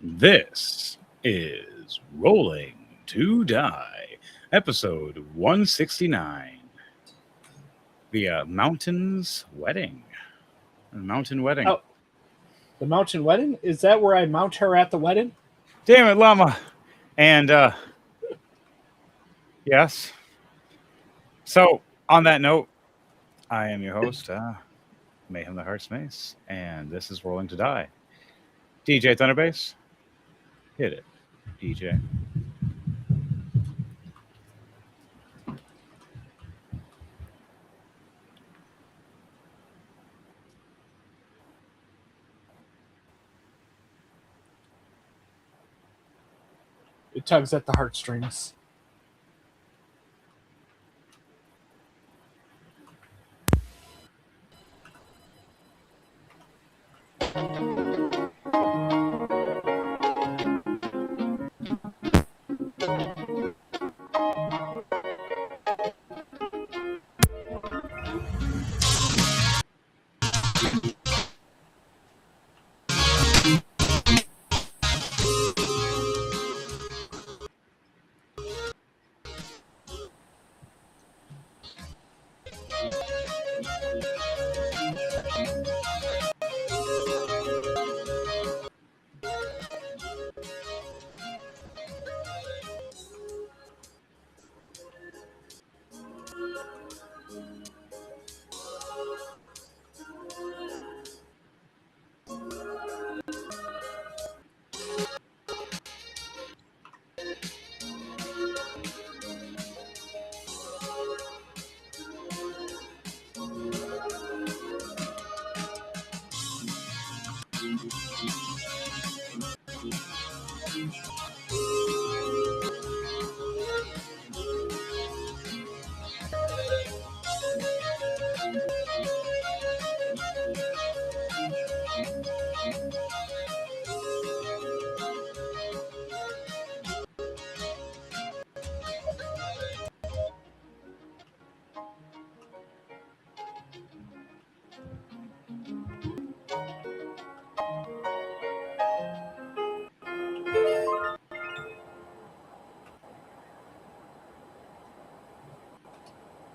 This is Rolling to Die, episode 169. The Mountain's Wedding. Mountain Wedding. Oh, the mountain wedding? Is that where I mount her at the wedding? Damn it, Llama. And, yes. So, on that note, I am your host, Mayhem the Hearts Mace, and this is Rolling to Die. DJ Thunderbase, hit it, DJ. It tugs at the heartstrings.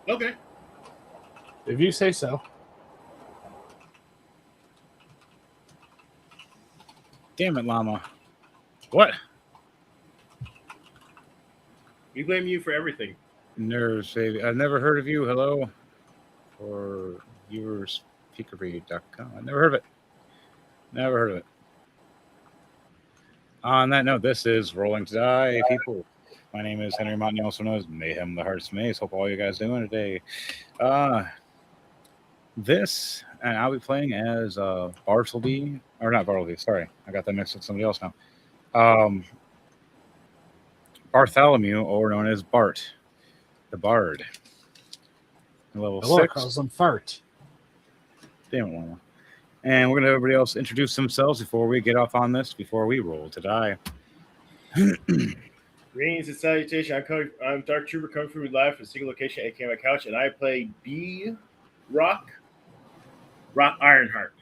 Okay. If you say so. Damn it, Llama. What? We blame you for everything. Nerves, baby. I've never heard of you. Hello? Or viewerspeakery.com. I've never heard of it. Never heard of it. On that note, this is Rolling to Die, people. My name is Henry Montney, also known as Mayhem the Hearts Mace. Hope all you guys doing today. And I'll be playing as Bartleby, or not Bartleby, sorry. I got that mixed with somebody else now. Bartholomew, or known as Bart, the Bard. Level 6. Calls them fart. Damn it, Llama. And we're going to have everybody else introduce themselves before we get off on this, before we roll to die. Greetings and salutations. I'm Dark Trooper coming from live from a single location, aka my couch, and I play B Rock Ironheart.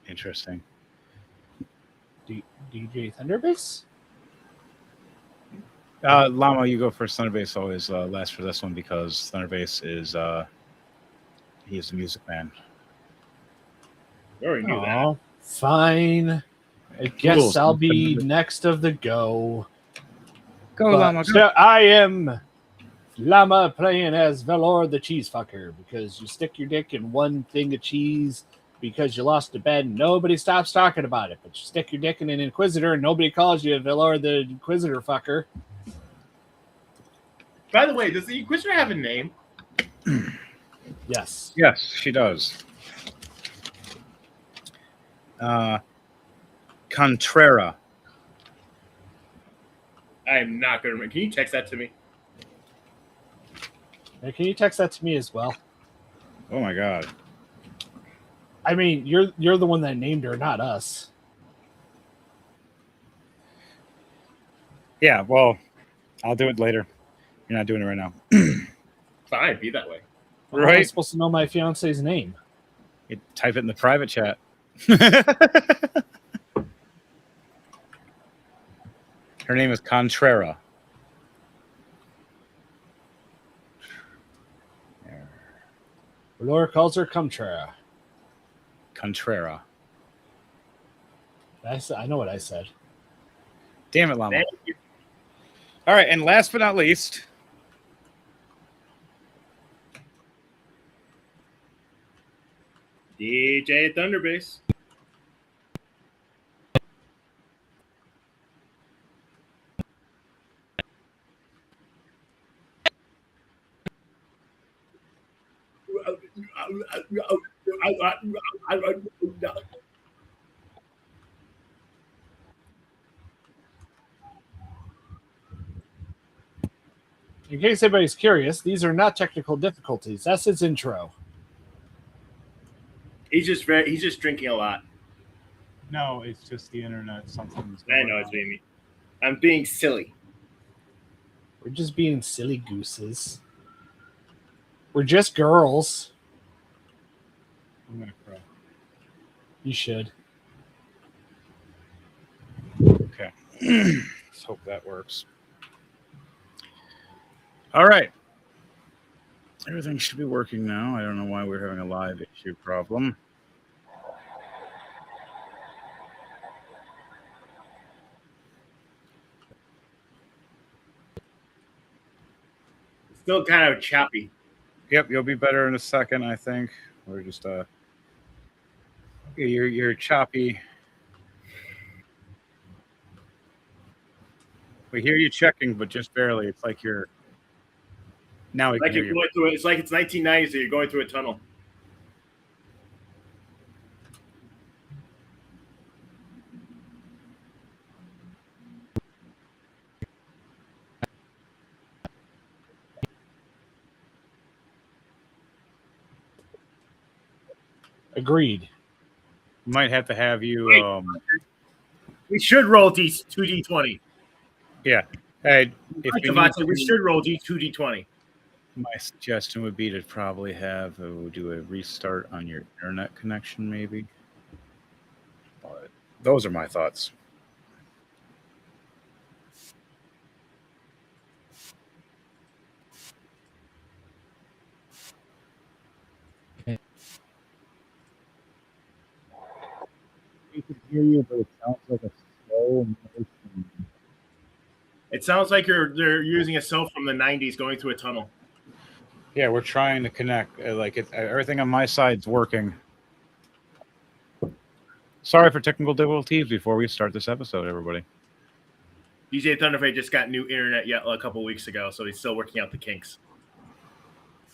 Interesting. DJ Thunderbase? Llama, you go first. Thunderbase always last for this one because Thunderbase is he's the music man. We already knew that. Fine. I guess Rules. I'll be next of the go. Go, But Llama. so I am Llama playing as Valor the cheese fucker because you stick your dick in one thing of cheese because you lost a bet and nobody stops talking about it. But you stick your dick in an Inquisitor and nobody calls you Valor the Inquisitor fucker. By the way, does the Inquisitor have a name? Yes. Yes, she does. Contrera. I am not going to remember. Can you text that to me? Hey, can you text that to me as well? Oh my god. I mean, you're the one that named her, not us. Yeah, well, I'll do it later. You're not doing it right now. Fine, be that way. How am I Right? supposed to know my fiance's name? You type it in the private chat. Her name is Contrera. Laura calls her Cumtrera. Contrera. I know what I said. Damn it, Llama. Thank you. All right, and last but not least, DJ Thunderbase. In case anybody's curious, these are not technical difficulties. That's his intro. He's just drinking a lot. no, it's just the internet. Something's I know it's being me. I'm being silly. We're just being silly gooses. We're just girls. I'm gonna cry. You should. Okay. Let's hope that works. All right. Everything should be working now. I don't know why we're having a live issue problem. Still kind of choppy. Yep, you'll be better in a second, I think. We're just you're choppy. We hear you checking, but just barely. It's like you're now we Like can hear you're you. going through it. It's like it's 1990s, so you're going through a tunnel. Agreed. Might have to have you We should roll D2D20. yeah. Hey, if Like you Devontae, need we to, should roll D2D20. my suggestion would be to probably have do a restart on your internet connection, maybe. But those are my thoughts. We can hear you, but it sounds like a slow motion. It sounds like they're using a cell from the 90s going through a tunnel. Yeah, we're trying to connect. Everything on my side's working. Sorry for technical difficulties before we start this episode, everybody. DJ Thunderfade just got new internet a couple weeks ago, so he's still working out the kinks.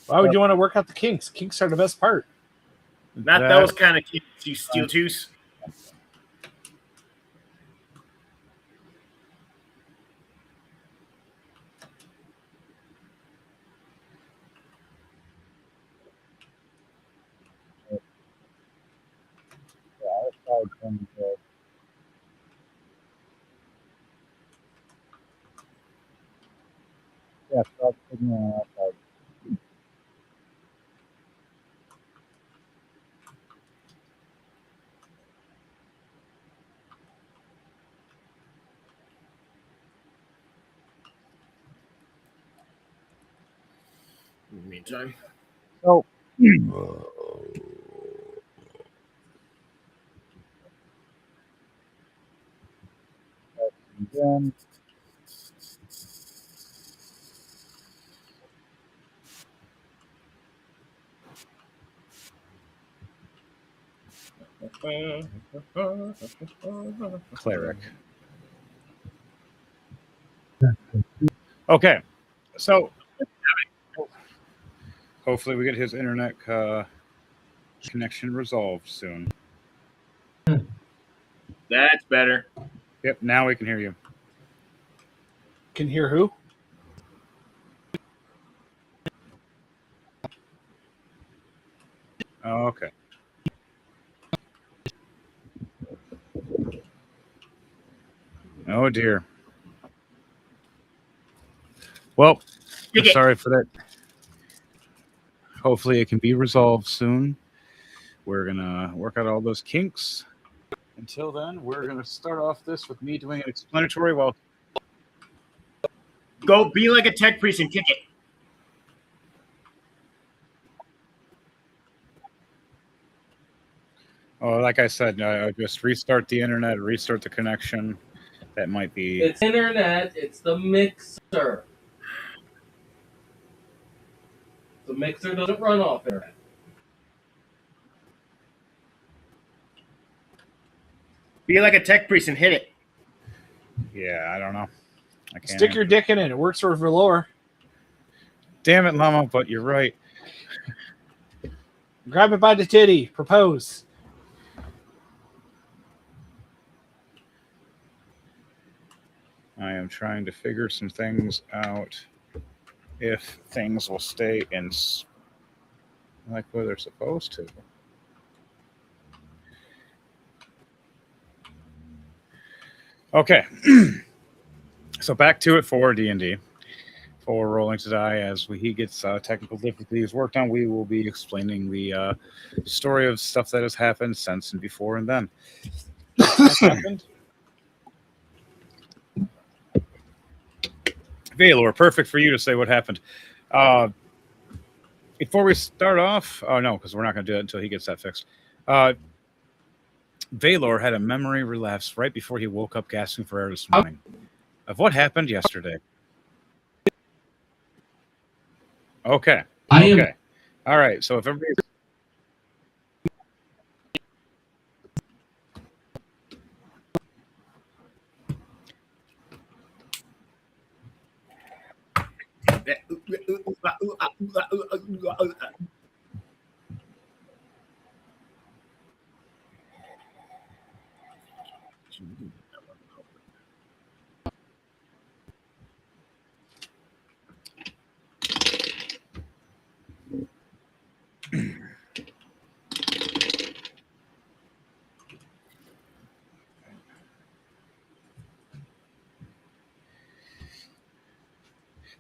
Why would you want to work out the kinks? Kinks are the best part. Not those kind of kinks, you steel juice. Yeah, stop signaling outside. In the meantime. So, again, cleric. Okay, so hopefully we get his internet connection resolved soon. That's better. Yep, now we can hear you. Can hear who? Oh, okay. Oh dear. Well, Take it. sorry for that. Hopefully, it can be resolved soon. We're gonna work out all those kinks. Until then, we're gonna start off this with me doing an explanatory. Well, Go be like a tech priest and kick it. like I said, just restart the internet, restart the connection. That might be. It's internet. It's the mixer. The mixer doesn't run off internet. Be like a tech priest and hit it. Yeah, I don't know. I can't Stick your dick in it. It works for Velour. Damn it, Llama, but you're right. Grab it by the titty. Propose. I am trying to figure some things out. If things will stay in like where they're supposed to. Okay. So back to it for D&D. For Rolling to Die, as he gets technical difficulties worked on, we will be explaining the story of stuff that has happened since and before and then. What happened? Valor, perfect for you to say what happened. Before we start off, no, because we're not going to do it until he gets that fixed. Valor had a memory relapse right before he woke up gasping for air this morning of what happened yesterday. Okay. Okay. All right. So if everybody's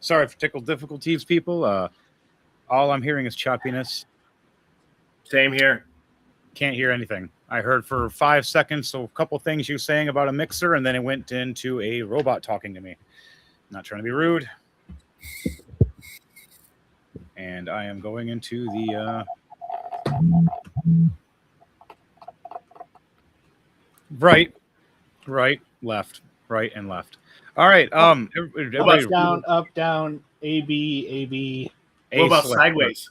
sorry for technical difficulties, people. All I'm hearing is choppiness. Same here. Can't hear anything. I heard for 5 seconds, so a couple things you saying about a mixer, and then it went into a robot talking to me. Not trying to be rude. And I am going into the right, left, right, and left. All right. Everybody, Up, down, A, B, A, B. What about select. sideways?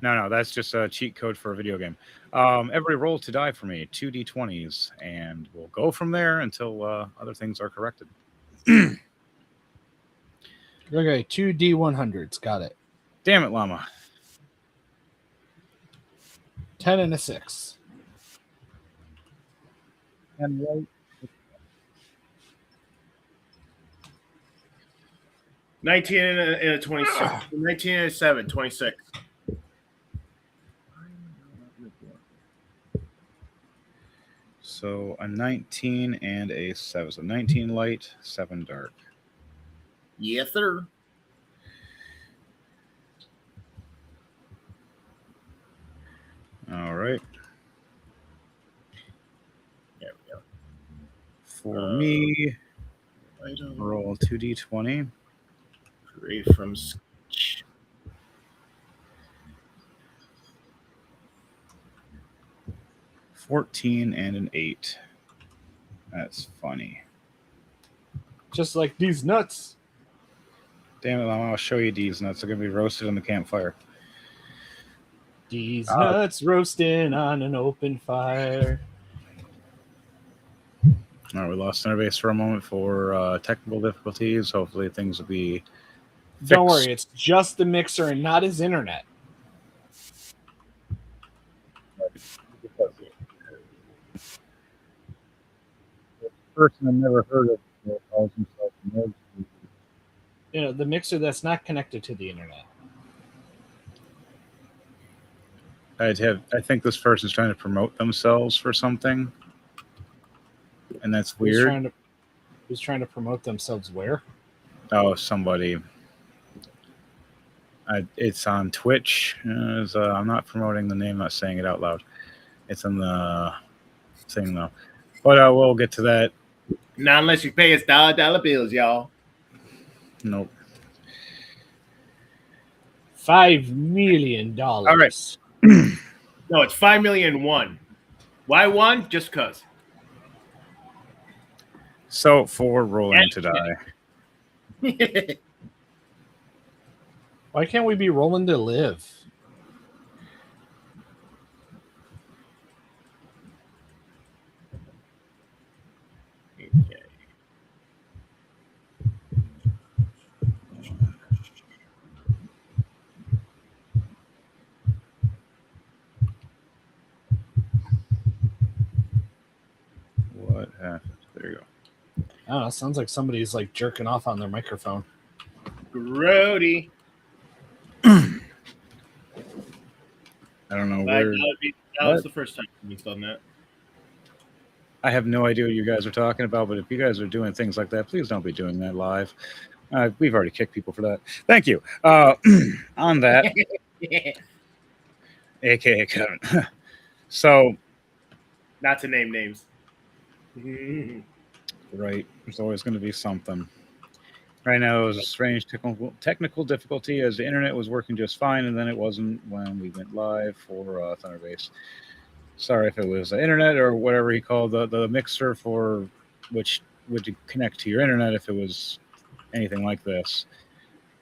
No, that's just a cheat code for a video game. Every roll to die for me, 2d20s, and we'll go from there until other things are corrected. Okay, 2 D100s. Got it. Damn it, Llama. 10 and a 6. And right. 19 and a 26. 19 and a 7, 26. So a 19 and a 7. So 19 light, 7 dark. Yes, sir. All right. There we go. For me, roll 2d20. Create from sketch. 14 and an 8. That's funny. Just like these nuts. Damn it, Llama, I'll show you these nuts. They're going to be roasted on the campfire. These nuts roasting on an open fire. All right, we lost our base for a moment for technical difficulties. Hopefully things will be fixed. Don't worry, it's just the mixer and not his internet. Person I've never heard of calls himself Nerd. You know, the mixer that's not connected to the internet. I think this person's trying to promote themselves for something, and that's weird. Who's trying to promote themselves where? Oh, somebody. It's on Twitch. I'm not promoting the name, not saying it out loud. It's on the thing though. But we'll get to that. Not unless you pay us dollar bills, y'all. Nope. $5 million. All right. No, it's 5,000,001. Why one? Just cause. So for Rolling to Die. Why can't we be rolling to live? Okay. What happened? There you go. I don't know. Sounds like somebody's like jerking off on their microphone. Grody. I don't know where. That was the first time we've done that. I have no idea what you guys are talking about, but if you guys are doing things like that, please don't be doing that live. We've already kicked people for that. Thank you. On that, aka Kevin. So, not to name names. Right, there's always going to be something. Right now, it was a strange technical difficulty as the internet was working just fine, and then it wasn't when we went live for Thunderbase. Sorry if it was the internet or whatever he called the mixer for which would you connect to your internet if it was anything like this.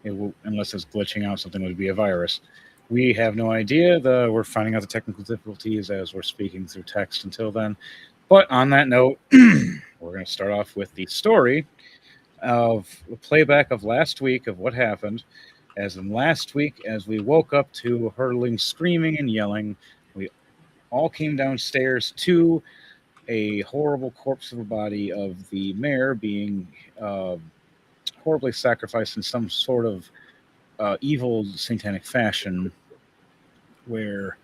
Unless it's glitching out, something would be a virus. We have no idea. We're finding out the technical difficulties as we're speaking through text until then. But on that note, we're going to start off with the story of the playback of last week of what happened. As in last week, as we woke up to hurtling, screaming, and yelling, we all came downstairs to a horrible corpse of a body of the mayor being horribly sacrificed in some sort of evil satanic fashion, where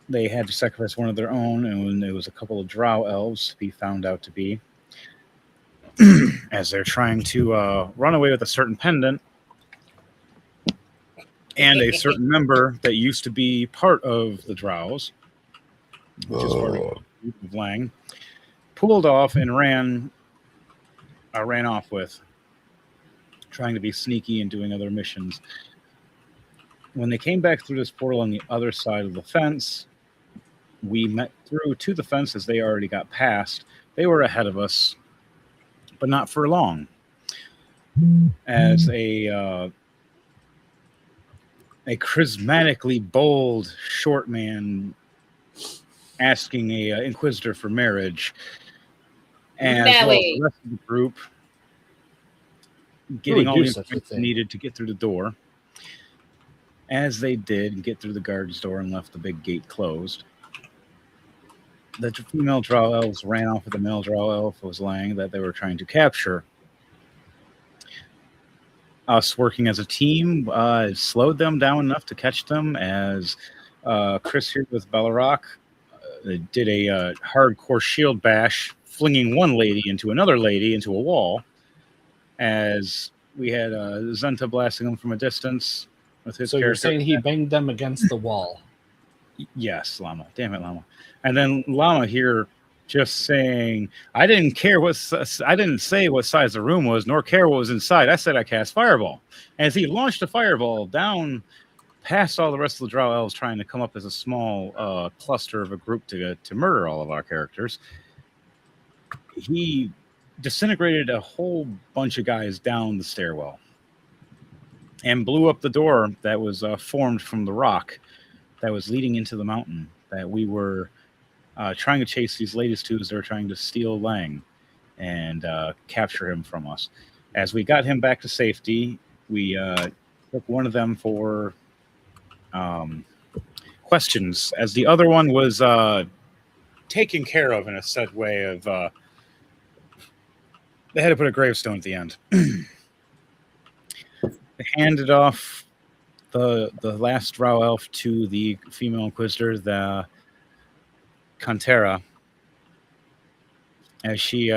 they had to sacrifice one of their own, and when it was a couple of drow elves, he found out to be, as they're trying to run away with a certain pendant and a certain member that used to be part of the drows, which is part of the group of Lang, pulled off and ran off with, trying to be sneaky and doing other missions. When they came back through this portal on the other side of the fence, we met through to the fence as they already got past. They were ahead of us, but not for long. As a charismatically bold short man asking a inquisitor for marriage, as well as the rest of the group getting all the information needed to get through the door. As they did get through the guard's door and left the big gate closed, the female drow elves ran off with the male drow elf was Lang that they were trying to capture. Us working as a team slowed them down enough to catch them, as Chris here with Balarock did a hardcore shield bash, flinging one lady into another lady into a wall, as we had Zenta blasting them from a distance with his character. You're saying he banged them against the wall? Yes, Llama. Damn it, Llama. And then Llama here just saying, I didn't say what size the room was, nor care what was inside. I said I cast Fireball. As he launched a Fireball down past all the rest of the Drow Elves trying to come up as a small cluster of a group to murder all of our characters, he disintegrated a whole bunch of guys down the stairwell and blew up the door that was formed from the rock that was leading into the mountain that we were trying to chase these ladies to as they were trying to steal Lang and capture him from us. As we got him back to safety, we took one of them for questions, as the other one was taken care of in a set way of they had to put a gravestone at the end. They handed off the last drow elf to the female inquisitor, the Cantera, as she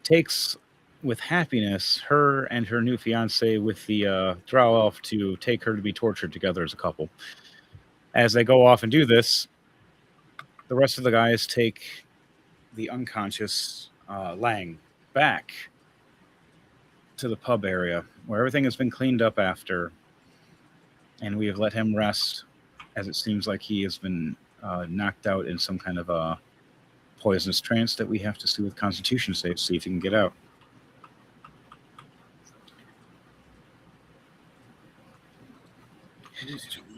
takes with happiness, her and her new fiance with the drow elf to take her to be tortured together as a couple. As they go off and do this, the rest of the guys take the unconscious Lang back to the pub area where everything has been cleaned up after, and we have let him rest, as it seems like he has been knocked out in some kind of a poisonous trance that we have to see with Constitution save, see if he can get out.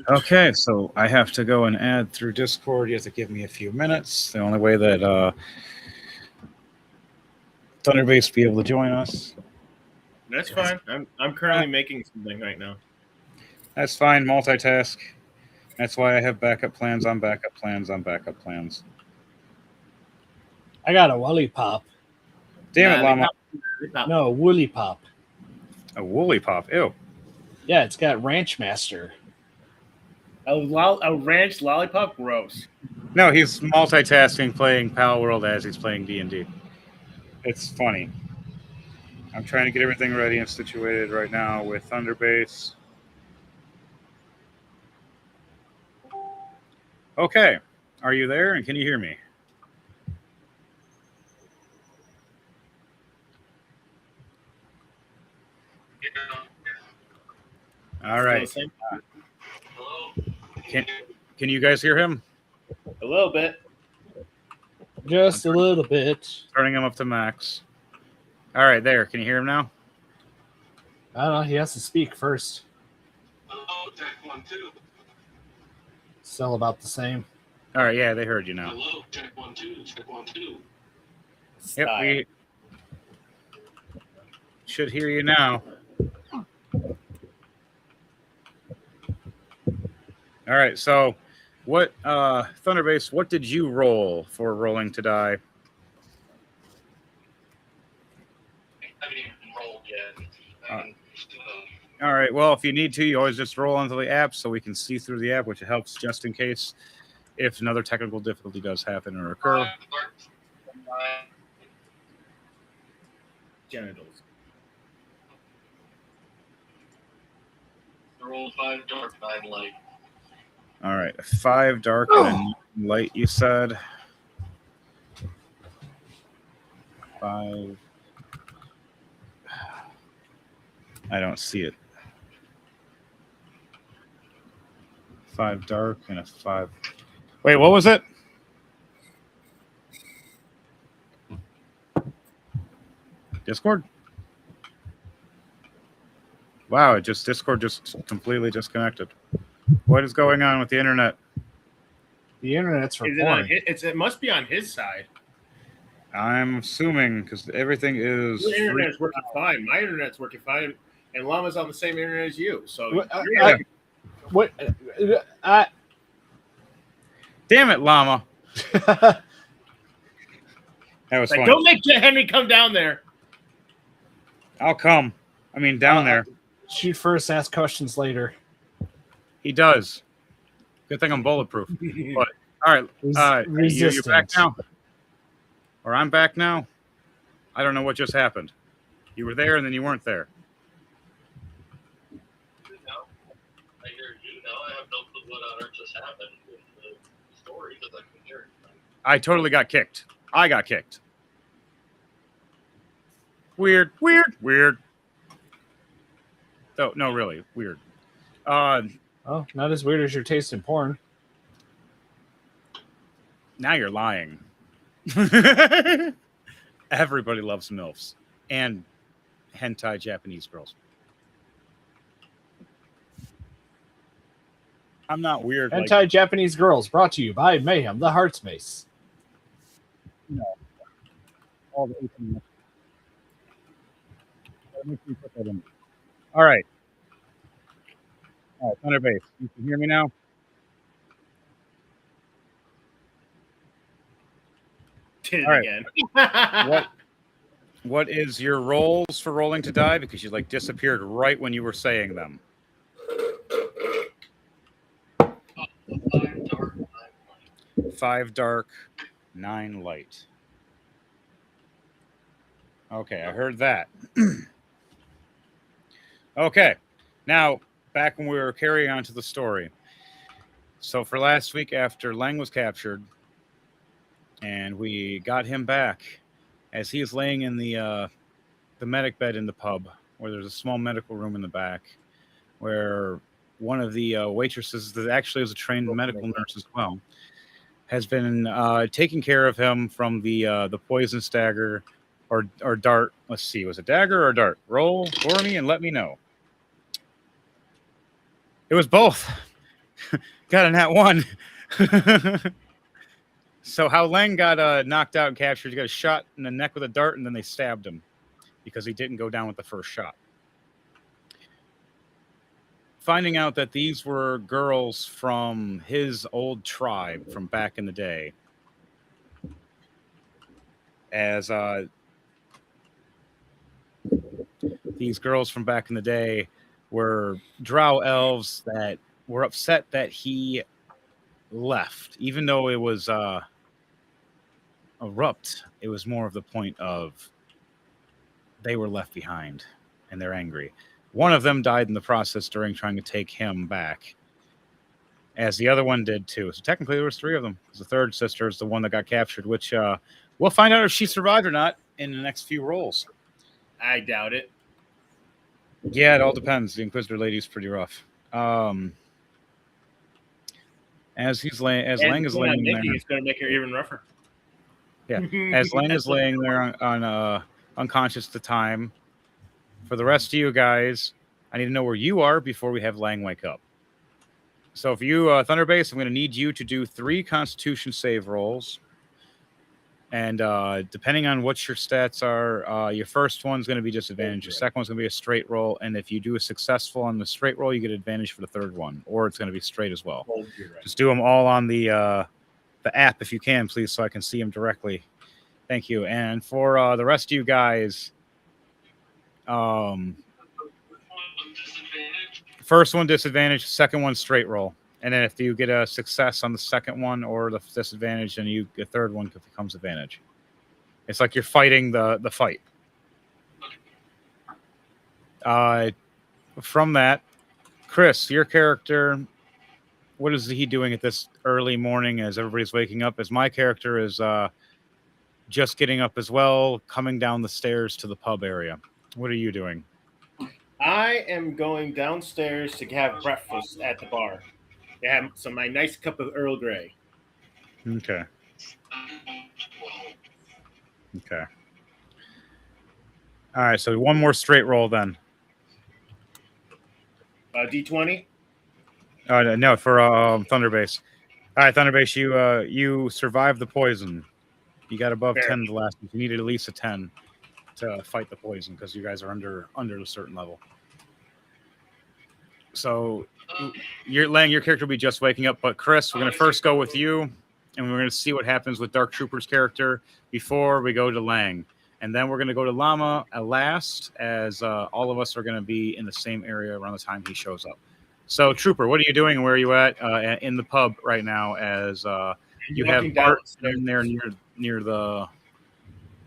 Okay, so I have to go and add through Discord. You have to give me a few minutes. The only way that Thunderbase will be able to join us. That's fine. I'm currently making something right now. That's fine. Multitask. That's why I have backup plans on backup plans on backup plans. I got a Woolly Pop. Damn it, Llama. No, a Woolly Pop. A woolly pop. Ew. Yeah, it's got Ranch Master. A ranch lollipop? Gross. No, he's multitasking, playing Pal World as he's playing D&D. It's funny. I'm trying to get everything ready and situated right now with Thunderbase. Okay. Are you there and can you hear me? All right. Can you guys hear him? A little bit. Just a little bit. Turning him up to max. All right, there. Can you hear him now? I don't know. He has to speak first. Hello, check 1 2. Still about the same. All right, yeah, they heard you now. Hello, check 1 2. Check 1 2. Yep, we should hear you now. All right, so what, Thunderbase, what did you roll for Rolling to Die? I haven't even rolled yet. All right, well, if you need to, you always just roll onto the app so we can see through the app, which helps just in case if another technical difficulty does happen or occur. Genitals. Roll 5 dark, 9 light. All right, 5 dark and a 9 light, you said. 5. I don't see it. 5 dark and a 5. Wait, what was it? Discord? Wow, Discord just completely disconnected. What is going on with the internet? The internet's for Is it on it must be on his side. I'm assuming because everything is. Your internet's working fine. My internet's working fine, and Llama's on the same internet as you. So what? Damn it, Llama! That was like, funny. don't make Henry come down there. I'll come. I mean, down there. Shoot first, ask questions later. He does. Good thing I'm bulletproof. But all right, you're back now, or I'm back now. I don't know what just happened. You were there and then you weren't there. I hear you now. I have no clue what on earth just happened with the story because I can hear it. I totally got kicked. I got kicked. Weird. Oh, no, really. Weird. Oh, not as weird as your taste in porn. Now you're lying. Everybody loves MILFs and hentai Japanese girls. I'm not weird. Anti-Japanese girls brought to you by Mayhem, the Hearts Mace. No. All the 18. All right. All right, Thunderbase, you can hear me now? Did it All right. again. What is your rolls for Rolling to Die? Because you disappeared right when you were saying them. 5 dark, 9 light. 5 dark, 9 light. Okay, I heard that. Okay, now back when we were carrying on to the story. So for last week, after Lang was captured, and we got him back, as he is laying in the medic bed in the pub, where there's a small medical room in the back, where one of the waitresses that actually is a trained medical nurse as well has been taking care of him from the poison dagger or dart. Let's see, was it dagger or dart? Roll for me and let me know. It was both. Got a nat one. So how Lang got knocked out and captured, he got shot in the neck with a dart, and then they stabbed him because he didn't go down with the first shot. Finding out that these were girls from his old tribe from back in the day, as these girls from back in the day were drow elves that were upset that he left, even though it was erupt. It was more of the point of they were left behind and they're angry. One of them died in the process during trying to take him back, as the other one did too. So technically there was three of them. The third sister is the one that got captured, which we'll find out if she survived or not in the next few rolls. I doubt it. Yeah, it all depends. The Inquisitor lady's pretty rough. As Lang is laying there, it's going to make her even rougher. Yeah, as Lang is laying there on unconscious at the time. For the rest of you guys, I need to know where you are before we have Lang wake up. So for you, Thunderbase, I'm going to need you to do 3 Constitution save rolls. And depending on what your stats are, your first one's going to be disadvantage. Your second one's going to be a straight roll. And if you do a successful on the straight roll, you get advantage for the third one. Or it's going to be straight as well. Just do them all on the app if you can, please, so I can see them directly. Thank you. And for the rest of you guys, first one disadvantage, second one straight roll. And then if you get a success on the second one or the disadvantage, then the third one becomes advantage. It's like you're fighting the fight. From that, Chris, your character, what is he doing at this early morning as everybody's waking up? As my character is just getting up as well, coming down the stairs to the pub area. What are you doing? I am going downstairs to have breakfast at the bar. I have my nice cup of Earl Grey. Okay. Okay. All right, so one more straight roll then. D20? No, for Thunderbase. All right, Thunderbase, you survived the poison. You got above Fair. 10 the last week. You needed at least a 10 to fight the poison because you guys are under a certain level. So Lang, your character will be just waking up. But Chris, we're going to first go with you, and we're going to see what happens with Dark Trooper's character before we go to Lang. And then we're going to go to Llama at last, as all of us are going to be in the same area around the time he shows up. So, Trooper, what are you doing and where are you at in the pub right now as you have Bart in there near the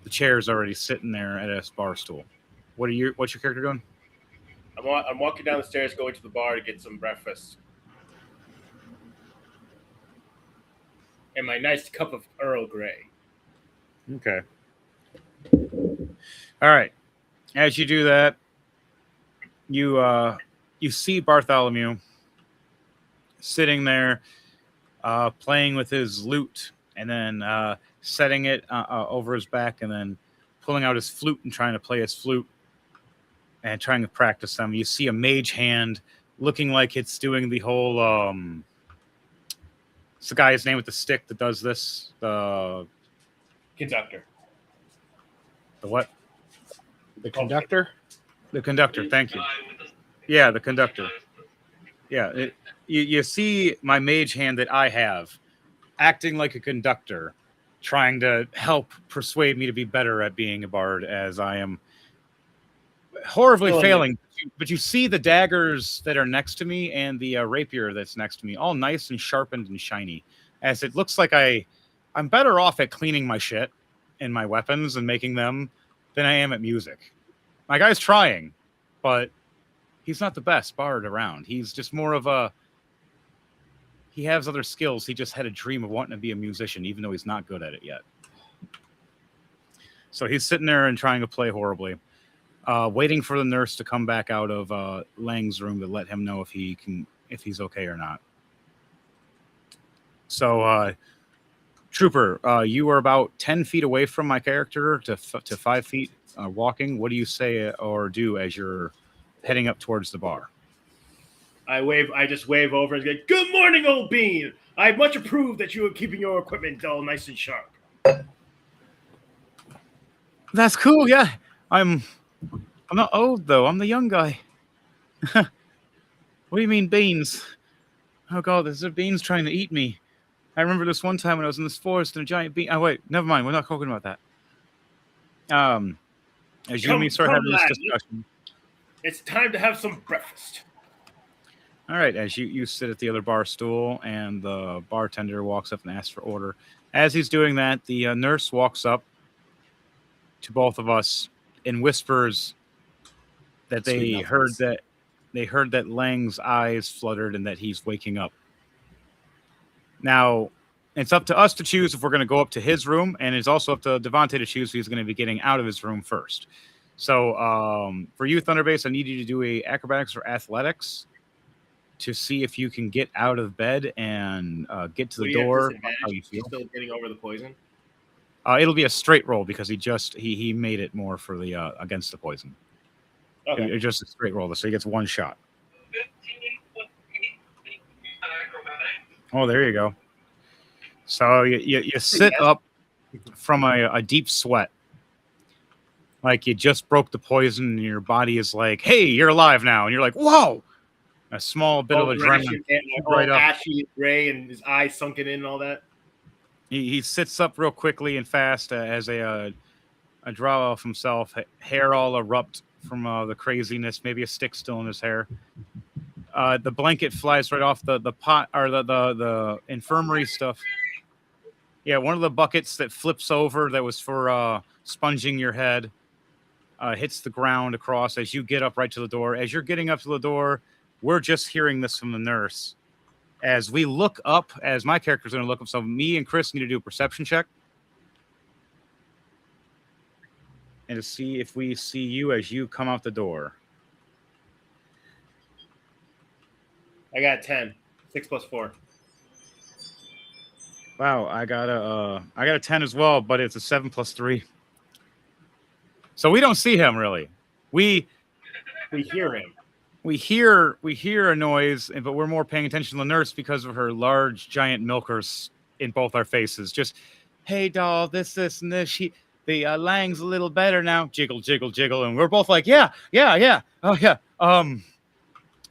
chairs already sitting there at a bar stool? What's your character doing? I'm walking down the stairs, going to the bar to get some breakfast. And my nice cup of Earl Grey. Okay. All right. As you do that, you see Bartholomew sitting there playing with his lute and then setting it over his back and then pulling out his flute and trying to play his flute and trying to practice them. You see a mage hand looking like it's doing the whole it's the guy's name with the stick that does this. The Conductor. The what? The conductor? The conductor, thank you. Yeah, the conductor. Yeah, you see my mage hand that I have acting like a conductor, trying to help persuade me to be better at being a bard, as I am horribly failing. But you see the daggers that are next to me and the rapier that's next to me, all nice and sharpened and shiny, as it looks like I'm better off at cleaning my shit and my weapons and making them than I am at music. My guy's trying, but he's not the best bard around. He's just more of a... He has other skills. He just had a dream of wanting to be a musician, even though he's not good at it yet. So he's sitting there and trying to play horribly, waiting for the nurse to come back out of Lang's room to let him know if he's okay or not. So, Trooper, you are about 10 feet away from my character to 5 feet walking. What do you say or do as you're heading up towards the bar? I just wave over and go, "Good morning, old bean. I much approve that you are keeping your equipment all nice and sharp." That's cool. Yeah, I'm not old though. I'm the young guy. What do you mean beans? Oh god, there's beans trying to eat me. I remember this one time when I was in this forest and a giant bean. Oh wait, never mind. We're not talking about that. As you and me start having this discussion, it's time to have some breakfast. All right, as you sit at the other bar stool and the bartender walks up and asks for order. As he's doing that, the nurse walks up to both of us and whispers that they heard that Lang's eyes fluttered and that he's waking up. Now, it's up to us to choose if we're going to go up to his room, and it's also up to Devontae to choose if he's going to be getting out of his room first. So, for you, Thunderbase, I need you to do a acrobatics or athletics to see if you can get out of bed and get to the door. How you feel? Still getting over the poison? It'll be a straight roll because he made it more for the against the poison. Okay. It's just a straight roll, so he gets one shot. Oh, there you go. So you sit up from a deep sweat, like you just broke the poison, and your body is like, "Hey, you're alive now," and you're like, "Whoa!" A small bit of adrenaline right up. Ashy, gray, and his eyes sunken in and all that. He sits up real quickly and fast as a draw off himself, hair all erupt from the craziness, maybe a stick still in his hair. The blanket flies right off the pot or the infirmary stuff. Yeah, one of the buckets that flips over that was for sponging your head hits the ground across as you get up right to the door. As you're getting up to the door, we're just hearing this from the nurse. As we look up, as my character's going to look up, so me and Chris need to do a perception check. And to see if we see you as you come out the door. I got 10. 6 plus 4. Wow, I got a 10 as well, but it's a 7 plus 3. So we don't see him really. We hear him. We hear a noise, but we're more paying attention to the nurse because of her large, giant milkers in both our faces. Just, hey, doll, this, and this. The Lang's a little better now. Jiggle, jiggle, jiggle, and we're both like, yeah. Oh yeah.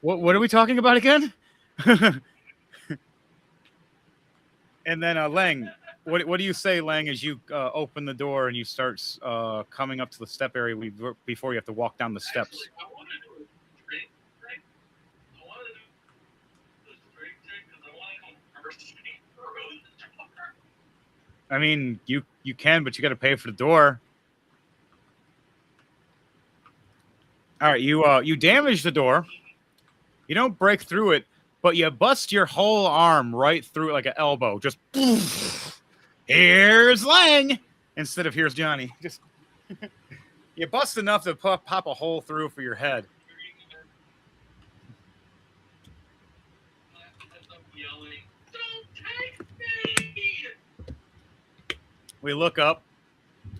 What are we talking about again? And then Lang, what do you say, Lang, as you open the door and you start coming up to the step area before you have to walk down the steps? Actually, I want to do a straight trick. I want to do the straight trick because I want to go first through the door. I mean, you can, but you got to pay for the door. All right, you damage the door. You don't break through it, but you bust your whole arm right through it like an elbow. Just here's Lang instead of here's Johnny. Just you bust enough to pop a hole through for your head. We look up.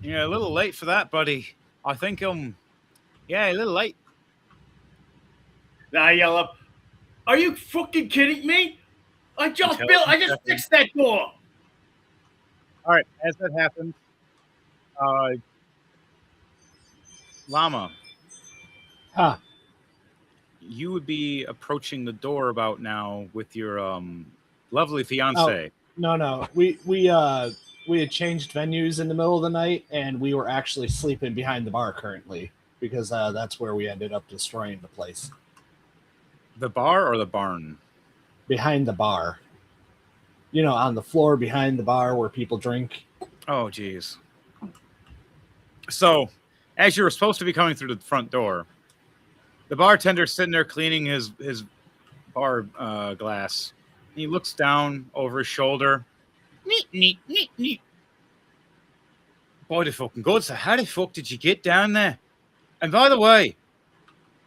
Yeah, a little late for that, buddy. I think yeah, a little late. I yell up, "Are you fucking kidding me? I just fixed that door." All right, as that happens, Llama. Huh. You would be approaching the door about now with your lovely fiance. Oh, no. We had changed venues in the middle of the night, and we were actually sleeping behind the bar currently because that's where we ended up destroying the place. The bar or the barn? Behind the bar. You know, on the floor behind the bar where people drink. Oh, geez. So, as you were supposed to be coming through the front door, the bartender's sitting there cleaning his bar glass. He looks down over his shoulder. Neat, neat, neat, neat. Boy, the fucking good. So how the fuck did you get down there? And by the way,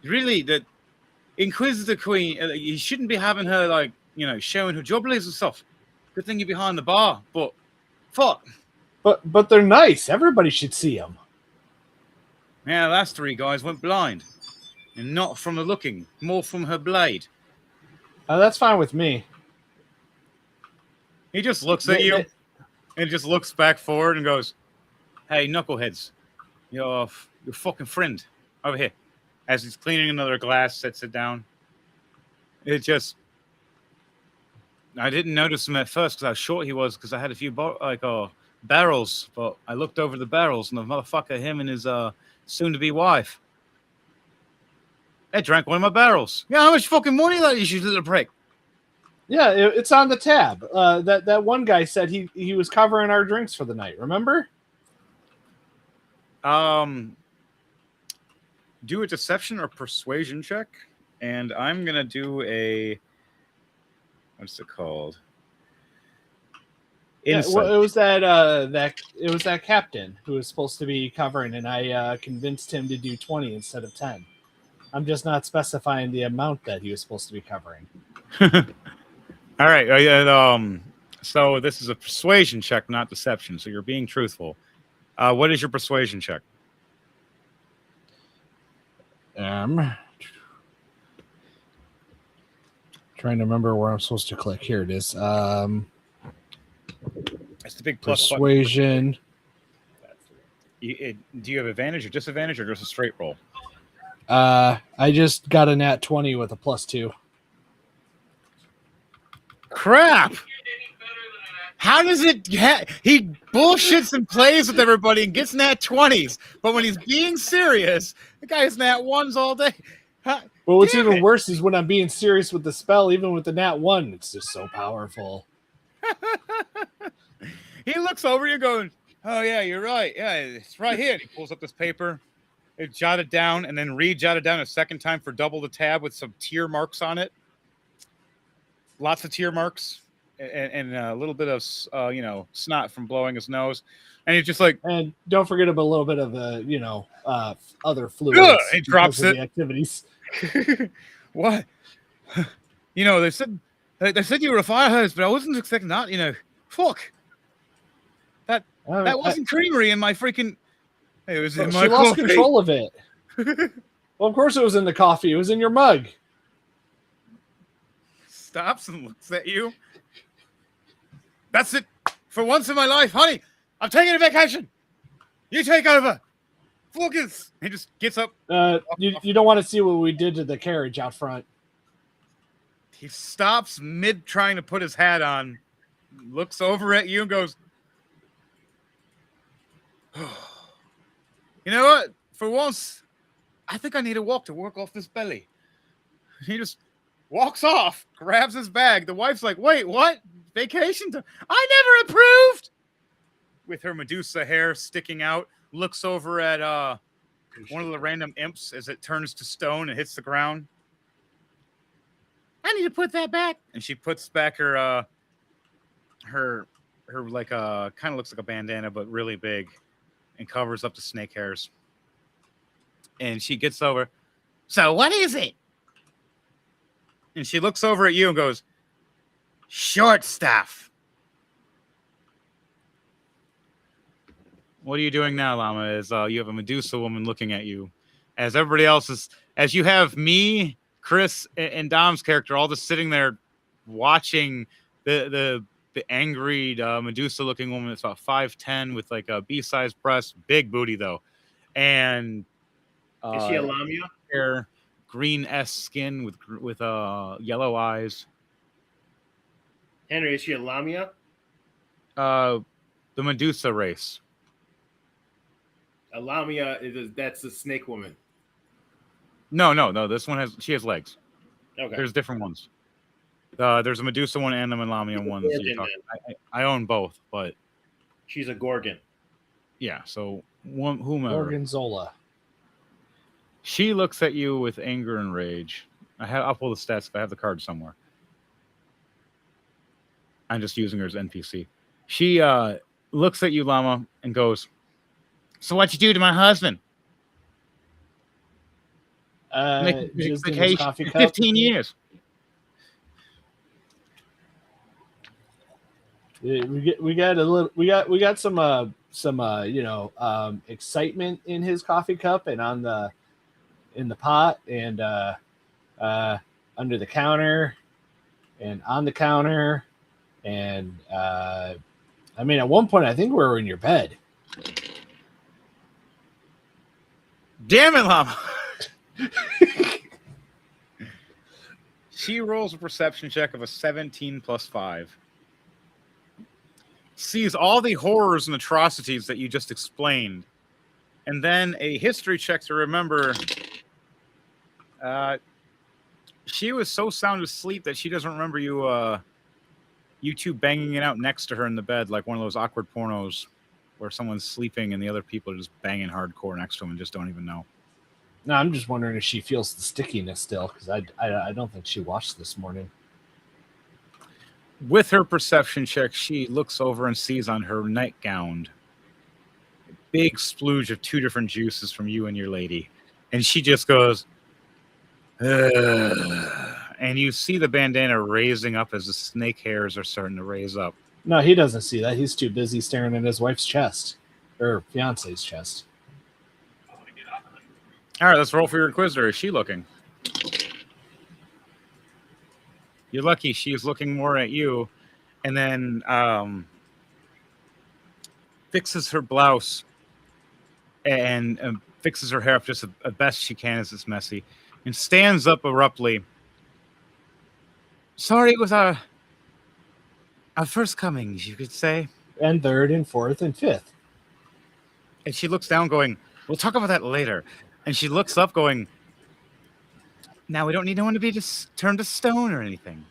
really, the Inquisitor Queen, you shouldn't be having her, like, you know, showing her jubblies and stuff. Good thing you're behind the bar, but fuck. But they're nice. Everybody should see them. Yeah, the last 3 guys went blind. And not from the looking, more from her blade. That's fine with me. He just looks at you and just looks back forward and goes, "Hey, knuckleheads, your fucking friend over here." As he's cleaning another glass, sets it down. It just, I didn't notice him at first because how short he was because I had a few barrels, but I looked over the barrels and the motherfucker, him and his soon-to-be wife, they drank one of my barrels. Yeah, how much fucking money that is, you little prick? Yeah, it's on the tab. That one guy said he was covering our drinks for the night. Remember? Do a deception or persuasion check, and I'm gonna do a, what's it called? Yeah, Insight. well, it was that captain who was supposed to be covering, and I convinced him to do 20 instead of 10. I'm just not specifying the amount that he was supposed to be covering. All right. So this is a persuasion check, not deception. So you're being truthful. What is your persuasion check? Trying to remember where I'm supposed to click. Here it is. It's the big plus persuasion. Do you have advantage or disadvantage, or just a straight roll? I just got a nat 20 with a +2. Crap! How does it get? He bullshits and plays with everybody and gets nat 20s, but when he's being serious, the guy has nat 1s all day. But what's even worse is when I'm being serious with the spell, even with the nat 1, it's just so powerful. He looks over you going, "Oh yeah, you're right. Yeah, it's right here." And he pulls up this paper, it's jotted down, and then re-jotted down a second time for double the tab with some tear marks on it. Lots of tear marks and a little bit of snot from blowing his nose. And he's just like, and don't forget about a little bit of other fluids. He drops it. The activities. What? They said you were a fire hose, but I wasn't expecting that. Fuck. That wasn't creamery in my freaking. It was in my she coffee. lost control of it. Well, of course it was in the coffee. It was in your mug. Stops and looks at you. That's it. For once in my life, honey, I'm taking a vacation. You take over. Focus. He just gets up. You don't want to see what we did to the carriage out front. He stops mid trying to put his hat on, looks over at you and goes, "You know what? For once, I think I need a walk to work off this belly." He just walks off, grabs his bag. The wife's like, "Wait, what? Vacation time? I never approved." With her Medusa hair sticking out, looks over at one of the random imps as it turns to stone and hits the ground. "I need to put that back." And she puts back her like kind of looks like a bandana, but really big, and covers up the snake hairs. And she gets over. "So what is it?" And she looks over at you and goes, "Short stuff." What are you doing now, Llama? Is you have a Medusa woman looking at you, as everybody else is, as you have me, Chris, and Dom's character all just sitting there watching the angry Medusa-looking woman. It's about 5'10" with like a B-sized breast, big booty though, and is she a Lamia? Hair, green-esque skin with yellow eyes. Henry, is she a Lamia? The Medusa race. A Lamia that's the snake woman. No. This one she has legs. Okay. There's different ones. There's a Medusa one and the Lamia one. Gorgon, I own both, but she's a Gorgon. yeah. So whomever. Gorgonzola. She looks at you with anger and rage. I'll pull the stats if I have the card somewhere. I'm just using her as NPC. She looks at you, Llama, and goes, "So what'd you do to my husband? Just in his coffee cup. 15 years. We got some excitement in his coffee cup and in the pot and under the counter and on the counter and at one point I think we were in your bed. Damn it, Llama." She rolls a perception check of a 17 plus 5. Sees all the horrors and atrocities that you just explained. And then a history check to remember. She was so sound asleep that she doesn't remember you two banging it out next to her in the bed like one of those awkward pornos where someone's sleeping and the other people are just banging hardcore next to them and just don't even know. No, I'm just wondering if she feels the stickiness still, because I don't think she washed this morning. With her perception check, she looks over and sees on her nightgown a big splooge of 2 different juices from you and your lady. And she just goes, "Ugh." And you see the bandana raising up as the snake hairs are starting to raise up. No, he doesn't see that. He's too busy staring at his wife's chest, or fiance's chest. All right, let's roll for your Inquisitor. Is she looking? You're lucky she's looking more at you. And then fixes her blouse and fixes her hair up just as best she can as it's messy. And stands up abruptly. "Sorry, it was our first comings, you could say." And third and fourth and fifth. And she looks down going, "We'll talk about that later." And she looks up going, "Now we don't need no one to be just turned to stone or anything."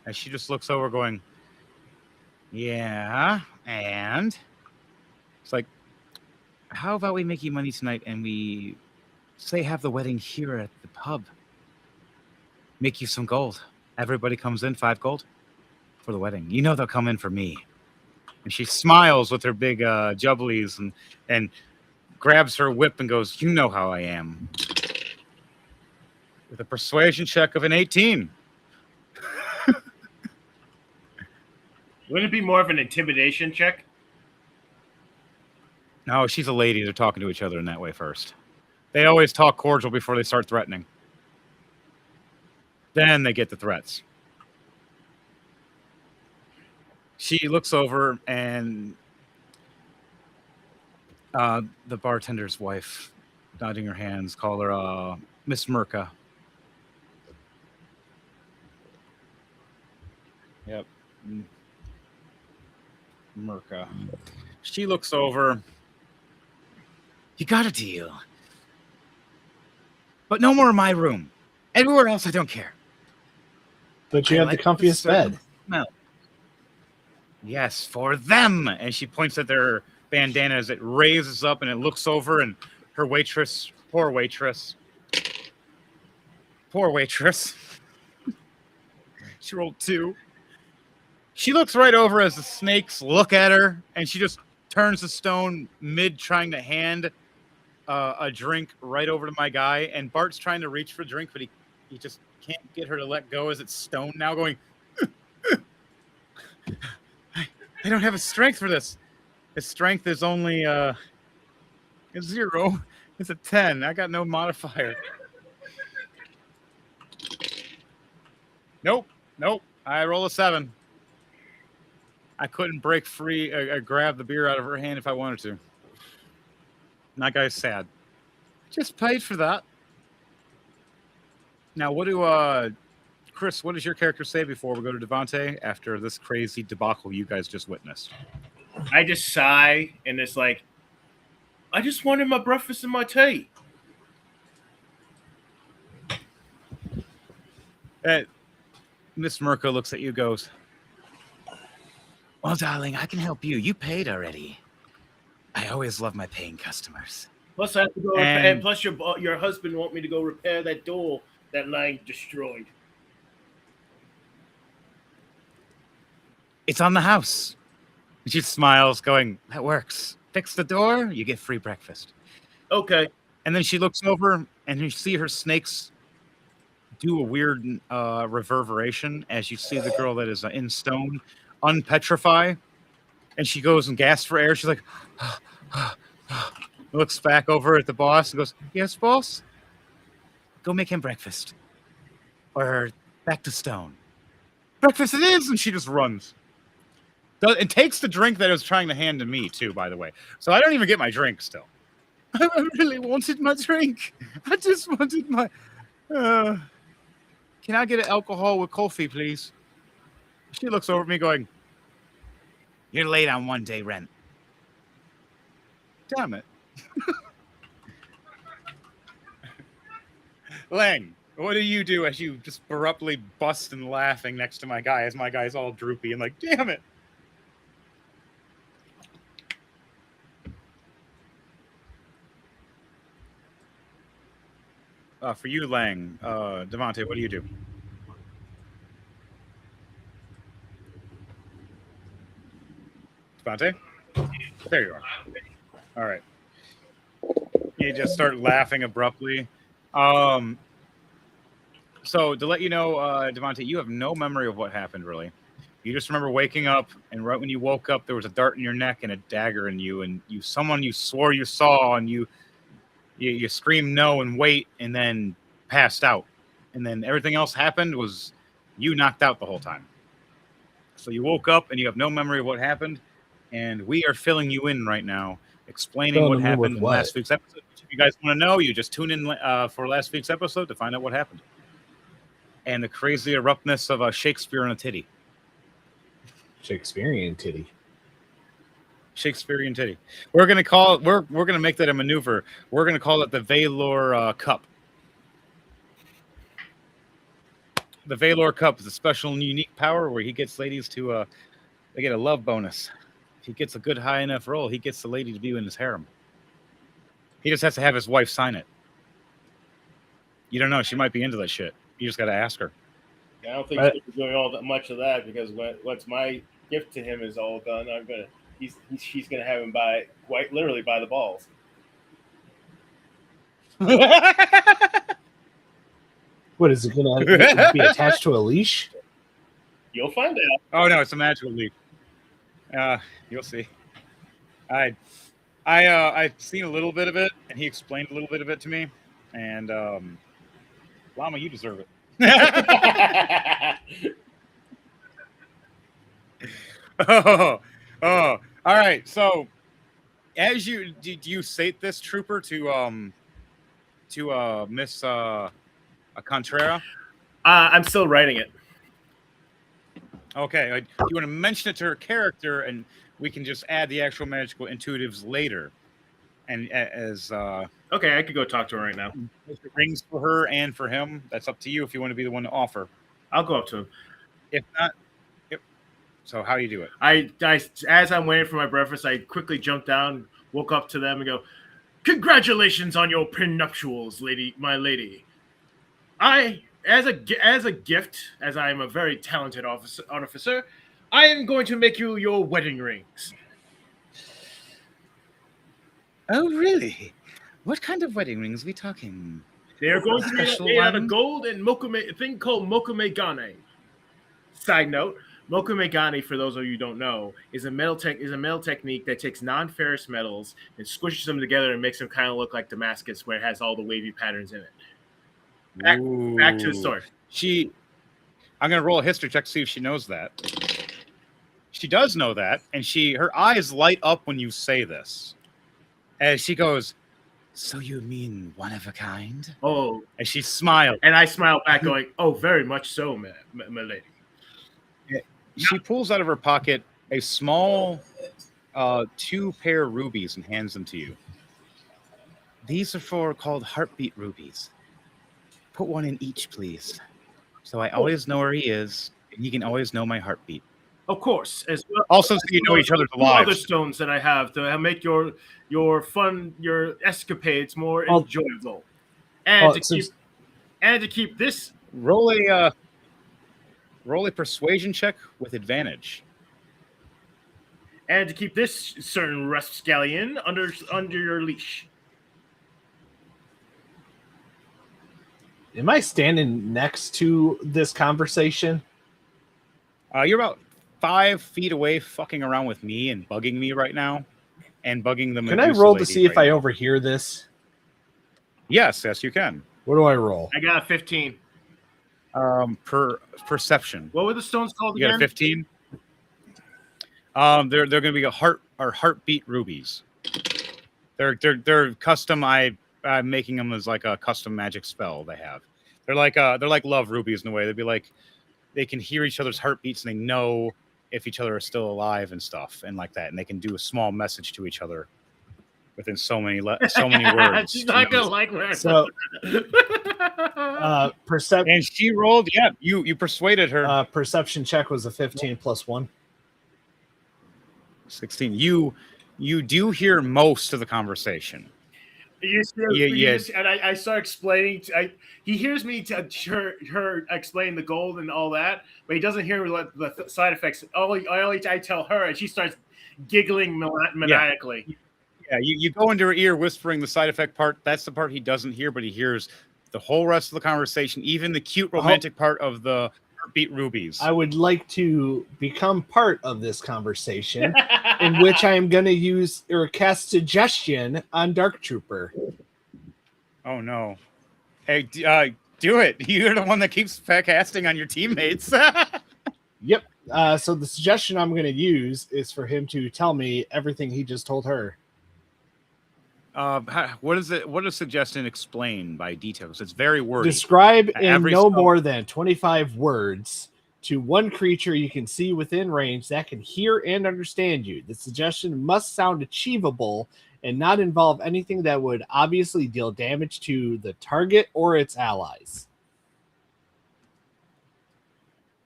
And she just looks over going, "Yeah, and?" It's like, "How about we make you money tonight and we say have the wedding here at the pub? Make you some gold. Everybody comes in 5 gold for the wedding. You know they'll come in for me." And she smiles with her big jubblies and grabs her whip and goes, "You know how I am." With a persuasion check of an 18. Wouldn't it be more of an intimidation check? No, she's a lady. They're talking to each other in that way first. They always talk cordial before they start threatening. Then they get the threats. She looks over and the bartender's wife, nodding her hands, call her Miss Merca. Yep. Merca. She looks over. "You got a deal. But no more in my room. Everywhere else, I don't care. But you have the comfiest bed." Smell. "Yes, for them." And she points at their bandana as it raises up and it looks over and her waitress, poor waitress. She rolled 2. She looks right over as the snakes look at her and she just turns to stone mid trying to hand a drink right over to my guy. And Bart's trying to reach for a drink, but he just can't get her to let go as it's stone now going, I don't have a strength for this. His strength is only a 0. It's a 10. I got no modifier. Nope. I roll a 7. I couldn't break free or grab the beer out of her hand if I wanted to. And that guy's sad. Just paid for that. Now, Chris, what does your character say before we go to Devante after this crazy debacle you guys just witnessed? I just sigh and it's like, I just wanted my breakfast and my tea. Miss Merca looks at you, goes, "Well, darling, I can help you. You paid already. I always love my paying customers. Plus, I have to go And- and plus your husband want me to go repair that door that Lang destroyed. It's on the house. And she smiles, going, that works. Fix the door, you get free breakfast. Okay. And then she looks over, and you see her snakes do a weird reverberation as you see the girl that is in stone unpetrify. And she goes and gasps for air. She's like, looks back over at the boss and goes, yes, boss? Go make him breakfast. Or back to stone. Breakfast it is! And she just runs. And takes the drink that I was trying to hand to me, too, by the way. So I don't even get my drink still. I really wanted my drink. I just wanted my... can I get an alcohol with coffee, please? She looks over at me going, you're late on 1 day rent. Damn it. Lang, what do you do as you just abruptly bust and laughing next to my guy as my guy's all droopy and like, damn it. For you, Lang, Devontae, what do you do? Devontae? There you are. All right. You just start laughing abruptly. So to let you know, Devontae, you have no memory of what happened, really. You just remember waking up, and right when you woke up, there was a dart in your neck and a dagger in you, and someone you swore you saw, and you screamed no and wait, and then passed out. And then everything else happened was you knocked out the whole time. So you woke up, and you have no memory of what happened, and we are filling you in right now, explaining what happened in last week's episode. If you guys want to know, you just tune in for last week's episode to find out what happened. And the crazy eruptness of Shakespeare and a titty. Shakespearean titty. Shakespearean titty. We're gonna call it. We're gonna make that a maneuver. We're gonna call it the Valor Cup. The Valor Cup is a special and unique power where he gets ladies to they get a love bonus. If he gets a good high enough roll, he gets the lady to be in his harem. He just has to have his wife sign it. You don't know. She might be into that shit. You just got to ask her. I don't think she's doing all that much of that because once my gift to him is all done, she's gonna have him quite literally by the balls. What is it gonna be attached to a leash? You'll find out. Oh no, it's a magical leaf. You'll see. I've seen a little bit of it, and he explained a little bit of it to me. And Llama, you deserve it. Oh, all right. So, as do you state this, Trooper, to Miss Contrera? I'm still writing it. Okay. Do you want to mention it to her character, and we can just add the actual magical intuitives later? And as okay, I could go talk to her right now. If it rings for her and for him, that's up to you. If you want to be the one to offer, I'll go up to him. If not, so how do you do it? I as I'm waiting for my breakfast, I quickly jump down, woke up to them, and go, "Congratulations on your prenuptials, my lady. I, as a gift, as I am a very talented officer, I am going to make you your wedding rings." Oh, really? What kind of wedding rings are we talking? They are going to be Special made out of one? gold and a thing called mokumegane. Side note: mokumegane, for those of you who don't know, is a metal technique that takes non-ferrous metals and squishes them together and makes them kind of look like Damascus, where it has all the wavy patterns in it. Back to the story. I'm gonna roll a history check to see if she knows that. She does know that, and her eyes light up when you say this. As she goes, "So you mean one of a kind?" Oh, and she smiles, and I smile back, going, "Oh, very much so, my lady." She pulls out of her pocket a small 2 pair rubies and hands them to you. These are called heartbeat rubies. Put one in each, please. So I always know where he is, and he can always know my heartbeat. Of course, as well. Also, so you know each other's Two other lives. stones that I have to make your escapades more Oh. enjoyable, and Oh, to keep this Roll a persuasion check with advantage. certain rapscallion under your leash. am I standing next to this conversation? You're about 5 feet away, fucking around with me and bugging me right now, and bugging the. Can I Medusa roll to lady see if right I now. overhear this? Yes, you can. What do I roll? I got a 15. Perception. What were the stones called You got a again? 15. They're going to be heartbeat rubies. They're custom. I'm making them as like a custom magic spell they have. They're like love rubies in a way. They'd be like, they can hear each other's heartbeats and they know if each other are still alive and stuff and like that, and they can do a small message to each other within so many words. She's not gonna like where. So, perception. And she rolled. Yeah, you persuaded her. Perception check was a 15 plus 1. 16. You do hear most of the conversation. And I start explaining. He hears me her explain the gold and all that, but he doesn't hear the side effects. I tell her, and she starts giggling maniacally. Yeah, you go into her ear whispering the side effect part. That's the part he doesn't hear, but he hears the whole rest of the conversation, even the cute romantic part of the heartbeat rubies. I would like to become part of this conversation, in which I am going to use or cast suggestion on Dark Trooper. Oh no! Hey, do it. You're the one that keeps casting on your teammates. Yep. So the suggestion I'm going to use is for him to tell me everything he just told her. What is it? What does suggestion explain by details? It's very wordy. Describe in Every no spell- more than 25 words to one creature you can see within range that can hear and understand you. The suggestion must sound achievable and not involve anything that would obviously deal damage to the target or its allies.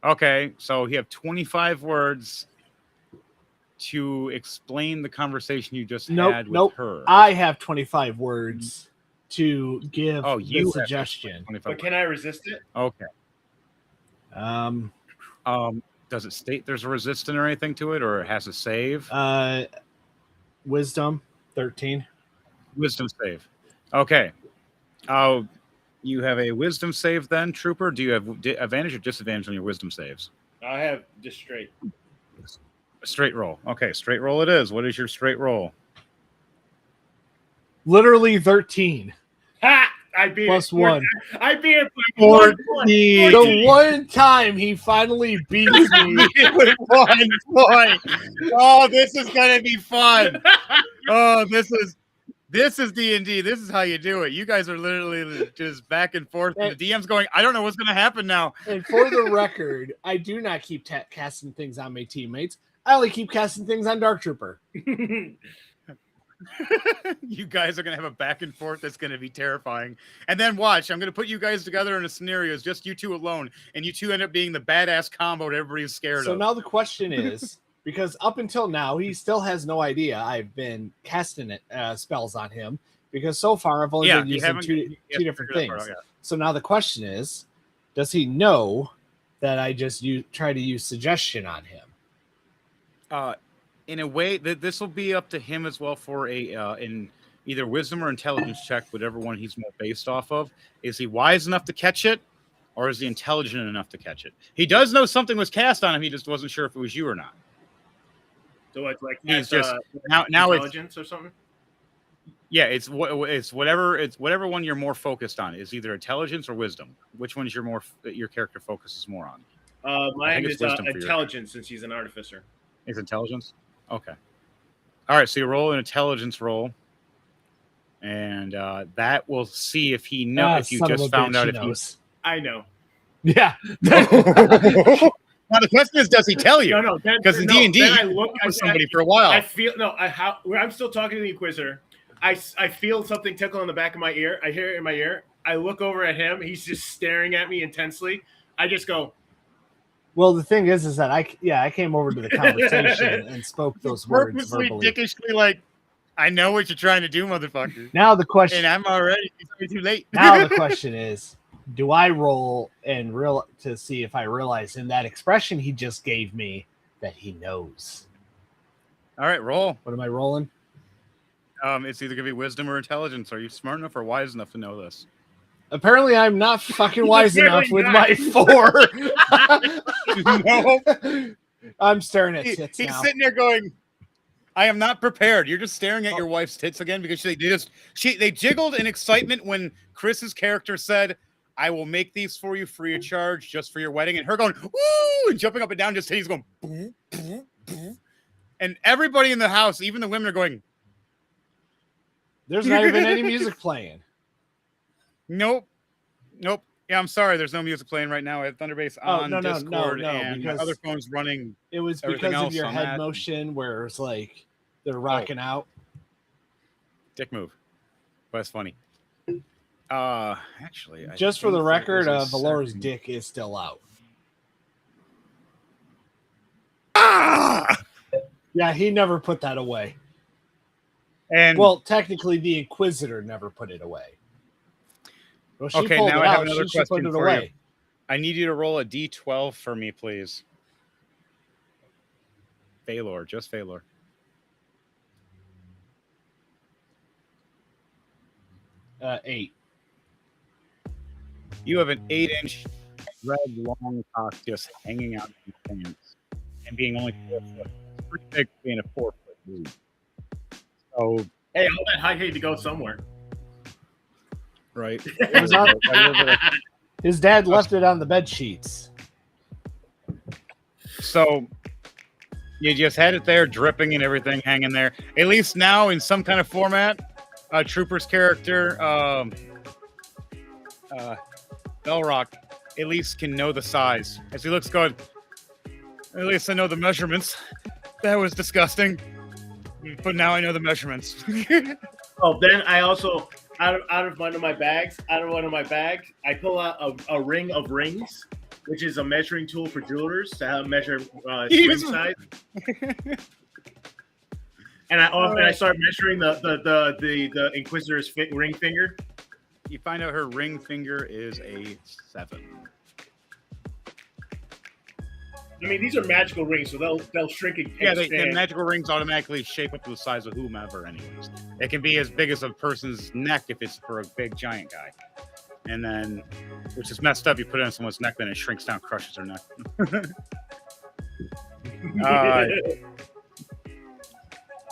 Okay, so you have 25 words to explain the conversation you just had with her. I have 25 words to give Oh, the you have suggestion. 25 But can I resist it? Okay. Um, Does it state there's a resistant or anything to it, or it has a save? Wisdom 13. Wisdom save. Okay. You have a wisdom save then, Trooper. Do you have advantage or disadvantage on your wisdom saves? I have just straight. Straight roll. Okay, straight roll it is. What is your straight roll? Literally 13 Ha! I beat plus it. 1. I beat it by 14. 1 point. The one time he finally beats me. With 1 point. Oh, this is gonna be fun. Oh, this is D&D. This is how you do it. You guys are literally just back and forth. And the DM's going, I don't know what's going to happen now. And for the record, I do not keep casting things on my teammates. I only keep casting things on Dark Trooper. You guys are going to have a back and forth that's going to be terrifying. And then watch, I'm going to put you guys together in a scenario. It's just you two alone. And you two end up being the badass combo that everybody's scared of. So now the question is, because up until now, he still has no idea I've been casting spells on him, because so far I've only been using two different things. So now the question is, does he know that I just try to use suggestion on him? In a way, that this will be up to him as well for in either wisdom or intelligence check, whatever one he's more based off of. Is he wise enough to catch it, or is he intelligent enough to catch it? He does know something was cast on him. He just wasn't sure if it was you or not. So it's like he's just now intelligence or something. Yeah, it's whatever one you're more focused on. Is either intelligence or wisdom. Which one is your character focuses more on? Mine is intelligence, since he's an artificer. It's intelligence. Okay. All right. So you roll an intelligence roll, and that will see if he knows. If you just found out if he knows. I know. Yeah. Now the question is, does he tell you? No, because in D&D, I look at somebody for a while. I feel I'm still talking to the Inquisitor. I feel something tickle in the back of my ear. I hear it in my ear. I look over at him. He's just staring at me intensely. I just go, Well, the thing is that I came over to the conversation and spoke those words Purposely, verbally. dickishly, like, I know what you're trying to do, motherfucker. Now the question. And I'm already too late. Now the question is, do I roll and to see if I realize in that expression he just gave me that he knows? All right, roll. What am I rolling? It's either gonna be wisdom or intelligence. Are you smart enough or wise enough to know this? Apparently, I'm not fucking wise enough with not. my 4. No. I'm staring at He's tits now. sitting there going, I am not prepared. You're just staring at your wife's tits again because they jiggled in excitement when Chris's character said, I will make these for you free of charge just for your wedding. And her going, woo, and jumping up and down, just he's going, boo, boo, boo. And everybody in the house, even the women, are going, There's not even any music playing. nope. Yeah, I'm sorry. There's no music playing right now. I have Thunderbase on Discord and my other phone's running. It was everything because of else your on head that. motion where it's like they're rocking out. Dick move. But it's funny. Actually, Just for the record, Valor's dick. dick is still out. Ah! Yeah, he never put that away. And Well, technically, the Inquisitor never put it away. Well, she okay, pulled now it I have out. another She should put question it for you. away. I need you to roll a D12 for me, please. Valor, just Valor. Eight. You have an 8-inch red long cock just hanging out in your pants and being only 4 foot. It's pretty big for being a 4 foot dude. So, Hey, all that height had to go somewhere. right. It was on- His dad left it on the bed sheets. So you just had it there, dripping and everything, hanging there. At least now, in some kind of format, Trooper's character, Belrock, at least can know the size. As he looks good, at least I know the measurements. That was disgusting. But now I know the measurements. Oh, then I also out of one of my bags, I pull out a ring of rings, which is a measuring tool for jewelers to help measure swing size. And I start measuring the Inquisitor's ring finger. You find out her ring finger is a 7. I mean, these are magical rings, so they'll shrink and Yeah, expand. the magical rings automatically shape up to the size of whomever, anyways. It can be as big as a person's neck if it's for a big giant guy. And then, which is messed up, you put it on someone's neck, then it shrinks down, crushes their neck.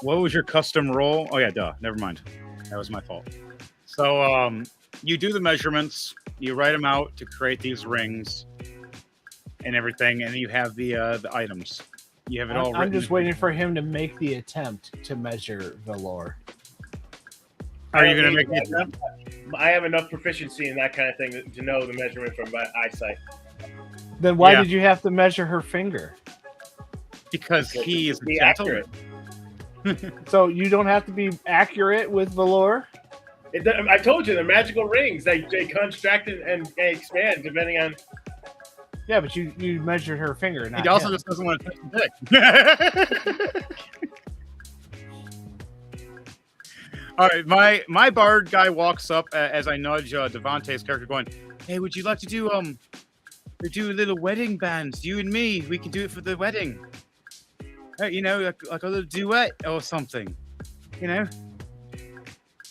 What was your custom roll? Oh, yeah, duh. Never mind. That was my fault. So, you do the measurements, you write them out to create these rings and everything, and you have the items. You have it all written. I'm just waiting for him to make the attempt to measure Valor. Are you going to make the attempt? I have enough proficiency in that kind of thing to know the measurement from my eyesight. Then why Yeah. did you have to measure her finger? Because he is Be a gentleman. accurate. So you don't have to be accurate with Valor? I told you, they're magical rings. They contract and expand depending on. Yeah, but you measured her finger. Not He also him. just doesn't want to touch the dick. All right, my bard guy walks up as I nudge Devontae's character, going, "Hey, would you like to do a little wedding bands? You and me, we can do it for the wedding. You know, like a little duet or something. You know."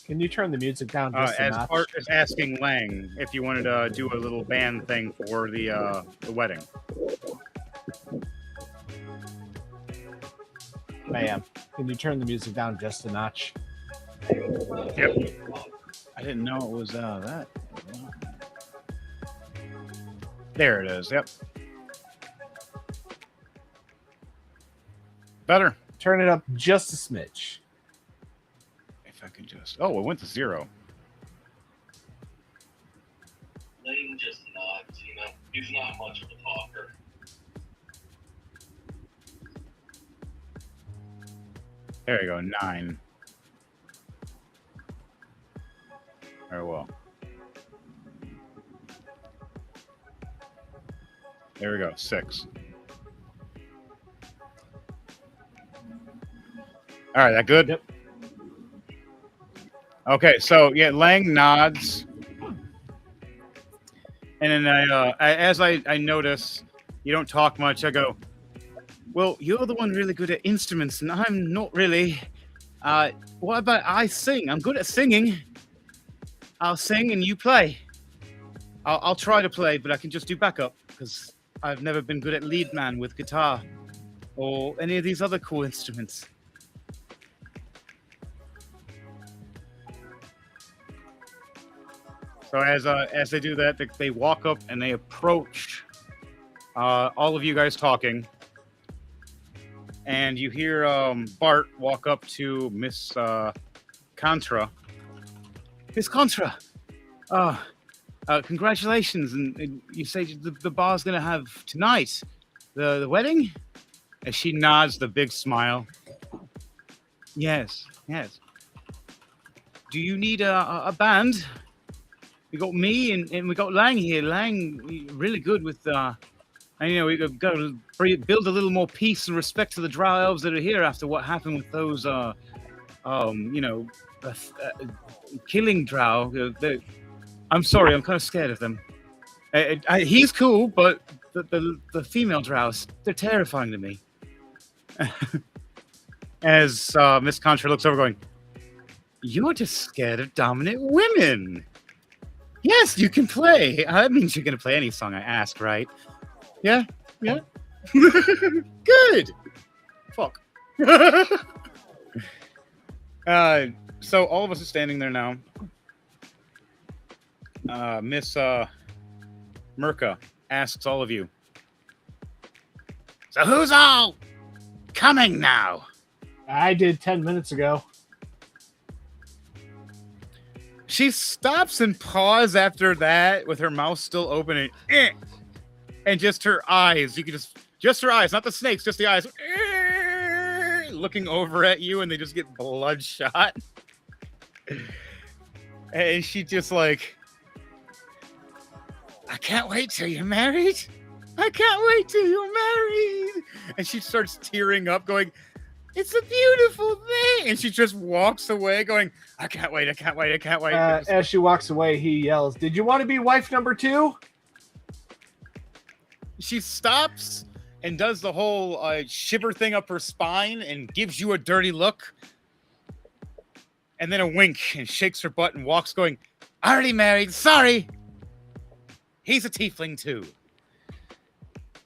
Can you turn the music down just a As notch? Art is asking Lang if you wanted to do a little band thing for the wedding. Ma'am, can you turn the music down just a notch? Yep. I didn't know it was that. There it is. Yep. Better. Turn it up just a smidge. If I can just. Oh, it went to 0. Lane just nods, you know. He's not much of a talker. There you go. 9. Very well. There we go. 6. All right, that good? Yep. Okay, so yeah, Lang nods, and then as I notice you don't talk much, I go, "Well, you're the one really good at instruments, and I'm not really. What about I sing? I'm good at singing. I'll sing and you play. I'll try to play, but I can just do backup because I've never been good at lead man with guitar or any of these other cool instruments." So as they do that, they walk up and they approach all of you guys talking, and you hear Bart walk up to Miss Contra. Miss Contra, congratulations! And you say the bar's gonna have tonight the wedding? As she nods, the big smile. Yes. Do you need a band? We got me and we got Lang here. Lang, really good with, and we got to build a little more peace and respect to the drow elves that are here after what happened with those, killing drow. I'm sorry, I'm kind of scared of them. He's cool, but the female drows, they're terrifying to me. As Miss Contra looks over, going, "You're just scared of dominant women." Yes, you can play. That means you're going to play any song I ask, right? Yeah. Good. Fuck. So all of us are standing there now. Miss Merca asks all of you, "So who's all coming now?" I did 10 minutes ago. She stops and pauses after that with her mouth still open and just her eyes. You can just her eyes, not the snakes, just the eyes looking over at you, and they just get bloodshot. And she just like, "I can't wait till you're married. I can't wait till you're married." And she starts tearing up, going, "It's a beautiful thing." And she just walks away going, I can't wait. As she walks away, he yells, "Did you want to be wife number 2? She stops and does the whole shiver thing up her spine and gives you a dirty look. And then a wink and shakes her butt and walks going, "Already married. Sorry. He's a tiefling too.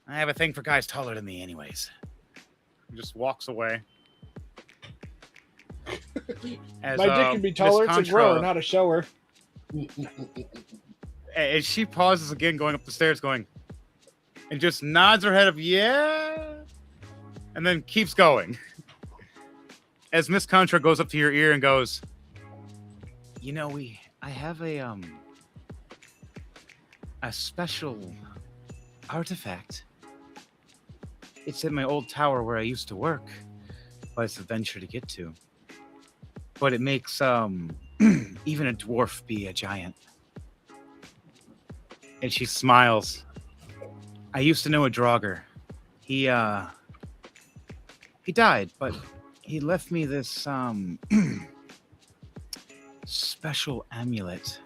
I have a thing for guys taller than me anyways." And just walks away. As, My dick can be taller. It's a grower, not a shower. As she pauses again, going up the stairs, going, and just nods her head of yeah, and then keeps going. As Miss Contra goes up to your ear and goes, I have a special artifact. It's in my old tower where I used to work, but it's a venture to get to. But it makes even a dwarf be a giant. And she smiles. I used to know a Draugr. He died, but he left me this special amulet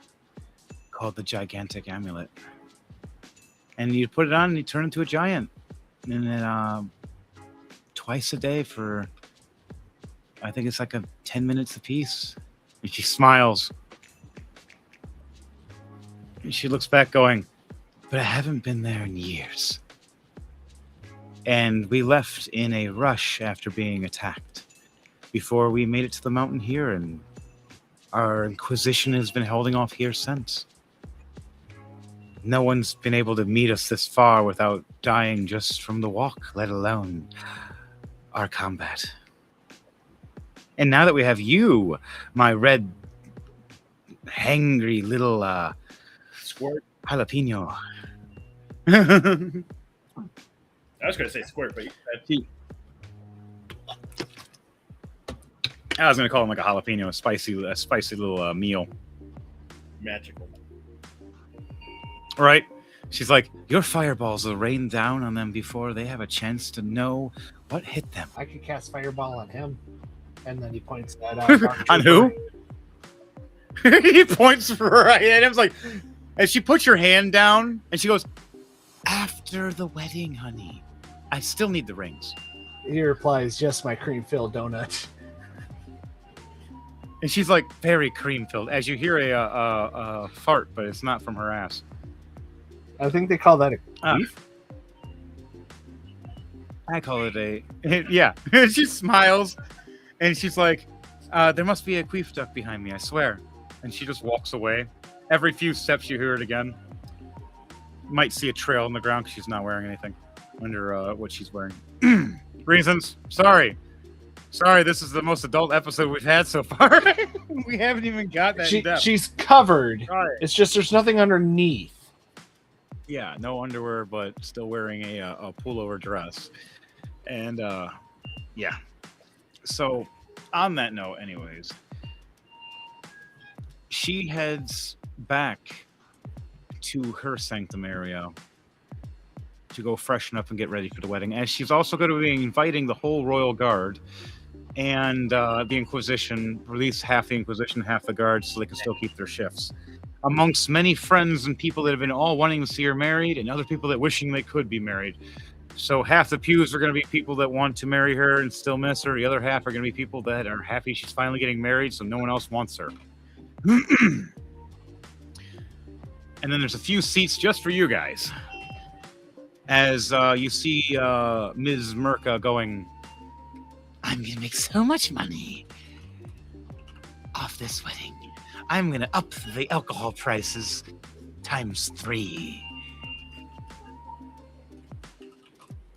called the Gigantic Amulet. And you put it on and you turn into a giant. And then twice a day for, I think it's like 10 minutes apiece. And she smiles. And she looks back going, "But I haven't been there in years. And we left in a rush after being attacked before we made it to the mountain here, and our Inquisition has been holding off here since. No one's been able to meet us this far without dying just from the walk, let alone our combat. And now that we have you, my red, hangry little Squirt. jalapeno." I was going to say squirt, but I was going to call him like a jalapeno, a spicy little meal. magical. Right? She's like, "Your fireballs will rain down on them before they have a chance to know what hit them." I could cast fireball on him. And then he points that out. On who? He points right at him. It's like, and she puts her hand down and she goes, "After the wedding, honey. I still need the rings." He replies, "Just my cream-filled donut." And she's like, very cream filled. As you hear a fart, but it's not from her ass. I think they call that a Ah. queef. I call it a yeah. She smiles, and she's like, "There must be a queef duck behind me. I swear." And she just walks away. Every few steps, you hear it again. You might see a trail on the ground because she's not wearing anything under what she's wearing. Reasons? Sorry. This is the most adult episode we've had so far. We haven't even got that in depth. She's covered. Sorry. It's just there's nothing underneath. Yeah, no underwear, but still wearing a pullover dress. And yeah. So on that note, anyways, she heads back to her sanctum area to go freshen up and get ready for the wedding. And she's also going to be inviting the whole royal guard and the Inquisition, or at least half the Inquisition, half the guard, so they can still keep their shifts. Amongst many friends and people that have been all wanting to see her married, and other people that wishing they could be married. So half the pews are going to be people that want to marry her and still miss her. The other half are going to be people that are happy she's finally getting married, so no one else wants her. And then there's a few seats just for you guys. As you see Ms. Merca going, "I'm going to make so much money off this wedding. I'm going to up the alcohol prices ×3.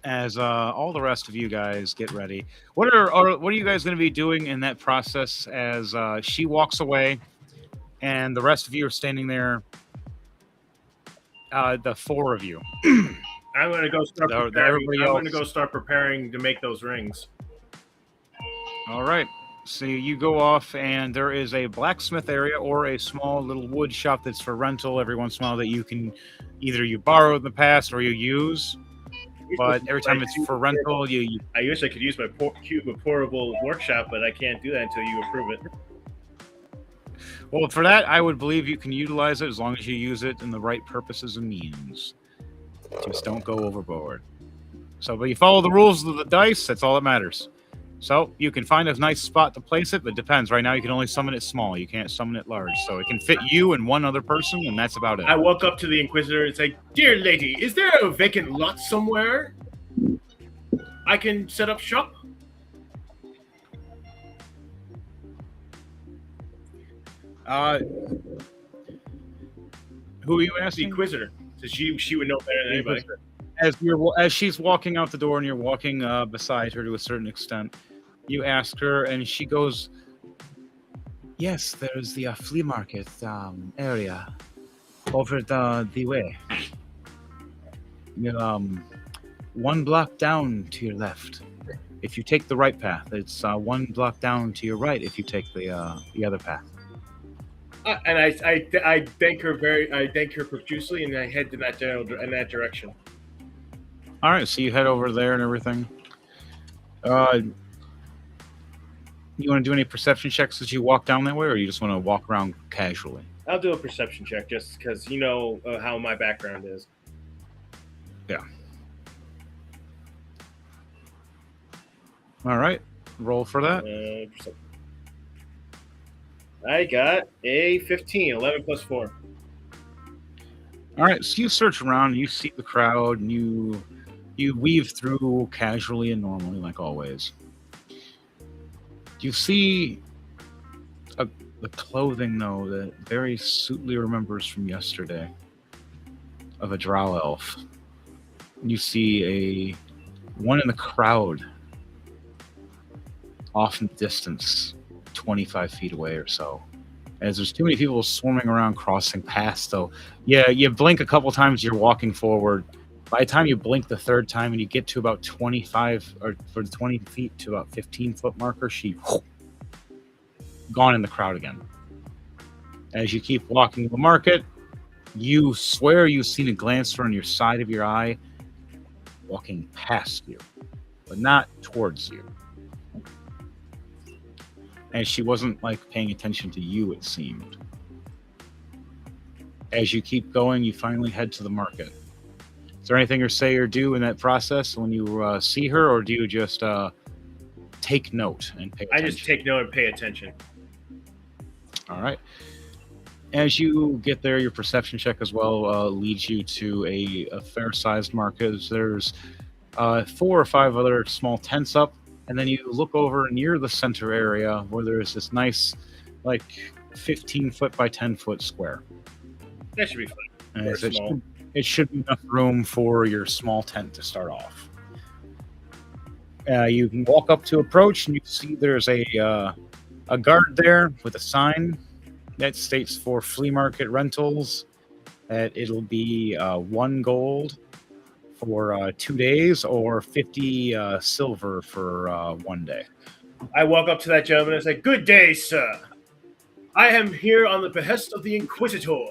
As all the rest of you guys get ready, what are you guys going to be doing in that process as she walks away and the rest of you are standing there? The four of you. I'm gonna go start. Everybody I'm else. gonna go start preparing to make those rings. All right. So you go off, and there is a blacksmith area or a small little wood shop that's for rental every once in a while that you can either you borrow in the past or you use. But every time it's for rental, you I wish I could use my portable workshop, but I can't do that until you approve it. well, for that, I would believe you can utilize it as long as you use it in the right purposes and means. Just don't go overboard. So, but you follow the rules of the dice. That's all that matters. So you can find a nice spot to place it, but it depends. Right now, you can only summon it small. You can't summon it large. So it can fit you and one other person, and that's about it. I walk up to the Inquisitor and say, "Dear lady, is there a vacant lot somewhere I can set up shop?" Who are you The asking? Inquisitor. So she would know better than anybody. As she's walking out the door and you're walking beside her to a certain extent, you ask her, and she goes, "Yes, there's the flea market area over the way. One block down to your left. If you take the right path, it's one block down to your right. If you take the other path." And I thank her profusely, and I head in that direction. All right, so you head over there and everything. You want to do any perception checks as you walk down that way, or you just want to walk around casually? I'll do a perception check just because you know how my background is. Yeah. All right, roll for that. I got a 15, 11 plus 4. All right, so you search around, and you see the crowd, and you weave through casually and normally, like always. You see the clothing, though, that very suitly remembers from yesterday of a drow elf. You see one in the crowd off in the distance, 25 feet away or so. As there's too many people swarming around, crossing past, though. Yeah, you blink a couple times, you're walking forward. By the time you blink the third time and you get to about 25 or for the 20 feet to about 15-foot marker, she gone in the crowd again. As you keep walking the market, you swear you've seen a glance on your side of your eye walking past you, but not towards you. and she wasn't like paying attention to you, it seemed. As you keep going, you finally head to the market. Is there anything you say or do in that process when you see her, or do you just take note and pay attention? I just take note and pay attention. All right. As you get there, your perception check as well leads you to a fair-sized market. There's 4 or 5 other small tents up, and then you look over near the center area where there's this nice, like, 15-foot by 10-foot square. That should be fun. And Or small. it should be enough room for your small tent to start off. You can walk up to approach, and you see there's a guard there with a sign that states for flea market rentals that it'll be 1 gold for 2 days or 50 silver for 1 day. I walk up to that gentleman and say, "Good day, sir. I am here on the behest of the Inquisitor,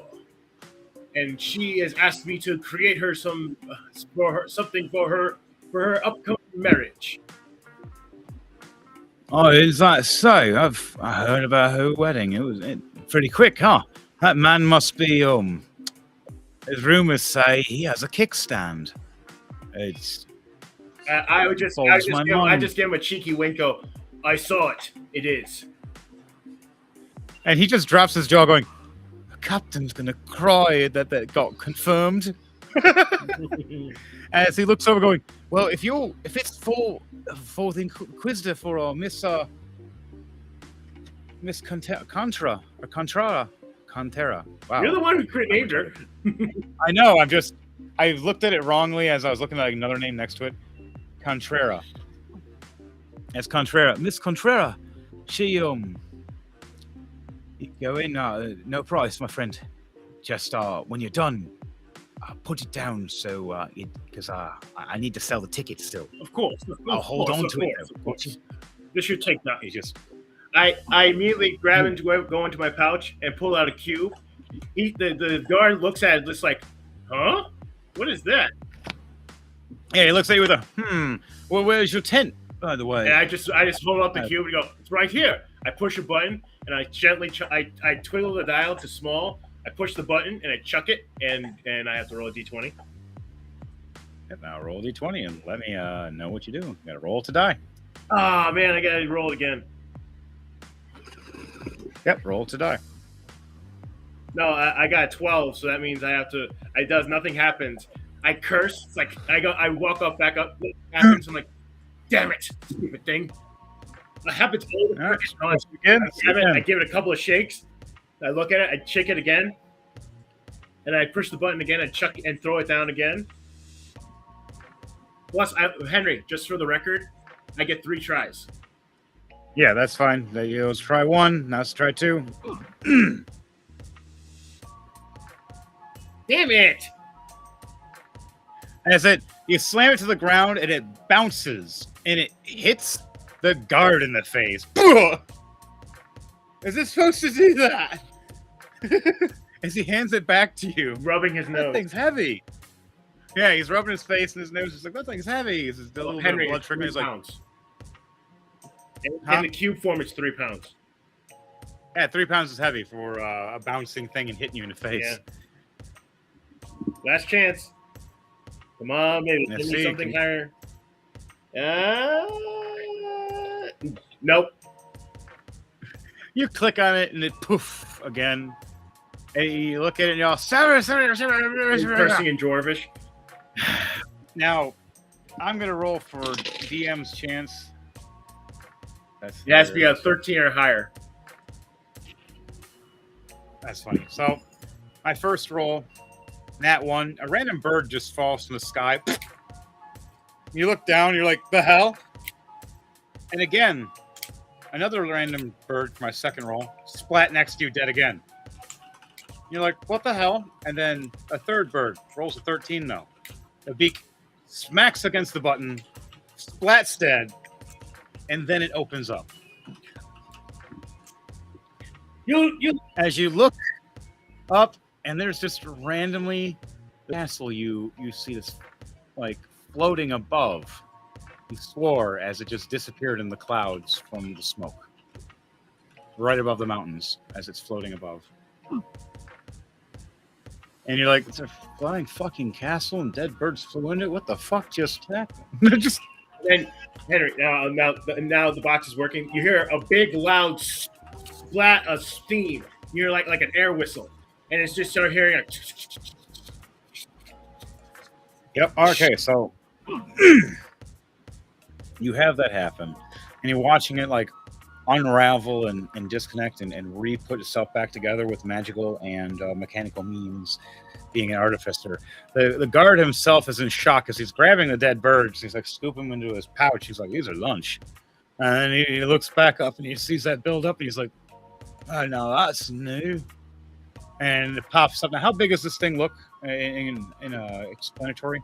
and she has asked me to create her something for her upcoming marriage." Oh, is that so? I heard about her wedding. It was pretty quick, huh? That man must be as rumors say, he has a kickstand. It's I just give him a cheeky winko. I saw it. It is. and he just drops his jaw, going, "The captain's gonna cry that got confirmed." As he looks over, going, "Well, if it's for the Inquisitor for Miss Contra or Contera. Wow, You're the one who named her. I know. I looked at it wrongly as I was looking at another name next to it, Contrera. It's Contrera, Miss Contrera. She you go in. No price, my friend. Just when you're done, put it down so because I need to sell the ticket still. Of course. I'll hold on to it. Of course. This should take that. He just I immediately grab go into my pouch and pull out a cube. The guard looks at it just like, huh? What is that? he looks at you with a Well, where's your tent, by the way? And I just hold up the cube and go, it's right here. I push a button and I gently I twiddle the dial to small. I push the button and I chuck it and I have to roll a d20. Yep, now roll a d20 and let me know what you do. You gotta roll to die. Ah, man, I gotta roll again. Yep, roll to die. No, I got 12, so that means I have to. Nothing happens. I curse. It's like I walk up, back up. It happens. I'm like, damn it, stupid thing. It happens all the time. All right, I give it a couple of shakes. I look at it. I shake it again, and I push the button again and chuck and throw it down again. Plus, Henry, just for the record, I get 3 tries. Yeah, that's fine. Let's try 1. Now let's try 2. Damn it! As you slam it to the ground and it bounces and it hits the guard in the face. Is it supposed to do that? As he hands it back to you, Rubbing his that nose. thing's heavy. Yeah, he's rubbing his face and his nose. He's like, that thing's heavy. He's a little Henry, bit of blood it's trickling. 3 He's like, pounds. Huh? In the cube form, it's 3 pounds. yeah, 3 pounds is heavy for a bouncing thing and hitting you in the face. Yeah. Last chance. Come on, maybe Let's give me see. something higher. Nope. You click on it and it poof again. And you look at it and you're all, Cursing in Dwarvish. Now, I'm going to roll for DM's chance. That's It has to be a 13 or higher. That's funny. So, my first roll, nat 1, a random bird just falls from the sky. You look down, you're like, the hell? And again, another random bird for my second roll, splat next to you, dead again. You're like, what the hell? And then a third bird rolls a 13 though. The beak smacks against the button, splats dead, and then it opens up. As you look up, and there's just randomly the castle you see this like floating above. You swore as it just disappeared in the clouds from the smoke. right above the mountains as it's floating above. And you're like, it's a flying fucking castle and dead birds flew into it. What the fuck just happened? Just And Henry, now the box is working. You hear a big loud splat of steam. You hear like an air whistle, and it's just start hearing a. Yep. Okay, so you have that happen, and you're watching it like unravel and disconnect and re-put itself back together with magical and mechanical means, being an artificer. The guard himself is in shock as he's grabbing the dead birds. He's like scooping them into his pouch. He's like, these are lunch. And then he looks back up and he sees that build up and he's like, oh no, that's new. And it pops up. Now, how big does this thing look in explanatory?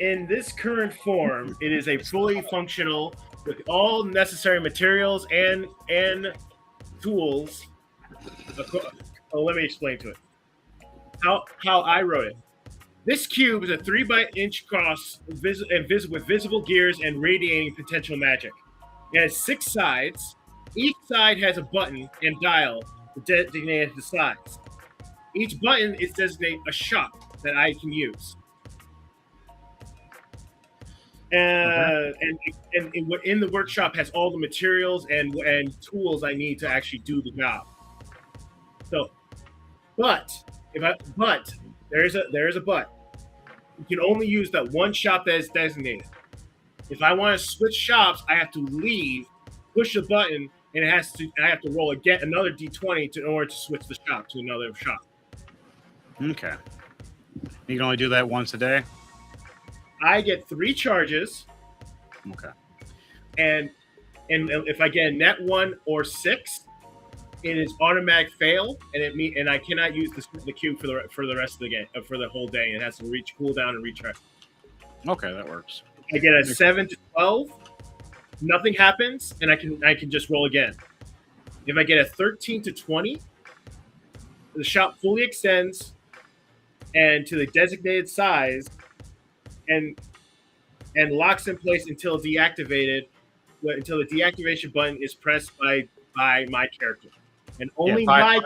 In this current form, it is a fully functional with all necessary materials and tools. Oh, let me explain to it. How I wrote it. This cube is a 3-inch cross with visible gears and radiating potential magic. It has 6 sides. Each side has a button and dial to designate the size. Each button is designated a shop that I can use. And in the workshop has all the materials and tools I need to actually do the job. So, but there is a but. You can only use that one shop that is designated. If I want to switch shops, I have to leave, push the button, and I have to roll again another d20 in order to switch the shop to another shop. Okay. You can only do that once a day? I get 3 charges. Okay. And if I get a net 1 or 6, it is automatic fail, and I cannot use the cube for the rest of the game for the whole day. It has to reach cooldown and recharge. Okay, that works. I get a 7 to 12, nothing happens, and I can just roll again. If I get a 13 to 20, the shop fully extends and to the designated size and locks in place until deactivated, until the deactivation button is pressed by my character. And only by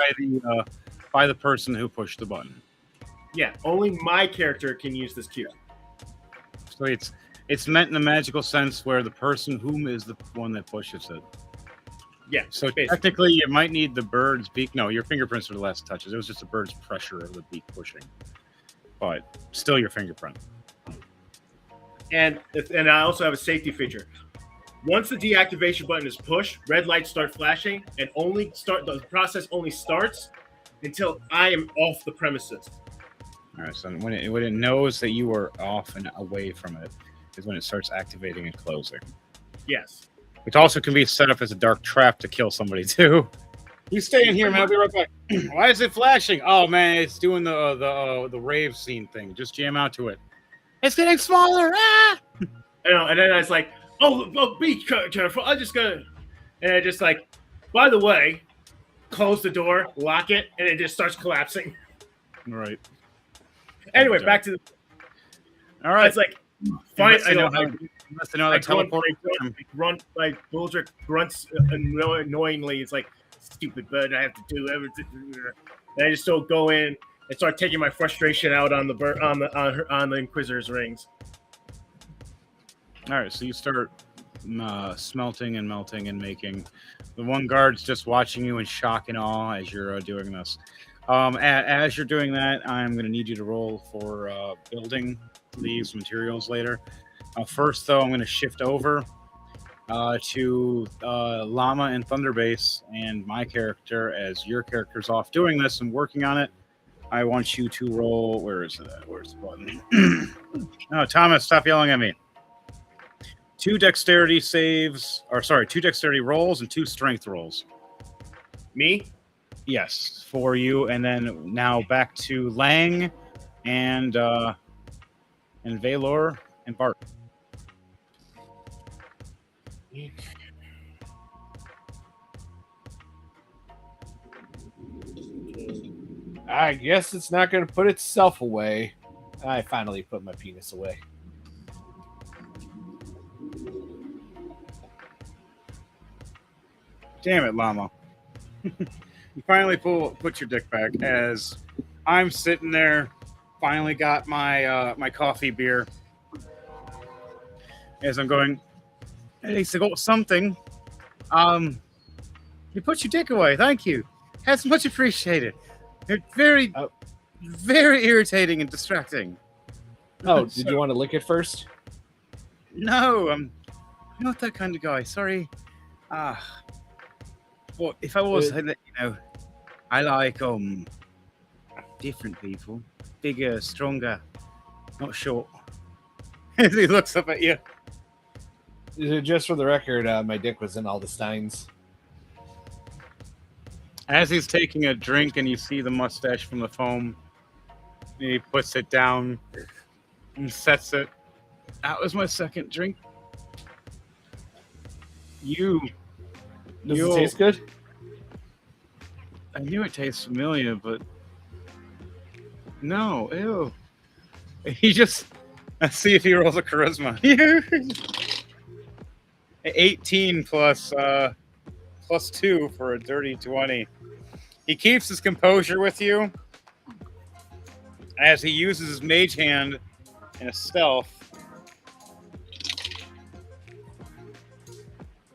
the person who pushed the button. Yeah, only my character can use this cube. So it's meant in a magical sense where the person whom is the one that pushes it. Yeah. So basically. technically you might need the bird's beak. No, your fingerprints are the last touches. It was just the bird's pressure of the beak pushing. But still your fingerprint. And I also have a safety feature. Once the deactivation button is pushed, red lights start flashing, and the process only starts until I am off the premises. All right. So when it knows that you are off and away from it is when it starts activating and closing. Yes. Which also can be set up as a dark trap to kill somebody too. You stay in here, man. I'll be right back. Why is it flashing? Oh man, it's doing the rave scene thing. Just jam out to it. It's getting smaller. Ah! And then I was like, oh, be careful. I just gotta, and I just like, by the way, close the door, lock it, and it just starts collapsing. Right. Anyway, back to the. All right. It's like, fine. I know. I teleport. My Buldrick grunts annoyingly. It's like, stupid bird. I have to do everything. And I just don't go in and start taking my frustration out on the Inquisitor's rings. All right, so you start smelting and melting and making. The one guard's just watching you in shock and awe as you're doing this. As you're doing that, I'm going to need you to roll for building these materials later. First, though, I'm going to shift over to Llama and Thunderbase and my character as your character's off doing this and working on it. I want you to roll. Where is it at? Where's the button? Oh, Thomas, stop yelling at me. 2 dexterity rolls and 2 strength rolls. Me? Yes, for you. And then now back to Lang and Valor and Bart. I guess it's not going to put itself away. I finally put my penis away. Damn it, Llama. You finally put your dick back as I'm sitting there. Finally got my coffee beer. As I'm going, at least I got something. You put your dick away. Thank you. That's much appreciated. It's very, Oh. very irritating and distracting. Oh, did you want to lick it first? No, I'm not that kind of guy. Sorry. Well, if I was, I'd let you know. I like different people, bigger, stronger, not short. As he looks up at you. Just for the record, my dick was in all the steins. As he's taking a drink, and you see the mustache from the foam, he puts it down and sets it. That was my second drink. Does it taste good? I knew it tastes familiar, but no, ew. He just, let's see if he rolls a charisma. 18 plus 2 for a dirty 20. He keeps his composure with you as he uses his mage hand in a stealth.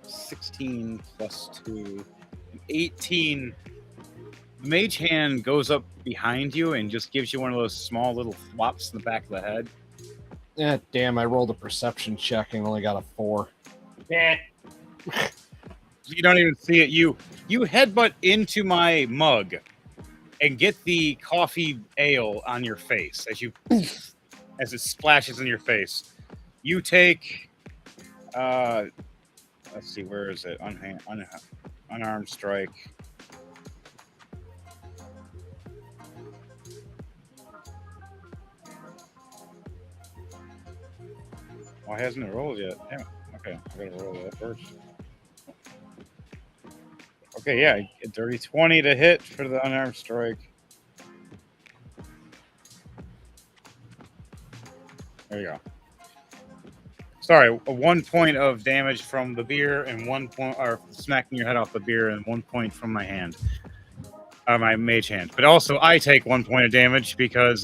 16 plus 2. 18. The mage hand goes up behind you and just gives you one of those small little flops in the back of the head. Damn, I rolled a perception check and only got a 4. Yeah. You don't even see it. You headbutt into my mug and get the coffee ale on your face as it splashes in your face. You take let's see, where is it? Unarmed strike. Why hasn't it rolled yet? Damn. Okay, I gotta roll that first. Okay, yeah, a dirty 20 to hit for the unarmed strike. There you go. Sorry, 1 point of damage from the beer and 1 point, or smacking your head off the beer, and 1 point from my hand, my mage hand. But also, I take 1 point of damage because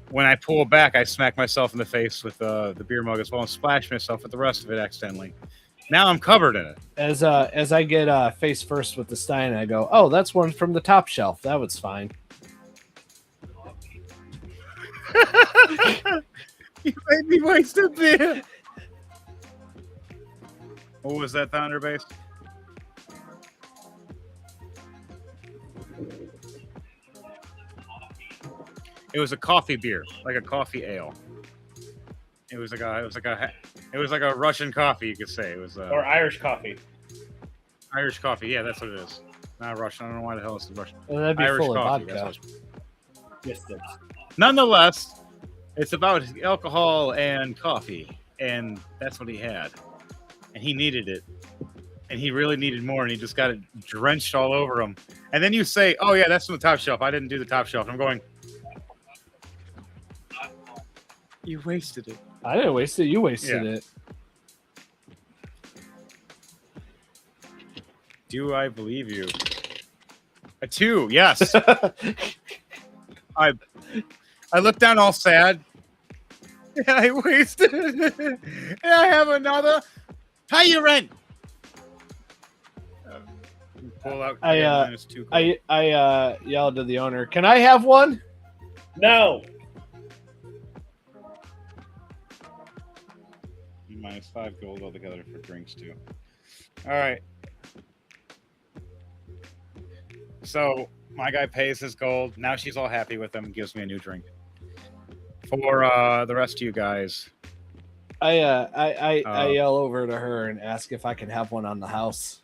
when I pull back, I smack myself in the face with the beer mug as well and splash myself with the rest of it accidentally. Now I'm covered in it. As I get face first with the stein, I go, "Oh, that's one from the top shelf. That was fine." You made me waste a beer. What was that, Thunder Base? It was a coffee beer, like a coffee ale. It was like a Russian coffee, you could say. It was Or Irish coffee. Irish coffee. Yeah, that's what it is. Not Russian. I don't know why the hell it's Russian. Well, that'd be Irish full of coffee. vodka. Yes, sir. Nonetheless, it's about alcohol and coffee, and that's what he had, and he needed it, and he really needed more, and he just got it drenched all over him. And then you say, "Oh yeah, that's from the top shelf. I didn't do the top shelf." And I'm going, "You wasted it." I didn't waste it. You wasted it. Do I believe you? A 2, yes. I look down all sad. Yeah, I wasted it. And I have another. Pay your rent. Pull out. -2. I yelled to the owner, "Can I have one?" No. -5 gold altogether for drinks too. All right. So my guy pays his gold. Now she's all happy with him and gives me a new drink. For the rest of you guys, I yell over to her and ask if I can have one on the house,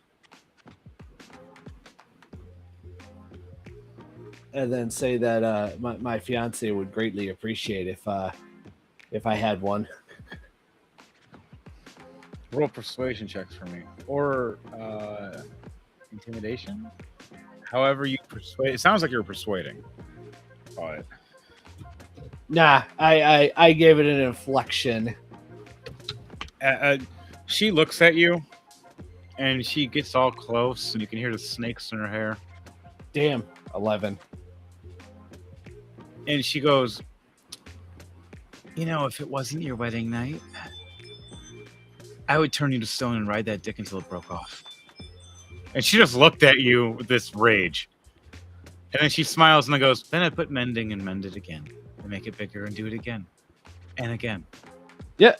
and then say that my fiance would greatly appreciate if I had one. roll persuasion checks for me, or intimidation. However you persuade. It sounds like you're persuading. But Nah, I gave it an inflection. she looks at you and she gets all close, and you can hear the snakes in her hair. Damn, 11. And she goes, if it wasn't your wedding night, I would turn you to stone and ride that dick until it broke off. And she just looked at you with this rage. And then she smiles and then goes, then I put mending and mend it again. And make it bigger and do it again. And again. Yeah.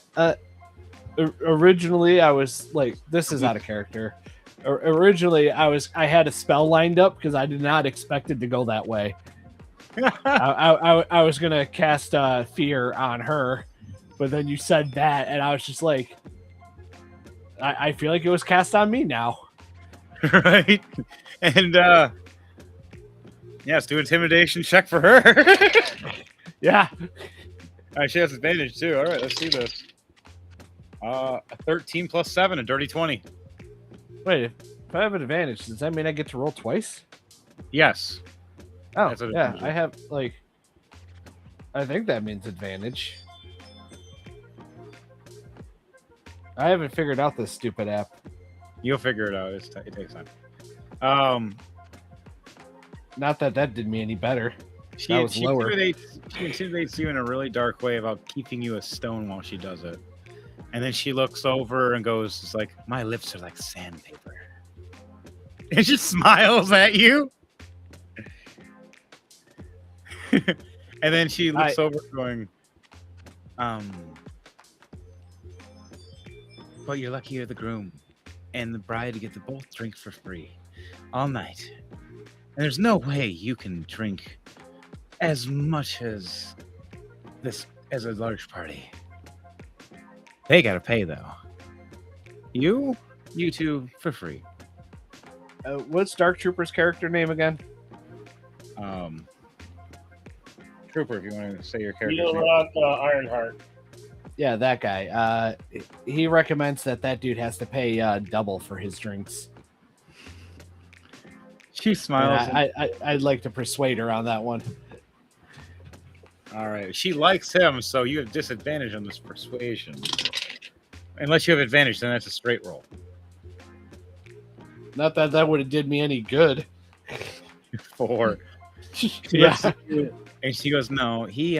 Originally, I was like, this is out of character. Originally, I had a spell lined up because I did not expect it to go that way. I was going to cast fear on her, but then you said that, and I was just like, I feel like it was cast on me now. Right? And, let's do intimidation check for her. Yeah. All right, she has advantage too. All right, let's see this. A 13 plus 7, a dirty 20. Wait, if I have an advantage, does that mean I get to roll twice? Yes. Oh, That's what yeah. it I have, I think that means advantage. I haven't figured out this stupid app. You'll figure it out. It takes time. Not that did me any better. She That was lower. intimidates you in a really dark way about keeping you a stone while she does it. And then she looks over and goes, it's like, my lips are like sandpaper. And she smiles at you. And then she looks over going, but you're lucky you're the groom and the bride to get the both drink for free all night. And there's no way you can drink as much as this as a large party. They gotta pay though. You two for free. What's Dark Trooper's character name again? Trooper, if you want to say your character. Neil Rock Ironheart. Yeah, that guy. He recommends that dude has to pay double for his drinks. She smiles. I'd like to persuade her on that one. All right. She likes him, so you have disadvantage on this persuasion. Unless you have advantage, then that's a straight roll. Not that would have did me any good. 4. Yeah. And she goes, no, he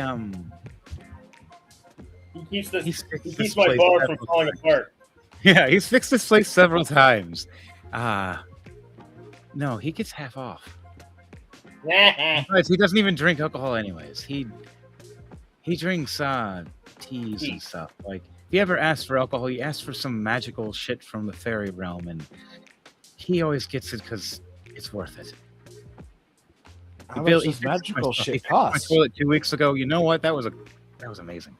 He fixed keeps this my place bar from several falling times. apart. Yeah, he's fixed this place several times. No, he gets half off. Besides, he doesn't even drink alcohol anyways. He drinks teas and stuff. Like, if you ever ask for alcohol, you ask for some magical shit from the fairy realm, and he always gets it because it's worth it. How much does magical shit cost? I told it 2 weeks ago. You know what? That was amazing.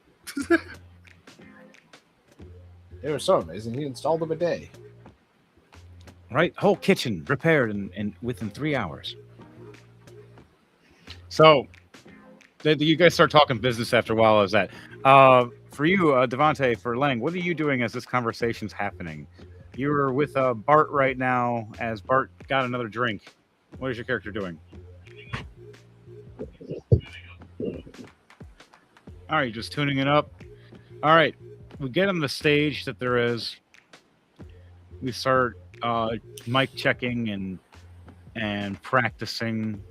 They were so amazing. He installed a bidet. Right, whole kitchen repaired in within 3 hours. So, you guys start talking business after a while. Is that for you, Devontae? For Lang, what are you doing as this conversation's happening? You're with Bart right now. As Bart got another drink, what is your character doing? All right, just tuning it up. All right, we get on the stage that there is. We start mic checking and practicing,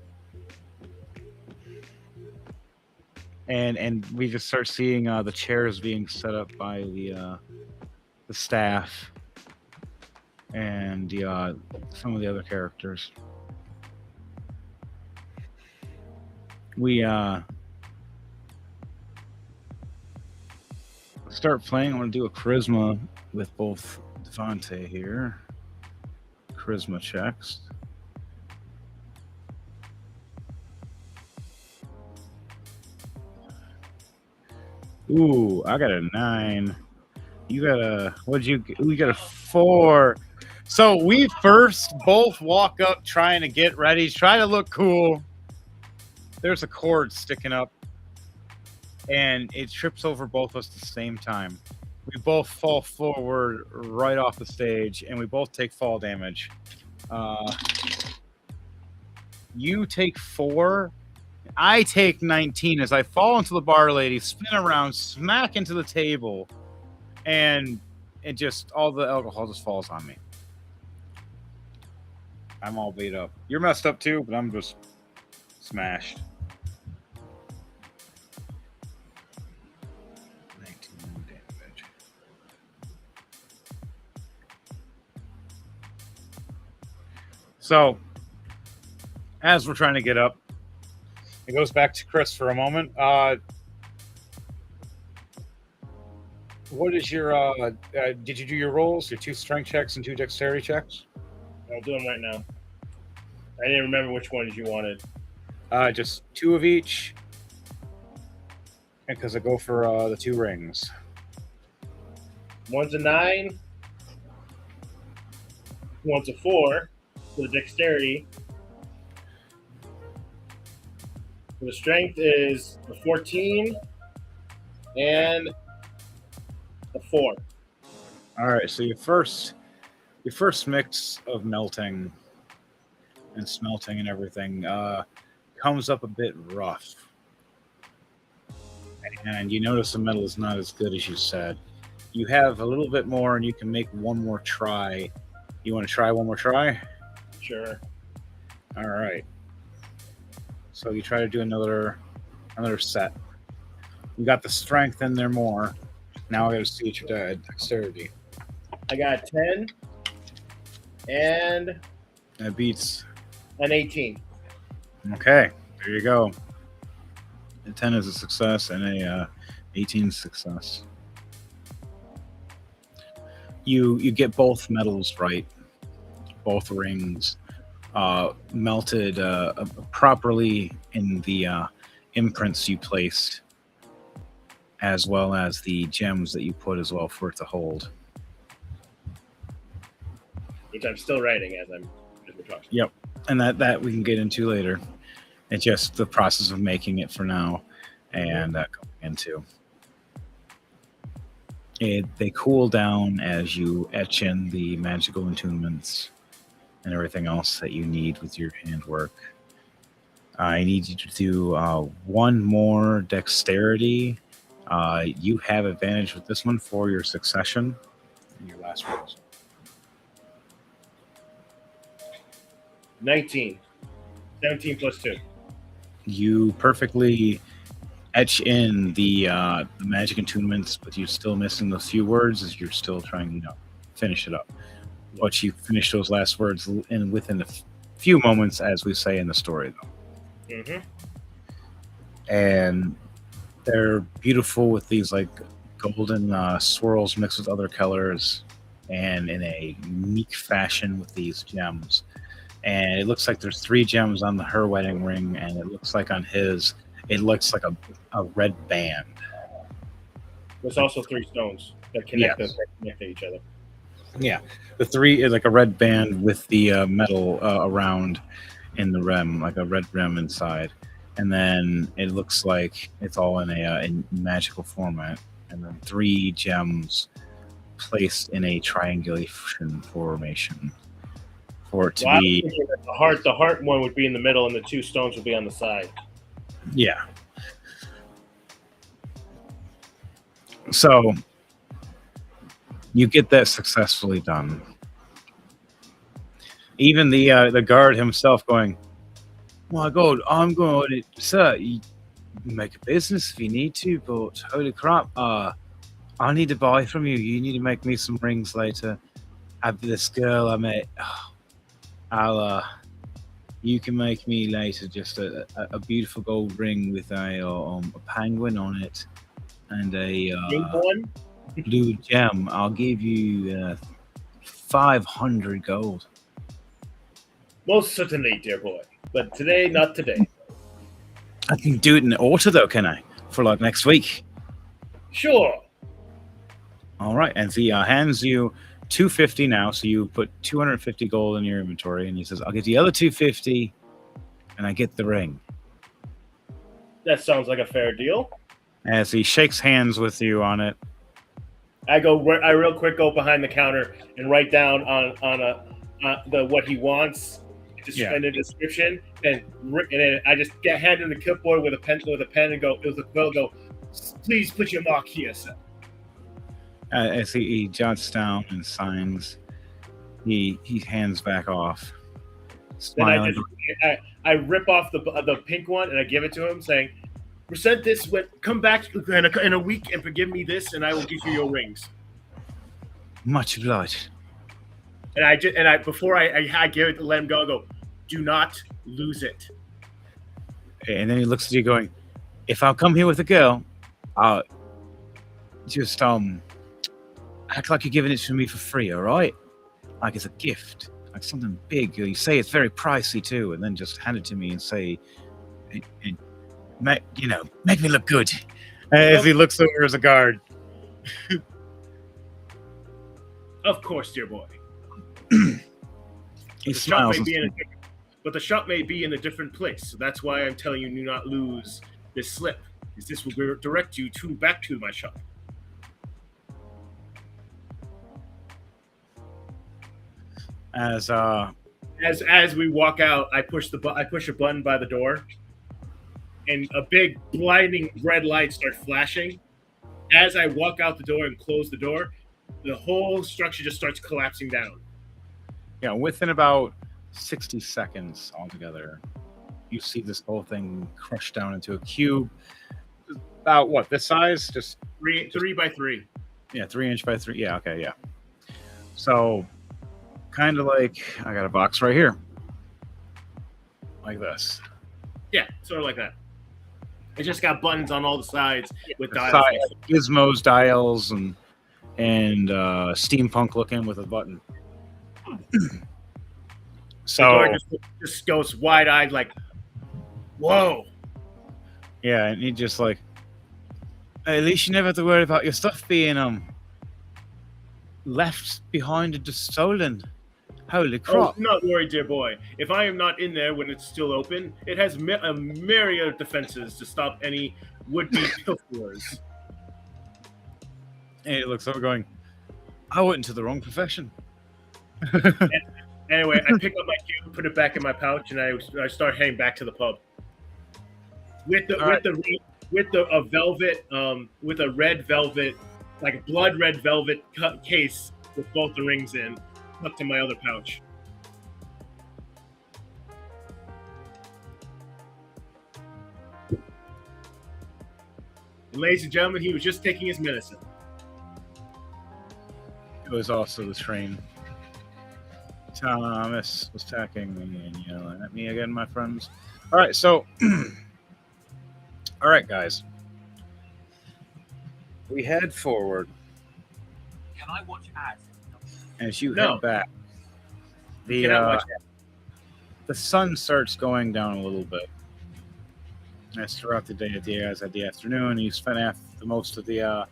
and we just start seeing the chairs being set up by the staff and some of the other characters. We start playing. I want to do a charisma with both Devontae here. Charisma checks. Ooh, I got a 9. You got a, we got a 4. So we first both walk up trying to get ready, try to look cool. There's a cord sticking up and it trips over both of us at the same time. We both fall forward right off the stage, and we both take fall damage. You take 4. I take 19 as I fall into the bar lady, spin around, smack into the table, and it just all the alcohol just falls on me. I'm all beat up. You're messed up too, but I'm just smashed. 19 damage. So, as we're trying to get up, it goes back to Chris for a moment. What is your? Did you do your rolls? Your 2 strength checks and 2 dexterity checks? I'll do them right now. I didn't remember which ones you wanted. Just 2 of each, because I go for the 2 rings. One's a 9. One's a 4 for the dexterity. For the strength is a 14 and a 4. All right, so your first mix of melting and smelting and everything comes up a bit rough, and you notice the metal is not as good as you said. You have a little bit more, and you can make one more try. You want to try one more try? Sure. All right. So you try to do another set. You got the strength in there more. Now I got to see what your dexterity. I got 10 and That beats. an 18. Okay, there you go. A 10 is a success, and a 18 is success. You get both metals right, both rings melted properly in the imprints you placed, as well as the gems that you put as well for it to hold. Which I'm still writing as we're talking. Yep, and that we can get into later. It's just the process of making it for now, and going into. They cool down as you etch in the magical attunements and everything else that you need with your handwork. I need you to do one more dexterity. You have advantage with this one for your succession in your last rolls. 19. 17 plus 2. You perfectly etch in the magic attunements, but you're still missing those few words as you're still trying to finish it up. But you finish those last words within a few moments, as we say in the story, though. Mm-hmm. And they're beautiful with these like golden swirls mixed with other colors, and in a unique fashion with these gems. And it looks like there's 3 gems on her wedding ring, and it looks like on his, it looks like a red band. There's also 3 stones that connect, Yes. connect to each other. Yeah, the 3 is like a red band with the metal around in the rim, like a red rim inside, and then it looks like it's all in a magical format, and then 3 gems placed in a triangulation formation for it to Well, be. The heart one would be in the middle, and the 2 stones would be on the side. Yeah. So you get that successfully done. Even the guard himself going, "My God, I'm going to, sir, you make a business if you need to, but holy crap, I need to buy from you. You need to make me some rings later. I've this girl I met. You can make me later just a beautiful gold ring with a penguin on it and a Pink one? blue gem. I'll give you 500 gold." Most certainly, dear boy. But today, not today. I can do it in order though, can I? For like next week. Sure. All right, and he hands you 250 now, so you put 250 gold in your inventory, and he says, "I'll get the other 250, and I get the ring." That sounds like a fair deal. As he shakes hands with you on it, I real quick go behind the counter and write down on the what he wants, just Yeah. in the description, and then I just get handed the clipboard with a pen and go with a quill. Go, please put your mark here, sir. as he jots down and signs, he hands back off. Then Smiling. I rip off the pink one and I give it to him, saying, "Present this when come back in a week and forgive me this, and I will give you your rings." Much obliged. And before I give it, let him go. I go, "Do not lose it." And then he looks at you going, if I'll come here with a girl, I'll just act like you're giving it to me for free, all right? Like it's a gift, like something big. You say it's very pricey too, and then just hand it to me and say, make me look good. As he looks over as a guard. Of course, dear boy. He The shop smiles. but the shop may be in a different place. So that's why I'm telling you, do not lose this slip. Because this will direct you back to my shop. As we walk out, I push a button by the door, and a big blinding red light starts flashing. As I walk out the door and close the door, the whole structure just starts collapsing down. yeah, within about 60 seconds altogether, you see this whole thing crushed down into a cube. About what, this size? Just 3 by 3. yeah, 3 inch by 3. Yeah, okay, yeah. So kind of like I got a box right here. Like this. Yeah, sort of like that. It just got buttons on all the sides with The dials. side, gizmos, dials, and steampunk looking with a button. The door just goes wide-eyed, like, whoa. Yeah, and he just like, at least you never have to worry about your stuff being left behind and just stolen. Holy Oh, crap! do not worry, dear boy. If I am not in there when it's still open, it has a myriad of defenses to stop any would-be pilferers. And it looks over, going, I went into the wrong profession. Anyway, I pick up my cube, put it back in my pouch, and I start heading back to the pub with a red velvet, like a blood red velvet case with both the rings in, tucked in my other pouch. And ladies and gentlemen, he was just taking his medicine. It was also the train. Thomas was attacking me and yelling at me again, my friends. All right, so, all right, guys. We head forward. Can I watch ads? As you No. head back, You cannot watch the sun starts going down a little bit. As throughout the day, at the afternoon, you spent the most of the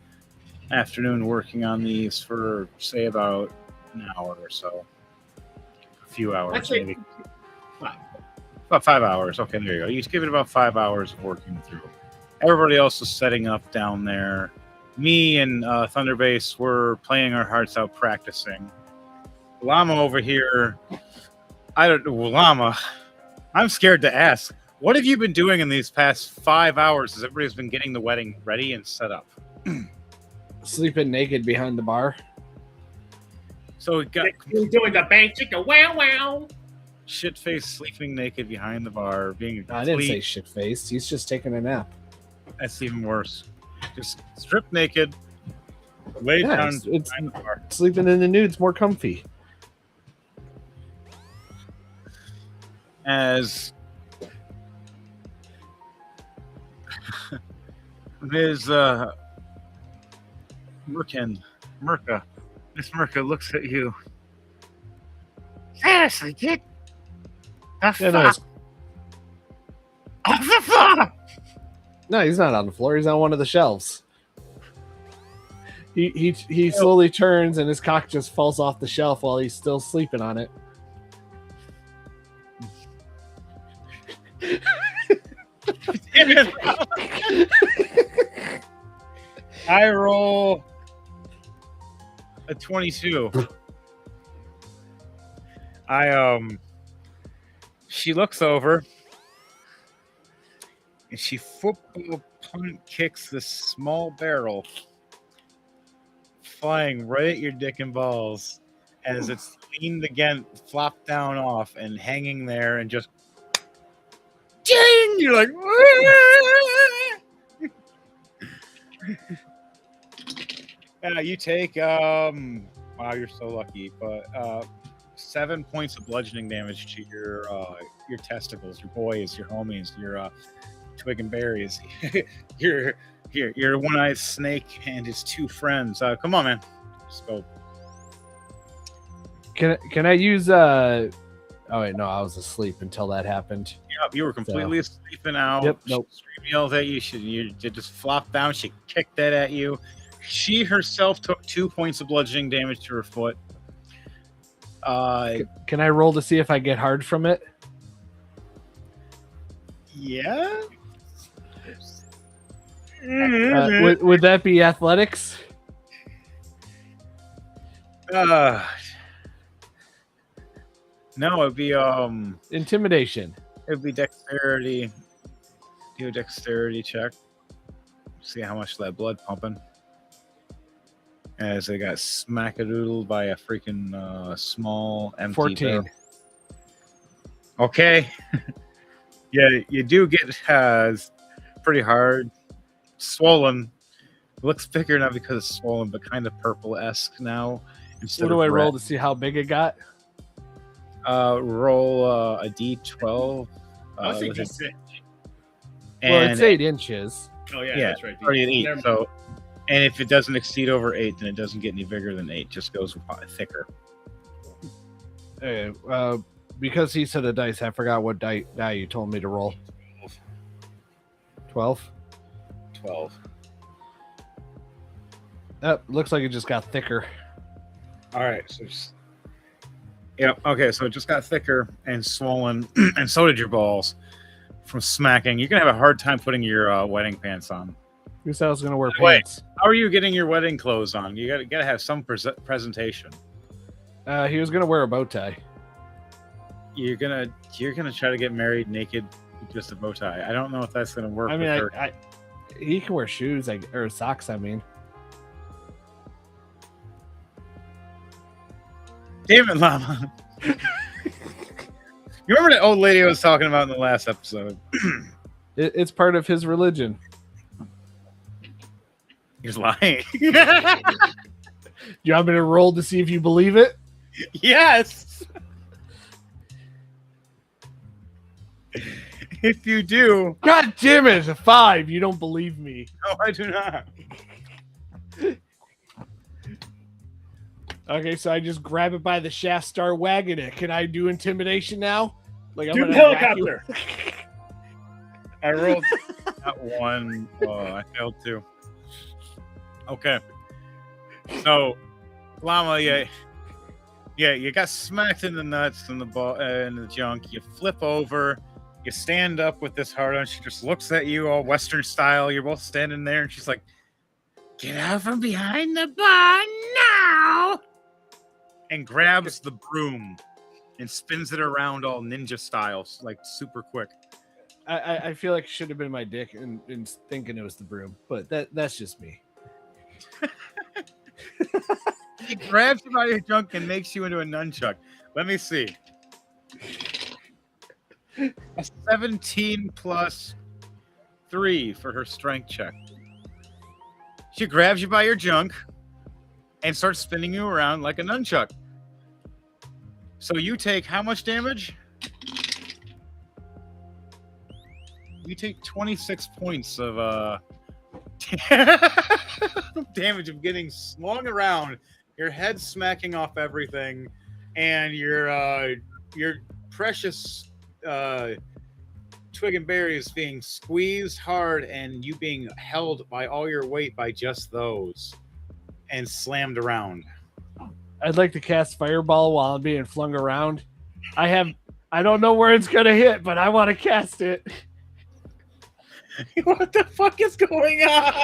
afternoon working on these for, say, about an hour or so. A few hours, I'd say maybe. 5. About 5 hours. Okay, there you go. You give it about 5 hours of working through. Everybody else is setting up down there. Me and Thunderbase were playing our hearts out practicing. Llama over here, I don't know, Llama, I'm scared to ask. What have you been doing in these past 5 hours as everybody's been getting the wedding ready and set up? Sleeping naked behind the bar. So we got He's doing the bang chicka wow wow. shit-faced sleeping naked behind the bar, being a I didn't say complete- shit faced. He's just taking a nap. That's even worse. Just stripped naked, laid Yeah, down it's behind the bar. sleeping in the nude's more comfy. As Ms. Miss Merca looks at you. Seriously, kid? The Yeah, no, fuck? Off the floor! no, he's not on the floor. He's on one of the shelves. He slowly turns and his cock just falls off the shelf while he's still sleeping on it. I roll a 22. She looks over and she football punt kicks this small barrel flying right at your dick and balls. as it's leaned again, flopped down off and hanging there and just ding! You're like, you take wow, you're so lucky, but 7 points of bludgeoning damage to your testicles, your boys, your homies, your twig and berries, your one-eyed snake and his 2 friends. Come on, man, just go. Can I use Oh wait, no, I was asleep until that happened. Yep, you were completely sleeping out. Yep, nope. She yelled at you. You just flopped down. She kicked that at you. She herself took 2 points of bludgeoning damage to her foot. Can I roll to see if I get hard from it? Yeah. Would that be athletics? No, it'd be Intimidation. it'd be dexterity. Do a dexterity check. See how much of that blood pumping. As they got smackadoodled by a freaking small empty 14. barrel. Okay. Yeah, you do get pretty hard. Swollen. It looks thicker not because it's swollen, but kind of purple-esque now. What do I roll to see how big it got? Roll a d12. I was with thinking it- 6. Well, and it's 8 inches. Oh yeah, Yeah, that's right. already an 8. Never mind. So, and if it doesn't exceed over 8, then it doesn't get any bigger than 8. Just goes thicker. Okay, because he said a dice, I forgot what die you told me to roll. 12. 12. Looks like it just got thicker. All right. So yep. Okay. So it just got thicker and swollen, and so did your balls from smacking. You're gonna have a hard time putting your wedding pants on. Who said I was going to wear Wait. pants? How are you getting your wedding clothes on? You gotta have some presentation. He was going to wear a bow tie. You're gonna try to get married naked with just a bow tie. I don't know if that's gonna work. I with mean, her. he can wear shoes or socks. I mean, Damn it, Llama. You remember that old lady I was talking about in the last episode? it's part of his religion. He's lying. Do you want me to roll to see if you believe it? Yes. If you do, God damn it! It's a 5. You don't believe me. no, I do not. Okay, so I just grab it by the shaft, start wagging it. Can I do intimidation now? Like I'm Do gonna helicopter. I rolled that one. I failed two. Okay. So, Llama, you got smacked in the nuts and the ball and the junk. You flip over. You stand up with this hard on. She just looks at you all Western style. You're both standing there, and she's like, "Get out from behind the bar now!" And grabs the broom and spins it around all ninja style, like super quick. I feel like it should have been my dick and thinking it was the broom, but that's just me. He grabs you by your junk and makes you into a nunchuck. Let me see. A 17 plus 3 for her strength check. She grabs you by your junk and starts spinning you around like a nunchuck. So you take how much damage? You take 26 points of damage of getting swung around, your head smacking off everything, and your precious twig and berries being squeezed hard, and you being held by all your weight by just those, and slammed around. I'd like to cast Fireball while I'm being flung around. I don't know where it's gonna hit, but I want to cast it. What the fuck is going on?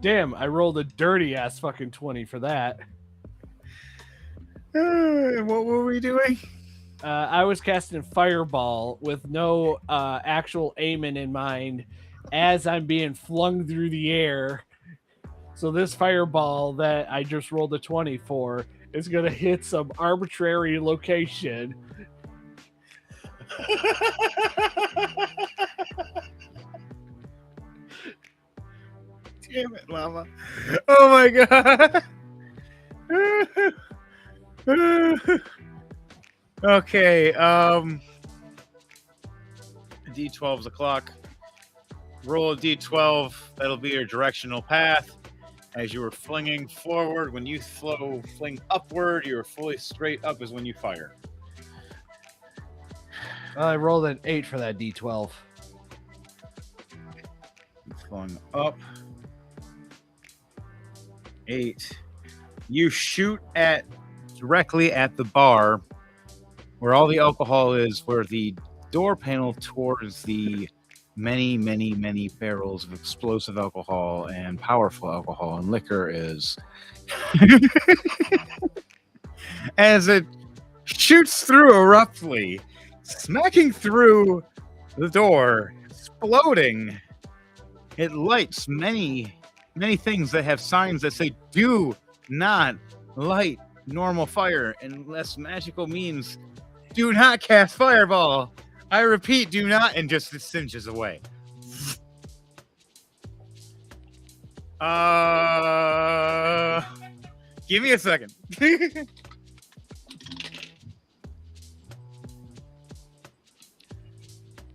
Damn, I rolled a dirty ass fucking 20 for that. What were we doing? I was casting Fireball with no actual aiming in mind, as I'm being flung through the air. So this fireball that I just rolled a 20 for is going to hit some arbitrary location. Damn it, Llama. Oh my god. Okay, D12's the clock. Roll a D12. That'll be your directional path. As you were flinging forward, when you fling upward, you're fully straight up is when you fire. I rolled an 8 for that D12. Flung up. 8. You shoot directly at the bar where all the alcohol is, where the door panel towards the many, many, many barrels of explosive alcohol and powerful alcohol and liquor is. As it shoots through abruptly, smacking through the door, exploding. It lights many, many things that have signs that say, do not light normal fire unless magical means do not cast fireball. I repeat, do not, and just it singes away. Give me a second.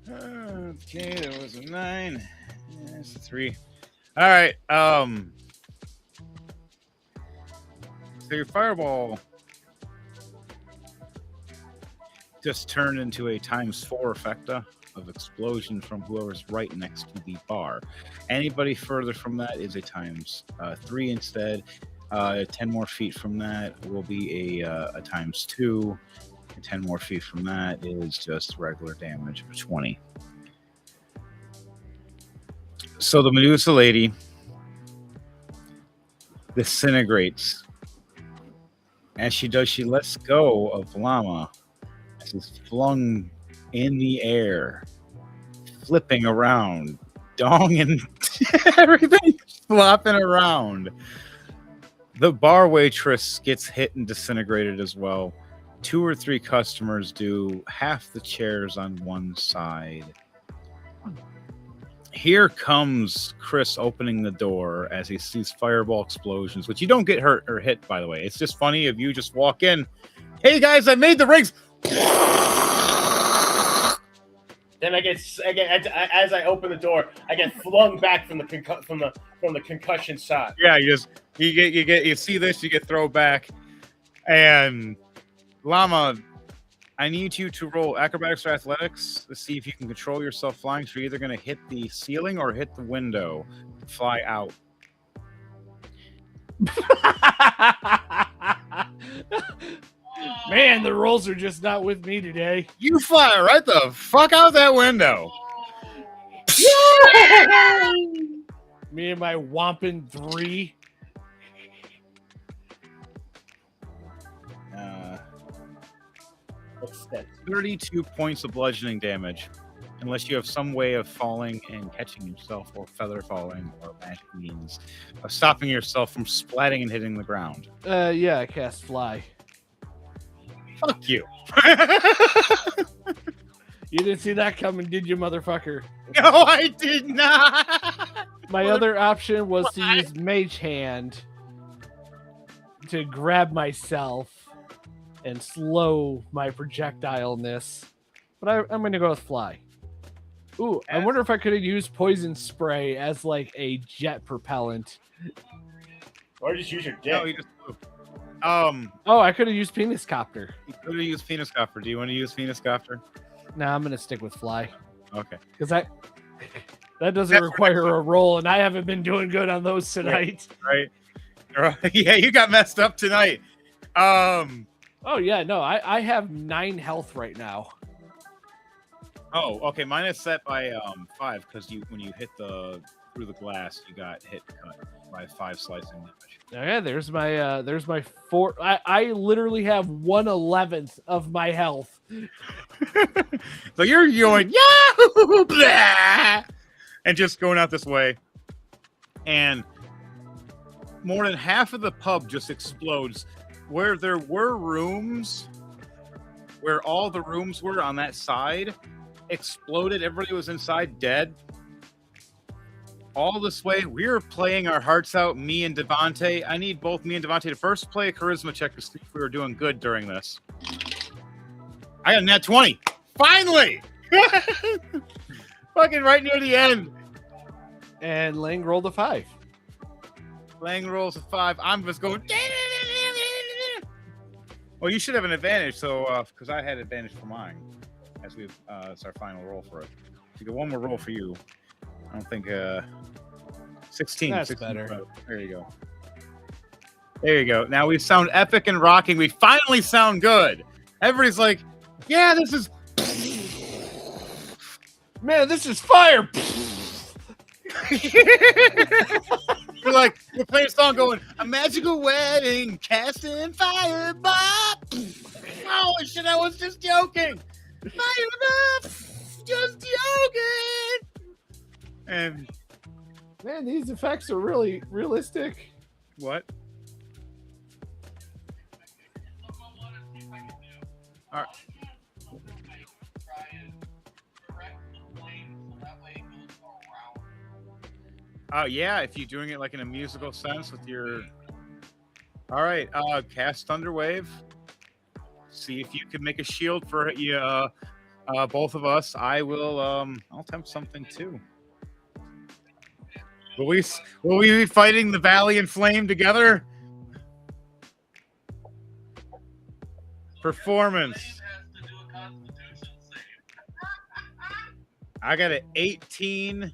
Okay, there was a 9. That's a 3. All right. So your fireball just turned into a ×4 effecta of explosion from whoever's right next to the bar. Anybody further from that is a ×3 instead. 10 more feet from that will be a ×2. And 10 more feet from that is just regular damage of 20. So the Medusa lady disintegrates. As she does, she lets go of Llama. Is flung in the air, flipping around, dong and everything flopping around. The bar waitress gets hit and disintegrated as well. 2 or 3 customers do. Half the chairs on one side. Here comes Chris opening the door as he sees fireball explosions, which you don't get hurt or hit, by the way. It's just funny if you just walk in. Hey guys, I made the rings. Then I get as I open the door, I get flung back from the concussion shot. Yeah, you see this, you get thrown back, and Llama, I need you to roll acrobatics or athletics to see if you can control yourself flying. So you're either going to hit the ceiling or hit the window, fly out. Man, the rolls are just not with me today. You fly right the fuck out that window. Me and my Wampin 3. 32 points of bludgeoning damage. Unless you have some way of falling and catching yourself, or feather falling, or magic means of stopping yourself from splatting and hitting the ground. Yeah, I cast fly. Fuck you. You didn't see that coming, did you, motherfucker? No, I did not. My other option was to use Mage Hand to grab myself and slow my projectileness. But I'm going to go with fly. Ooh, I wonder if I could have used poison spray as like a jet propellant. Or just use your dick. No, you just Oh, I could have used penis copter. you could have used penis copter. Do you want to use penis copter? Nah, I'm going to stick with fly. Okay. Because that doesn't require a roll, and I haven't been doing good on those tonight. Right. Yeah, you got messed up tonight. Oh, yeah, no, I have 9 health right now. Oh, okay. Mine is set by 5 because when you hit through the glass, you got cut by 5 slicing damage. Yeah, there's my 4. I literally have 1/11th of my health. So you're going Yahoo! Blah! and just going out this way. And more than half of the pub just explodes. Where there were rooms, where all the rooms were on that side, exploded. Everybody was inside dead. All this way, we were playing our hearts out, me and Devontae. I need both me and Devontae to first play a charisma check to see if we were doing good during this. I got a nat 20. Finally! Fucking right near the end. And Lang rolled a 5. Lang rolls a 5. I'm just going. Well, you should have an advantage, so because I had advantage for mine, as we it's our final roll for it. You get one more roll for you. I don't think 16. That's 16 better. There you go. There you go. Now we sound epic and rocking. We finally sound good. Everybody's like, "Yeah, this is." Man, this is fire! We're playing a song going, "A magical wedding, casting fire, Bob." Oh shit, I was just joking. Fire, Bob, just joking. And Man, these effects are really realistic. what? All right. Yeah, if you're doing it like in a musical sense with your. All right, cast Thunderwave. See if you can make a shield for you, both of us. I will. I'll attempt something too. Will we be fighting the Valley in Flame together? Performance. I got an 18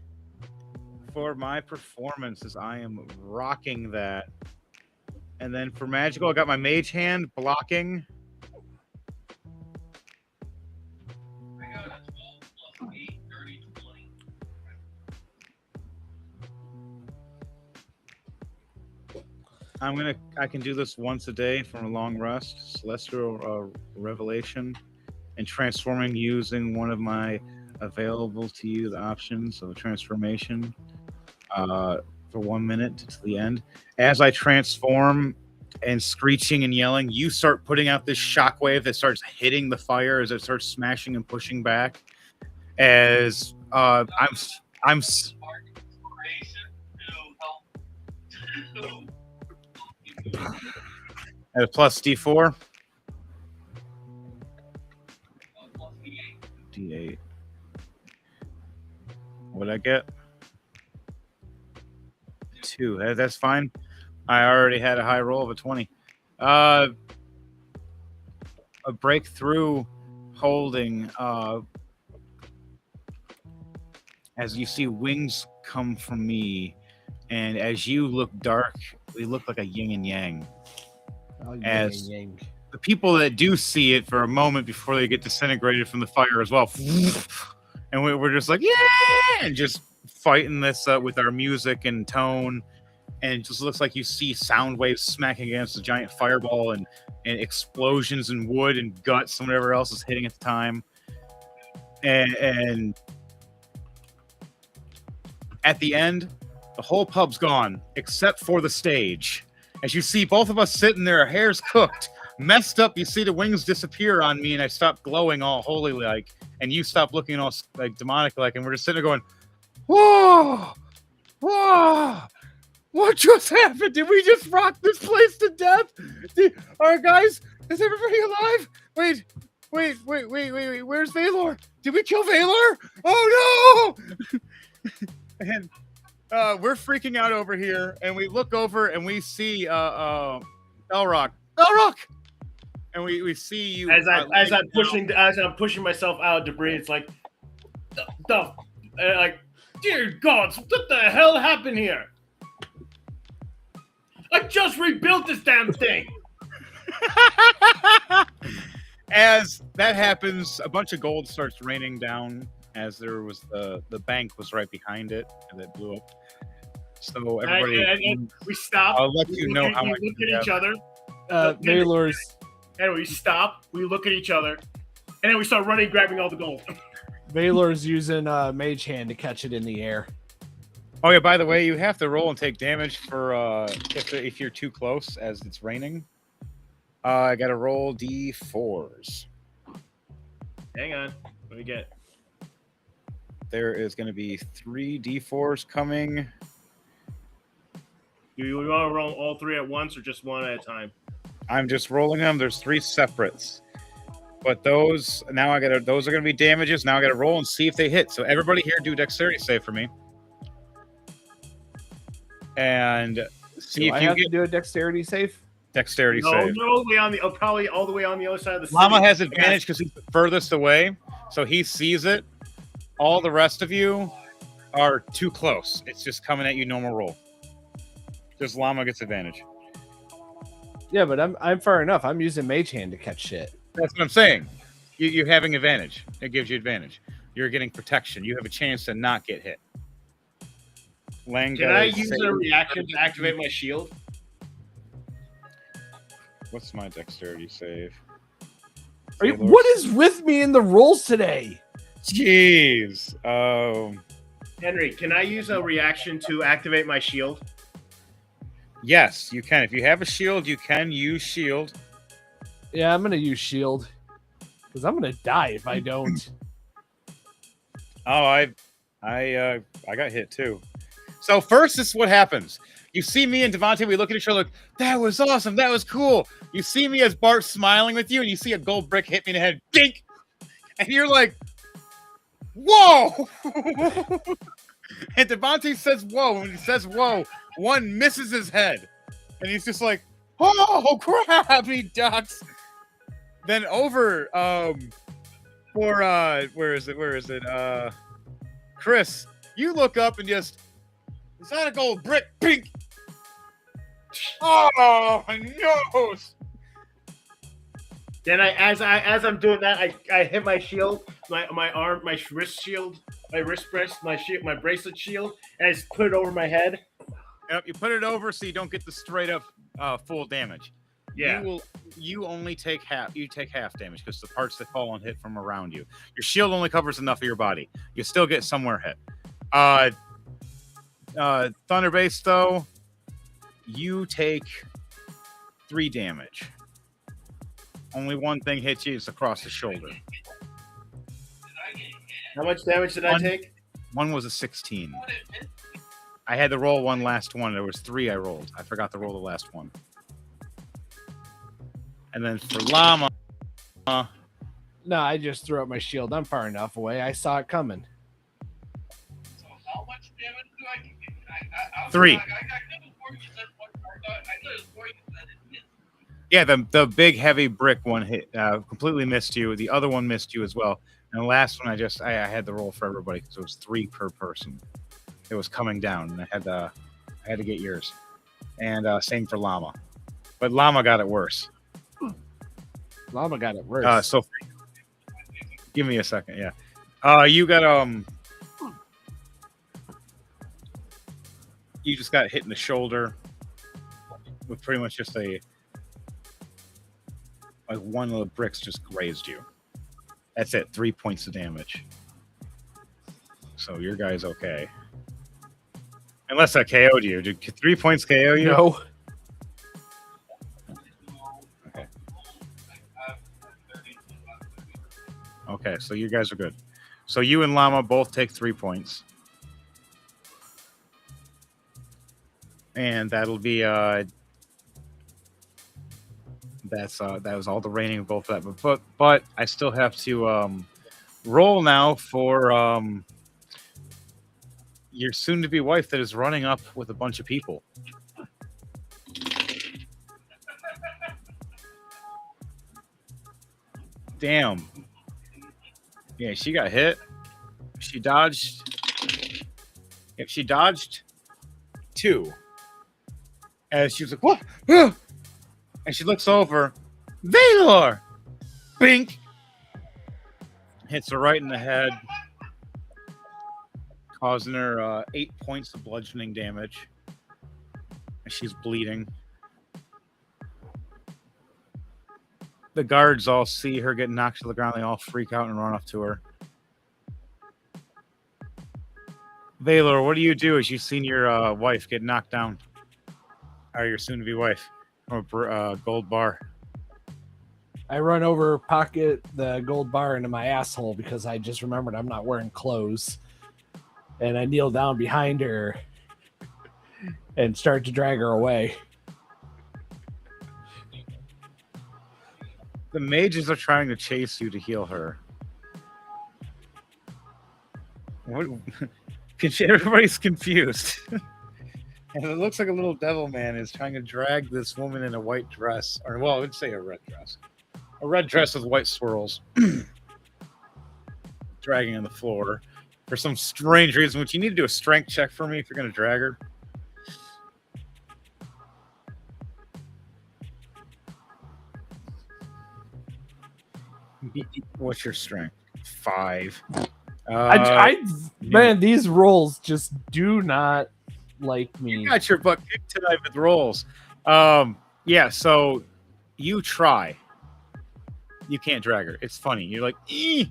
for my performance as I am rocking that. And then for magical, I got my mage hand blocking. I got a 12 plus 8, 30, 20. I can do this once a day from a long rest. Celestial Revelation and transforming using one of my available to you the options of a transformation for 1 minute to the end. As I transform and screeching and yelling, you start putting out this shockwave that starts hitting the fire as it starts smashing and pushing back. As I'm Inspiration to help. at a plus D4. Plus D8. D8. What'd I get? 2. That's fine. I already had a high roll of a 20. A breakthrough holding. As you see wings come from me, and as you look dark, we look like a yin and yang. Oh, As- yang. The people that do see it for a moment before they get disintegrated from the fire as well. And we're just like, yeah, and just fighting this with our music and tone. And it just looks like you see sound waves smacking against a giant fireball and explosions and wood and guts and whatever else is hitting at the time. And at the end, the whole pub's gone except for the stage. As you see both of us sitting there, our hair's cooked, messed up. You see the wings disappear on me, and I stop glowing all holy like, and you stop looking all like demonic like, and we're just sitting there going, whoa, whoa. What just happened? Did we just rock this place to death? All right, guys, is everybody alive? Wait. Where's Valor? Did we kill Valor? Oh no! And we're freaking out over here, and we look over and we see Elrock, and we see you As I'm pushing myself out of debris. It's like, like, dear gods, what the hell happened here? I just rebuilt this damn thing. As that happens, a bunch of gold starts raining down. As there was the bank was right behind it, and it blew up. So everybody, And we stop. I'll let you know how we much. look we at each have. other. Valor's And we stop. We look at each other, and then we start running, grabbing all the gold. Valor's using Mage Hand to catch it in the air. Oh yeah, by the way, you have to roll and take damage for if you're too close as it's raining. I got to roll d4s. Hang on. Let me get. There is going to be 3 d4s coming. Do you want to roll all 3 at once or just one at a time? I'm just rolling them. There's 3 separates. But those those are gonna be damages. Now I gotta roll and see if they hit. So everybody here do dexterity save for me. And see Do I if you have get to do a dexterity save? dexterity No, save. you're all the way on the probably all the way on the other side of the city. Llama has advantage because he's the furthest away, so he sees it. All the rest of you are too close. It's just coming at you normal roll. Just Llama gets advantage. Yeah, but I'm far enough. I'm using Mage Hand to catch shit. That's what I'm saying. You're having advantage. It gives you advantage. You're getting protection. You have a chance to not get hit. Lang Can got I a use save. a reaction to activate my shield? What's my dexterity save? What is with me in the rolls today? Jeez. Henry, can I use a reaction to activate my shield? Yes, you can. If you have a shield, you can use shield. Yeah, I'm gonna use shield because I'm gonna die if I don't. Oh, I got hit too. So first, this is what happens. You see me and Devontae, we look at each other like, that was awesome, that was cool. You see me as Bart smiling with you, and you see a gold brick hit me in the head, dink! And you're like, whoa! And Devontae says whoa, and he says whoa, one misses his head. And he's just like, oh crap, he ducks. Then over for where is it? Chris, you look up and just, is that a gold brick? Pink. Oh, my nose. Then as I'm doing that, I hit my shield, my arm, my wrist shield, my wrist brace, my bracelet shield, and I just put it over my head. Yep, you put it over so you don't get the straight up full damage. Yeah. You only take half. You take half damage because the parts that fall and hit from around you. Your shield only covers enough of your body. You still get somewhere hit. Thunderbase though, you take 3 damage. Only one thing hits you. It's across the shoulder. How much damage did I take? One was a 16. I had to roll one last one. There was 3 I rolled. I forgot to roll the last one. And then for Llama, No, I just threw up my shield. I'm far enough away. I saw it coming. So how much damage do I get? 3. I got good before you said one more. I thought it was before you said it missed. Yeah, the big heavy brick one hit completely missed you. The other one missed you as well. And the last one, I had to roll for everybody because it was 3 per person. It was coming down, and I had to get yours. And same for Llama, but Llama got it worse. Llama got it worse. So give me a second. Yeah, you got you just got hit in the shoulder with pretty much just one of the bricks just grazed you. That's it. 3 points of damage. So your guy's okay. Unless I KO'd you. Did 3 points KO you? No. Okay. Okay, so you guys are good. So you and Llama both take 3 points. And that'll be that was all the rating of both of that. But I still have to roll now for your soon-to-be wife that is running up with a bunch of people. Damn. Yeah, she got hit. She dodged. If she dodged 2. And she was like, what? And she looks over. Valor! Bink! Hits her right in the head, causing her 8 points of bludgeoning damage. And she's bleeding. The guards all see her get knocked to the ground. They all freak out and run up to her. Valor, what do you do as you've seen your wife get knocked down? Or your soon-to-be wife from a gold bar? I run over, pocket the gold bar into my asshole because I just remembered I'm not wearing clothes. And I kneel down behind her and start to drag her away. The mages are trying to chase you to heal her. What? Everybody's confused. And it looks like a little devil man is trying to drag this woman in a white dress. Or, well, I would say a red dress. A red dress with white swirls. Dragging on the floor. For some strange reason, which you need to do a strength check for me if you're going to drag her. What's your strength? 5. Man, these rolls just do not like me. You got your butt kicked tonight with rolls. Yeah, so you try. You can't drag her. It's funny. You're like, and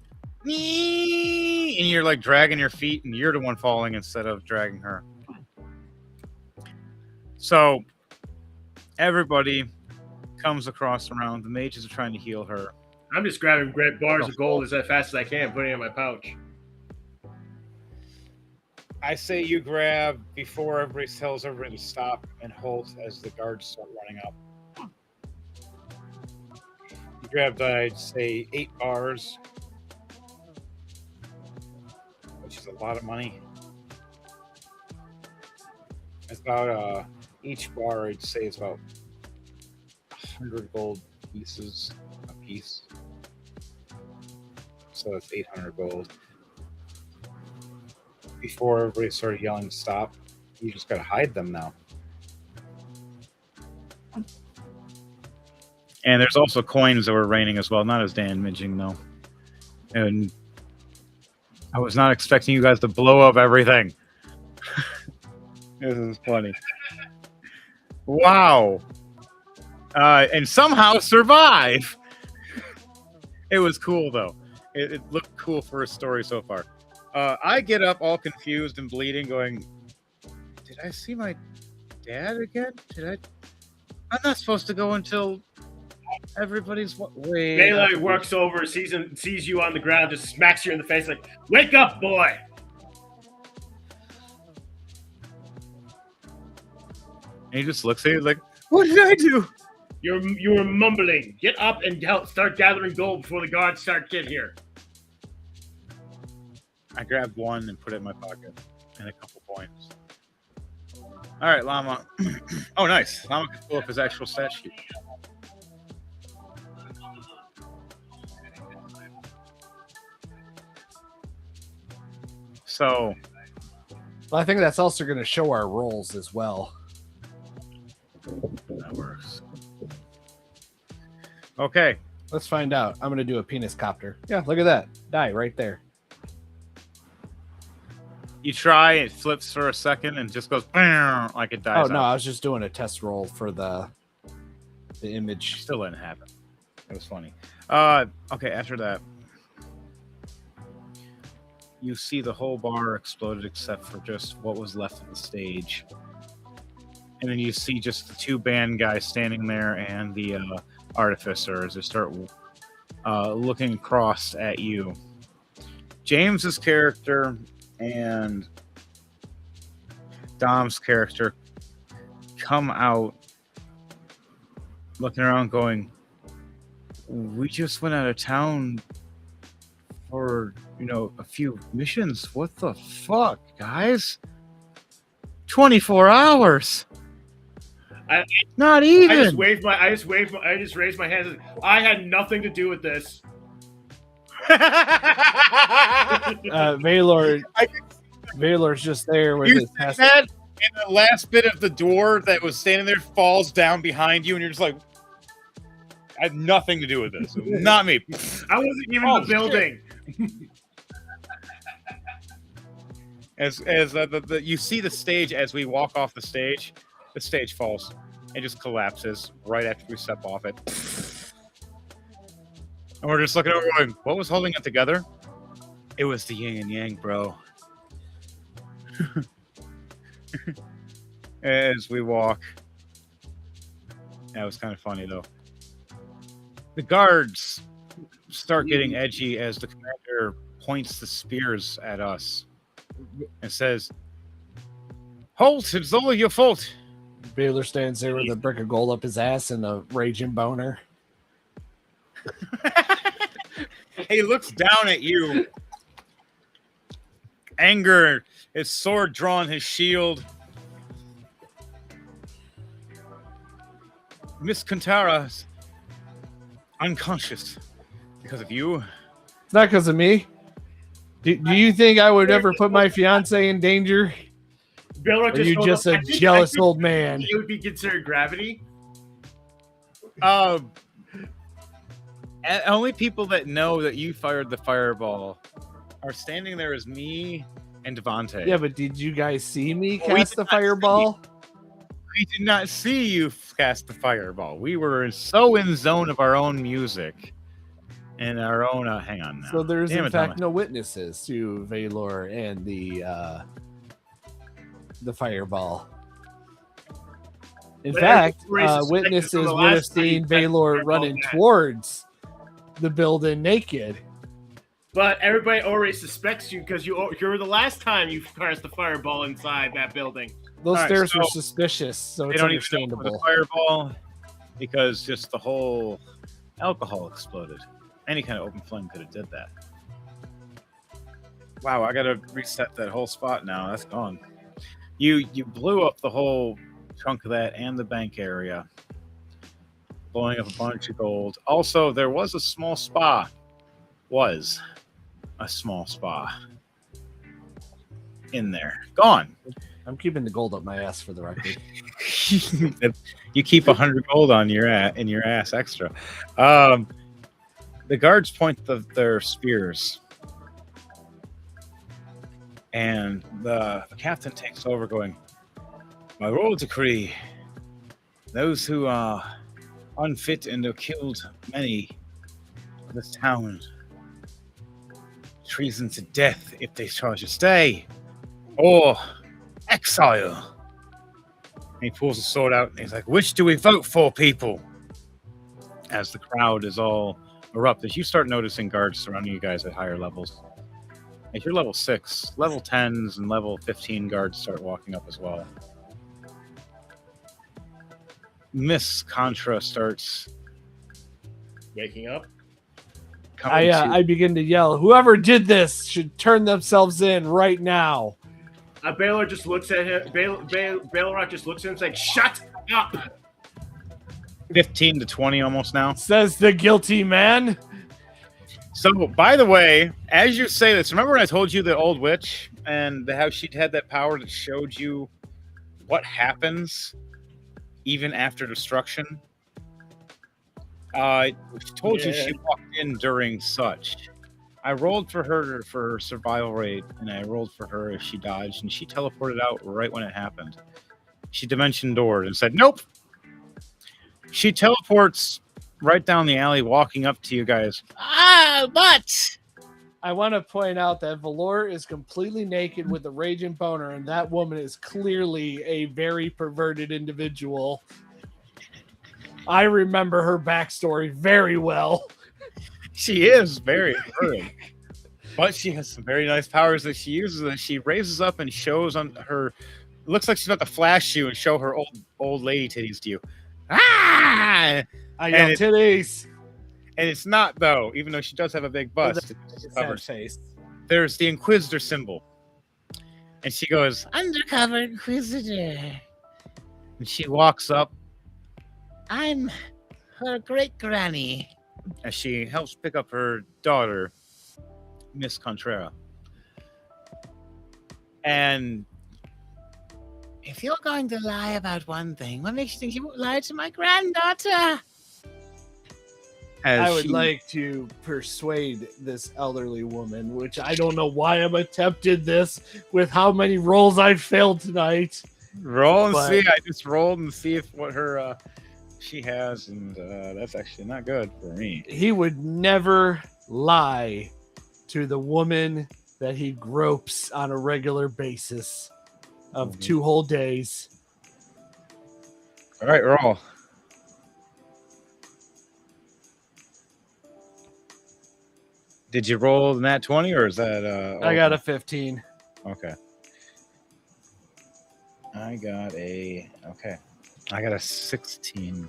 you're like dragging your feet, and you're the one falling instead of dragging her. So everybody comes across around. The mages are trying to heal her. I'm just grabbing bars of gold as fast as I can, putting it in my pouch. I say you grab before everybody tells everybody to stop and halt as the guards start running up. You grabbed, I'd say, 8 bars, which is a lot of money. It's about each bar, I'd say, is about 100 gold pieces a piece. So that's 800 gold. Before everybody started yelling to stop, you just gotta hide them now. And there's also coins that were raining as well, not as damaging though. And I was not expecting you guys to blow up everything. This is funny. Wow. And somehow survive. It was cool though. It looked cool for a story so far. I get up all confused and bleeding, going, did I see my dad again? I'm not supposed to go until everybody's... Wait. Baylor works over, sees you on the ground, just smacks you in the face like, wake up, boy! And he just looks at you like, what did I do? You were mumbling. Get up and start gathering gold before the guards start getting here. I grabbed 1 and put it in my pocket and a couple points. All right, Llama. Oh, nice. Llama can pull up his actual stat sheet. So, Well, I think that's also going to show our rolls as well. that works. Okay. Let's find out. I'm going to do a penis copter. Yeah, look at that. Die right there. You try, it flips for a second and just goes like it dies. Oh, no, out. I was just doing a test roll for the image. Still didn't happen. It was funny. Okay, after that, you see the whole bar exploded except for just what was left of the stage. And then you see just the 2 band guys standing there and the artificer as they start looking across at you. James's character and Dom's character come out looking around going, we just went out of town for, a few missions. What the fuck, guys? 24 hours. Not even. I just raised my hands. I had nothing to do with this. Valor's just there with his said that, and the last bit of the door that was standing there falls down behind you, and you're just like, I had nothing to do with this. Not me. I wasn't even in the building. As you see the stage as we walk off the stage falls and just collapses right after we step off it. And we're just looking over going, what was holding it together? It was the yin and yang, bro. As we walk. That was kind of funny, though. The guards start getting edgy as the commander points the spears at us and says, "Halt! It's all your fault." Baylor stands there with a brick of gold up his ass and a raging boner. He looks down at you. Anger, his sword drawn, his shield. Miss Kantara's unconscious because of you. It's not because of me. Do you think I would ever put my fiance in danger? Baylor Or are you just a jealous old man? It would be considered gravity. Only people that know that you fired the fireball are standing there as me and Devontae. Yeah, but did you guys see me Well, we cast did the not see fireball? We did not see you cast the fireball. We were so in zone of our own music and our own. Hang on now. So there's Damn in it, fact Thomas. no witnesses to Valor and the fireball. In But fact, everybody suspected witnesses from the would have last time you seen cast the Valor fireball running back. towards the building naked. But everybody already suspects you because you're the last time you cast the fireball inside that building. Those All right, stairs were so suspicious, so They it's don't even know for the understandable. fireball because just the whole alcohol exploded. Any kind of open flame could have did that. Wow, I gotta reset that whole spot now. That's gone. You blew up the whole chunk of that and the bank area, blowing up a bunch of gold. Also, there was a small spa. Was a small spa in there. Gone. I'm keeping the gold up my ass for the record. You keep 100 gold on your in your ass extra. The guards point their spears, and the captain takes over, going, "My royal decree: those who are unfit and have killed many of this town, treason to death if they charge to stay, or exile." And he pulls his sword out and he's like, "Which do we vote for, people?" As the crowd is all erupted, you start noticing guards surrounding you guys at higher levels. If you're level 6, level 10s and level 15 guards start walking up as well. Miss Contra starts Waking up. coming to I begin to yell, "Whoever did this should turn themselves in right now." Baylor just looks at him. Baylor just looks at him and says, "Shut up." 15 to 20 almost now. Says the guilty man. So, by the way, as you say this, remember when I told you the old witch and how she'd had that power that showed you what happens even after destruction? She told you she walked in during such. I rolled for her survival rate, and I rolled for her if she dodged, and she teleported out right when it happened. She dimension doored and said, "Nope." She teleports right down the alley, walking up to you guys. But I want to point out that Valor is completely naked with a raging boner, and that woman is clearly a very perverted individual. I remember her backstory very well. she is very good. But she has some very nice powers that she uses, and she raises up and shows on her. Looks like she's about to flash you and show her old lady titties to you. Ah! I yell, And it- "Titties!" And it's not, though, even though she does have a big bust. It's It's covered. that face. There's the Inquisitor symbol. And she goes, "Undercover Inquisitor." And she walks up. "I'm her great granny." As she helps pick up her daughter, Miss Contrera. And if you're going to lie about one thing, what makes you think you won't lie to my granddaughter? I would like to persuade this elderly woman, which I don't know why I'm attempted this with how many rolls I've failed tonight. roll and but- see. I just rolled and see if what her she has, and that's actually not good for me. He would never lie to the woman that he gropes on a regular basis of Mhm. 2 whole days. All right, roll. Did you roll the nat 20 or is that I got a 15. Okay. I got a 16.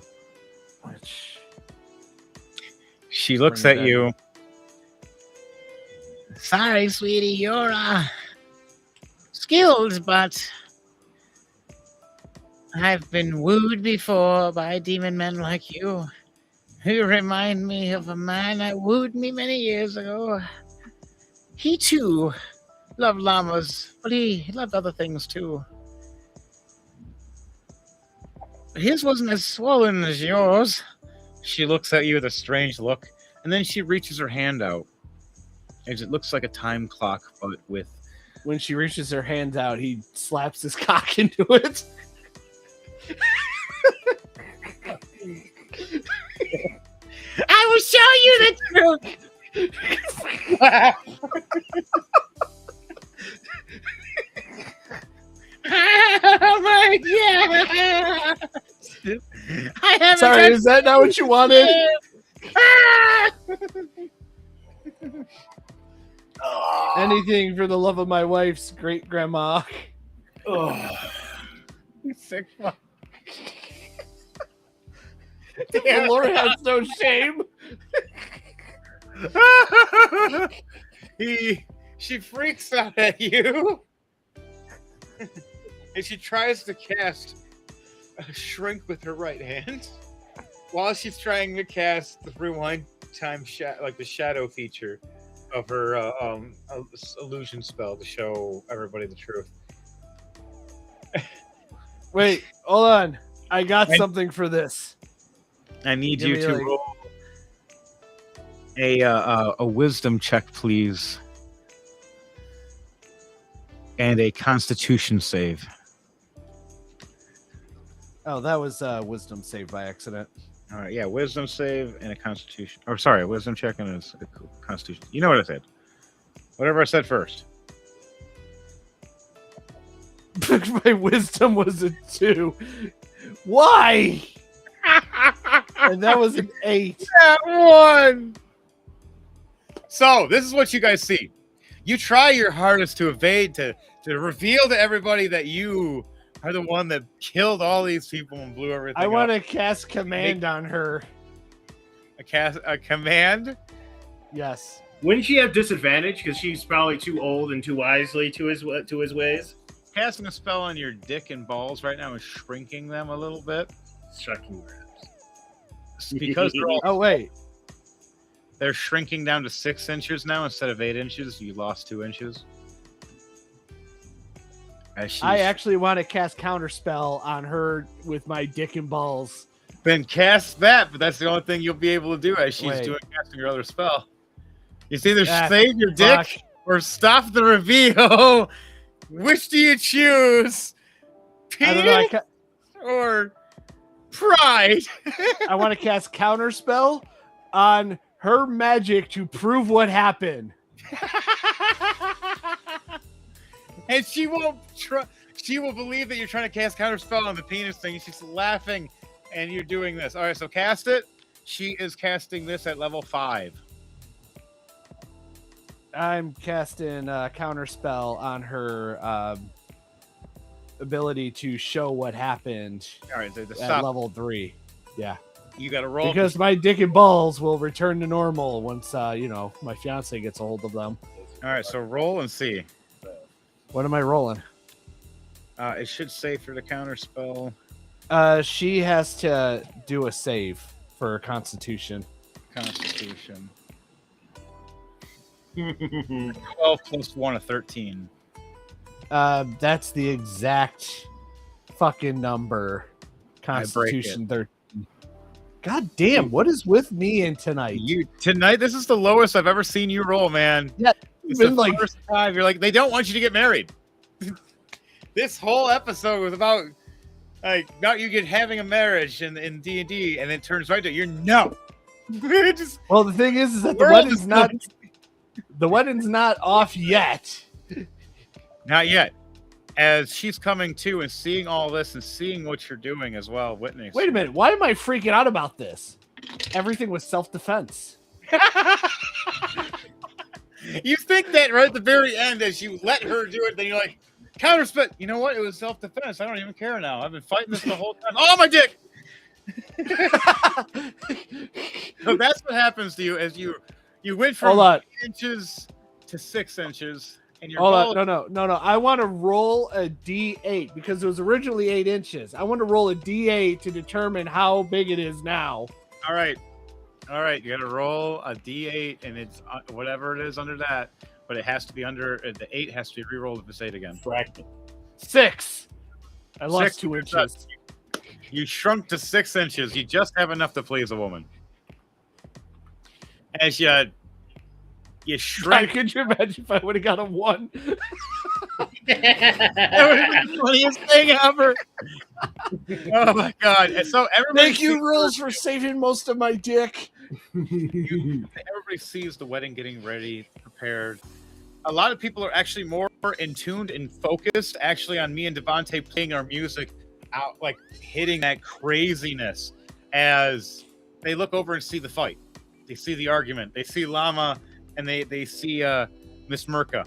Which She looks Bring at it you. Sorry, sweetie, you're skilled, but I've been wooed before by demon men like you, who remind me of a man that wooed me many years ago. He too loved llamas, but he loved other things too. His wasn't as swollen as yours. She looks at you with a strange look, and then she reaches her hand out. It looks like a time clock, but with when she reaches her hand out, he slaps his cock into it. I will show you the truth. Oh my god! I haven't Sorry, is that not what you wanted? Anything for the love of my wife's great grandma. Oh, you sick fuck. The Lord has no shame. She freaks out at you, and she tries to cast a shrink with her right hand, while she's trying to cast the rewind time like the shadow feature of her illusion spell to show everybody the truth. Wait, hold on. I got something for this. I need Give you me, to like- roll a wisdom check, please, and a Constitution save. Oh, that was wisdom saved by accident. All right, yeah, wisdom save and a Constitution. Or sorry, a wisdom check and a Constitution. You know what I said. Whatever I said first. My wisdom was a 2. Why? And that was an 8. That one. So this is what you guys see. You try your hardest to evade, to reveal to everybody that you are the one that killed all these people and blew everything I want up. to cast command on her. A command. Yes. Wouldn't she have disadvantage because she's probably too old and too wisely to his ways? Casting a spell on your dick and balls right now is shrinking them a little bit. Shocking raps. Because Oh wait. they're shrinking down to 6 inches now instead of 8 inches. You lost 2 inches. I actually want to cast counterspell on her with my dick and balls. Then cast that, but that's the only thing you'll be able to do as she's Wait. doing casting your other spell. You see, either Ah, save your dick Fuck. or stop the reveal. Which do you choose? I don't know. Penis or pride? I want to cast counterspell on her magic to prove what happened. And she won't she will believe that you're trying to cast counterspell on the penis thing. She's laughing, and you're doing this. All right, so cast it. She is casting this at level 5. I'm casting counterspell on her ability to show what happened All right, the at stop. level 3. Yeah, You got to roll because my dick and balls will return to normal once my fiance gets a hold of them. All right, so roll and see. What am I rolling? It should say for the counterspell. She has to do a save for Constitution. Constitution. 12 plus 1 of 13. That's the exact fucking number. Constitution 13. God damn, what is with me in tonight? Tonight, this is the lowest I've ever seen you roll, man. Yeah, It's been the like- first time you're like, they don't want you to get married. This whole episode was about about you having a marriage in D&D, and it turns right to you're no. Just, Well, the thing is that the world wedding's is not. The wedding's not off yet. Not yet. As she's coming to and seeing all this and seeing what you're doing as well, witnessing. Wait a minute. Why am I freaking out about this? Everything was self-defense. You think that right at the very end, as you let her do it, then you're like, counterspit. You know what? It was self-defense. I don't even care now. I've been fighting this the whole time. Oh, my dick! So that's what happens to you as you went from 8 inches to 6 inches. And your Hold on. No. I want to roll a D8 because it was originally 8 inches. I want to roll a D8 to determine how big it is now. All right. You got to roll a D8, and it's whatever it is under that, but it has to be under the 8 has to be re-rolled if it's 8 again. Fractal. 6. I lost 6 2 inches. You shrunk to 6 inches. You just have enough to please a woman. As you shrink. Could you imagine if I would have got a 1? That would have been the funniest thing ever. Oh my god! And so everybody Thank you, rules, for saving most of my dick. Everybody sees the wedding getting ready, prepared. A lot of people are actually more in tuned and focused, actually, on me and Devontae playing our music out, like hitting that craziness as they look over and see the fight. They see the argument. They see Llama, and they see Miss Mirka.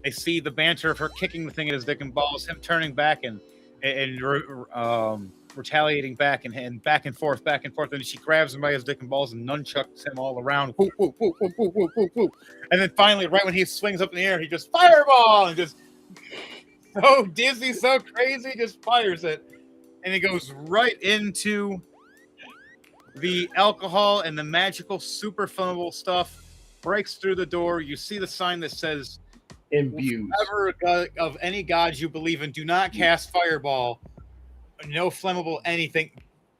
They see the banter of her kicking the thing at his dick and balls, him turning back and retaliating back and back and forth. And she grabs him by his dick and balls and nunchucks him all around. Whoop, whoop, whoop, whoop, whoop, whoop, whoop, whoop. And then finally, right when he swings up in the air, he just fireball and just so dizzy, so crazy, just fires it. And it goes right into the alcohol and the magical, super flammable stuff. Breaks through the door. You see the sign that says, Imbued. Whoever of any gods you believe in, do not cast fireball. No flammable anything.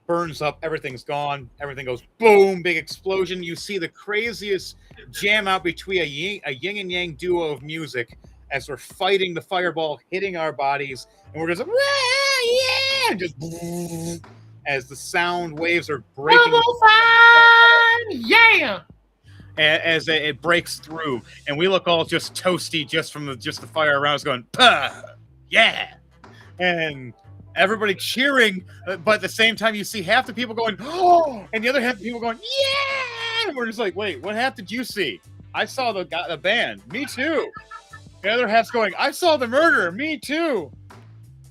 Burns up. Everything's gone. Everything goes boom. Big explosion. You see the craziest jam out between a yin and yang duo of music as we're fighting the fireball, hitting our bodies, and we're just yeah, and just as the sound waves are breaking. Yeah. As it breaks through, and we look all just toasty just from the fire around us going, puh, yeah, and everybody cheering, but at the same time you see half the people going, oh, and the other half of the people going, yeah, and we're just like, wait, what half did you see? I saw the band, me too. The other half's going, I saw the murder, me too.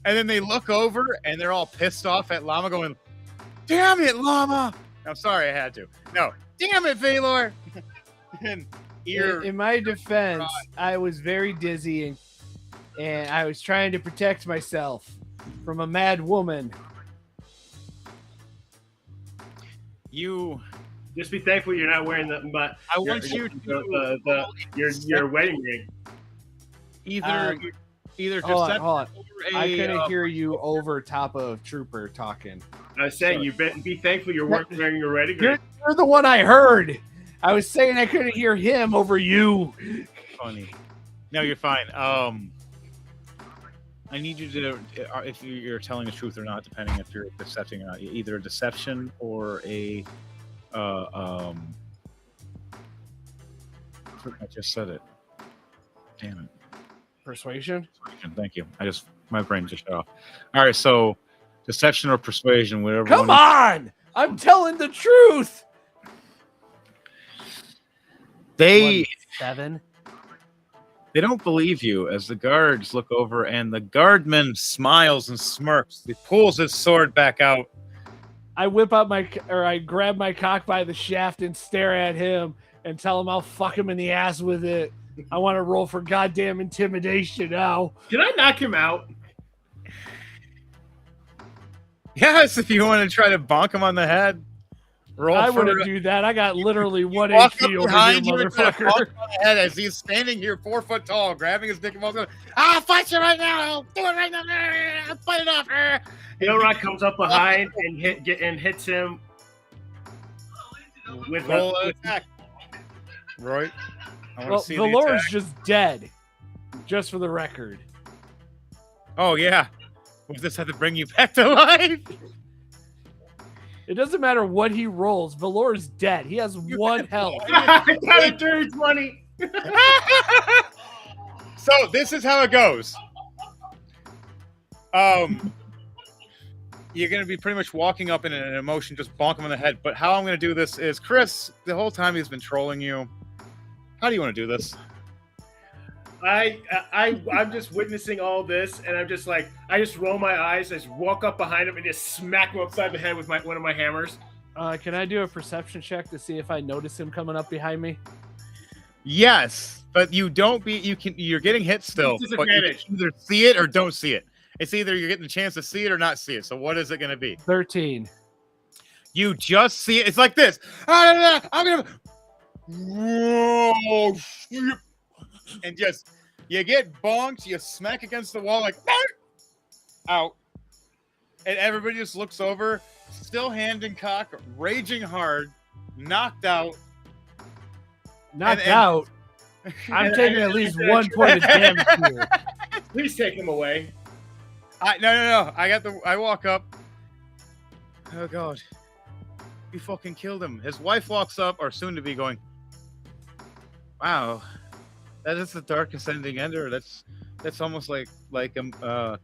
And then they look over and they're all pissed off at Llama going, damn it, Llama. I'm sorry, I had to. No, damn it, Valor. And in my defense, I was very dizzy and I was trying to protect myself from a mad woman. You just be thankful you're not wearing the. But I want you to your wedding ring. Either hold on. I couldn't hear you over top of Trooper talking. I was saying you be thankful you're wearing your wedding ring. You're the one I heard. I was saying I couldn't hear him over you. Funny. No, you're fine. I need you to, if you're telling the truth or not, depending if you're decepting or not, either a deception or a, I just said it. Damn it. Persuasion? Thank you. My brain just shut off. All right, so deception or persuasion, whatever. Come on! I'm telling the truth. They 7. They don't believe you as the guards look over and the guardman smiles and smirks. He pulls his sword back out. I I grab my cock by the shaft and stare at him and tell him I'll fuck him in the ass with it. I want to roll for goddamn intimidation now. Can I knock him out? Yes, if you want to try to bonk him on the head. I wouldn't do that. I got literally 1 HP over here, motherfucker. Head as he's standing here 4 foot tall, grabbing his dick and balls, going, I'll fight you right now. I'll do it right now. I'll fight it off. Hilrock comes up behind and hits him with roll an attack. Roy, Valor's just dead. Just for the record. Oh yeah, we just had to bring you back to life. It doesn't matter what he rolls. Valor's dead. He has 1 health. I got a dirty 20. So this is how it goes. You're going to be pretty much walking up in an emotion, just bonk him on the head. But how I'm going to do this is, Chris, the whole time he's been trolling you. How do you want to do this? I'm just witnessing all this, and I'm just like, I just roll my eyes, I just walk up behind him and just smack him upside the head with one of my hammers. Can I do a perception check to see if I notice him coming up behind me? Yes, but you're getting hit still. But you can either see it or don't see it. It's either you're getting the chance to see it or not see it. So what is it going to be? 13. You just see it. It's like this. I'm gonna. Whoa! And just you get bonked. You smack against the wall like out, and everybody just looks over, still hand in cock, raging hard, knocked out. Knocked out. I'm taking at least 1 point of damage here. Please take him away. No. I walk up. Oh God. You fucking killed him. His wife walks up, or soon to be, going, wow, that is the darkest ending ever. That's almost like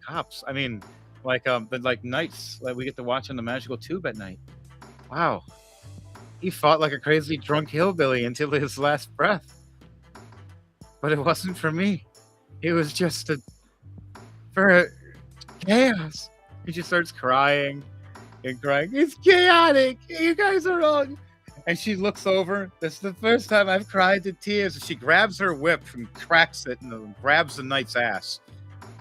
cops. I mean, the nights that we get to watch on the magical tube at night. Wow. He fought like a crazy drunk hillbilly until his last breath. But it wasn't for me. It was just for chaos. And she starts crying and crying. It's chaotic. You guys are wrong. And she looks over. This is the first time I've cried to tears. And she grabs her whip and cracks it and grabs the knight's ass.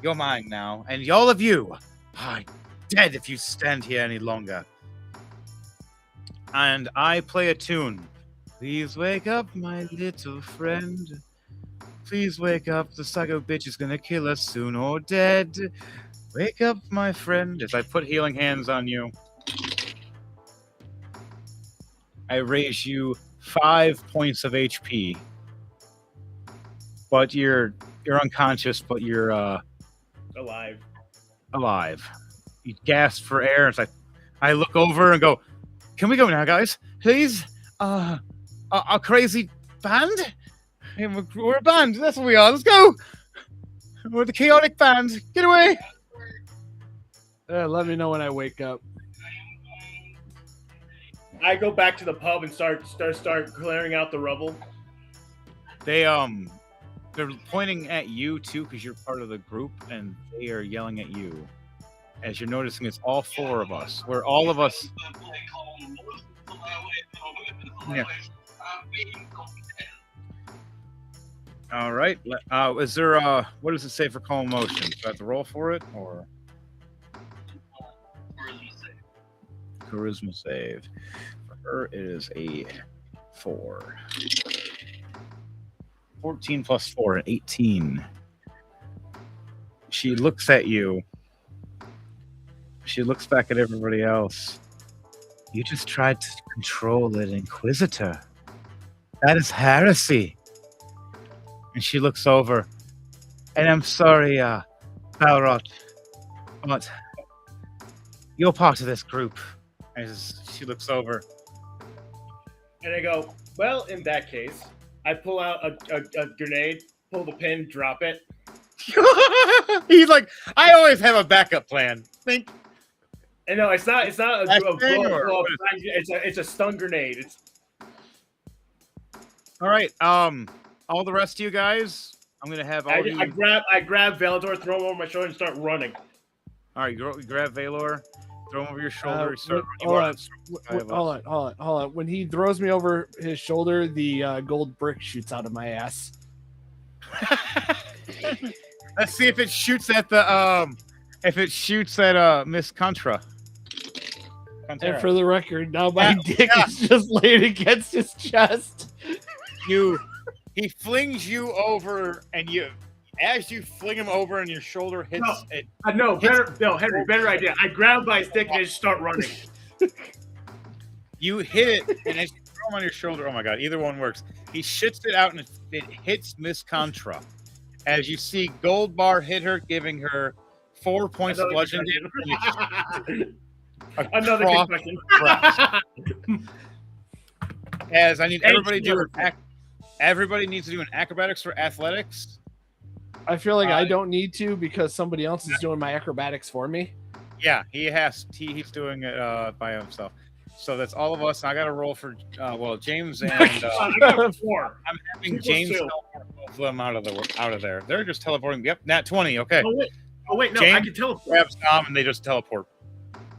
You're mine now. And all of you are dead if you stand here any longer. And I play a tune. Please wake up, my little friend. Please wake up. The psycho bitch is gonna kill us soon or dead. Wake up, my friend. As I put healing hands on you, I raise you 5 points of HP. But you're unconscious, but you're Alive. You gasp for air. It's like I look over and go, can we go now, guys? Please? A crazy band? We're a band. That's what we are. Let's go. We're the chaotic band. Get away. Let me know when I wake up. I go back to the pub and start clearing out the rubble. They're pointing at you too because you're part of the group, and they are yelling at you. As you're noticing, it's all 4 of us. We're all of us. Yeah. All right. Is there what does it say for calm emotion? Do I have to roll for it, or charisma save? For her, it is a 4. 14 plus 4, 18. She looks at you. She looks back at everybody else. You just tried to control an Inquisitor. That is heresy. And she looks over. And I'm sorry, Balrog, but you're part of this group. As she looks over. And I go, well, in that case, I pull out a grenade, pull the pin, drop it. He's like, I always have a backup plan. Think. And no, it's not a blow up. It's a stun grenade. All right. All the rest of you guys, I'm gonna have all I you. grab Velador, throw him over my shoulder, and start running. All right, you grab Valor, throw him over your shoulder. Hold on. When he throws me over his shoulder, the gold brick shoots out of my ass. Let's see if it shoots at the Miss Contra. And for the record, now my dick is just laid against his chest. He flings you over, and as you fling him over, and your shoulder hits. Better idea. I grab by his dick and just start running. You hit it, and as you throw him on your shoulder, oh my god, either one works. He shits it out, and it hits Miss Contra. As you see, Gold Bar hit her, giving her 4 points of bludgeoning damage. Another concussion. As I need everybody to do attack. everybody needs to do an acrobatics for athletics. I feel like I don't need to because somebody else is doing my acrobatics for me. Yeah, he's doing it by himself. So that's all of us. I got to roll for James and I got 4. I'm having 2 plus James 2. teleport both of them out of there. They're just teleporting. Yep, nat 20. Okay. Oh wait, no, James I can teleport. grabs Tom and they just teleport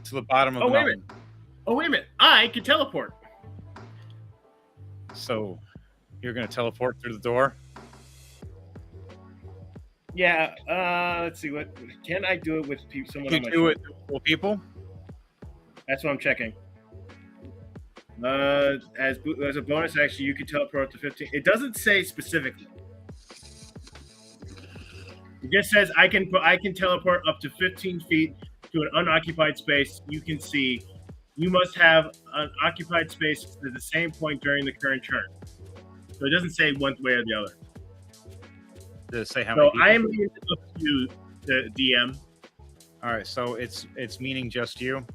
to the bottom of the wait a mountain. Oh wait a minute, I can teleport. So you're gonna teleport through the door. Yeah. Let's see. What can I do it with someone You on my do shoulder? it with people. That's what I'm checking. As a bonus action, you can teleport up to 15. It doesn't say specifically. It just says I can teleport up to 15 feet to an unoccupied space you can see. You must have an occupied space at the same point during the current turn. So it doesn't say one way or the other. Does it say how many So people? I am leaving it up to the DM. All right, so it's meaning just you.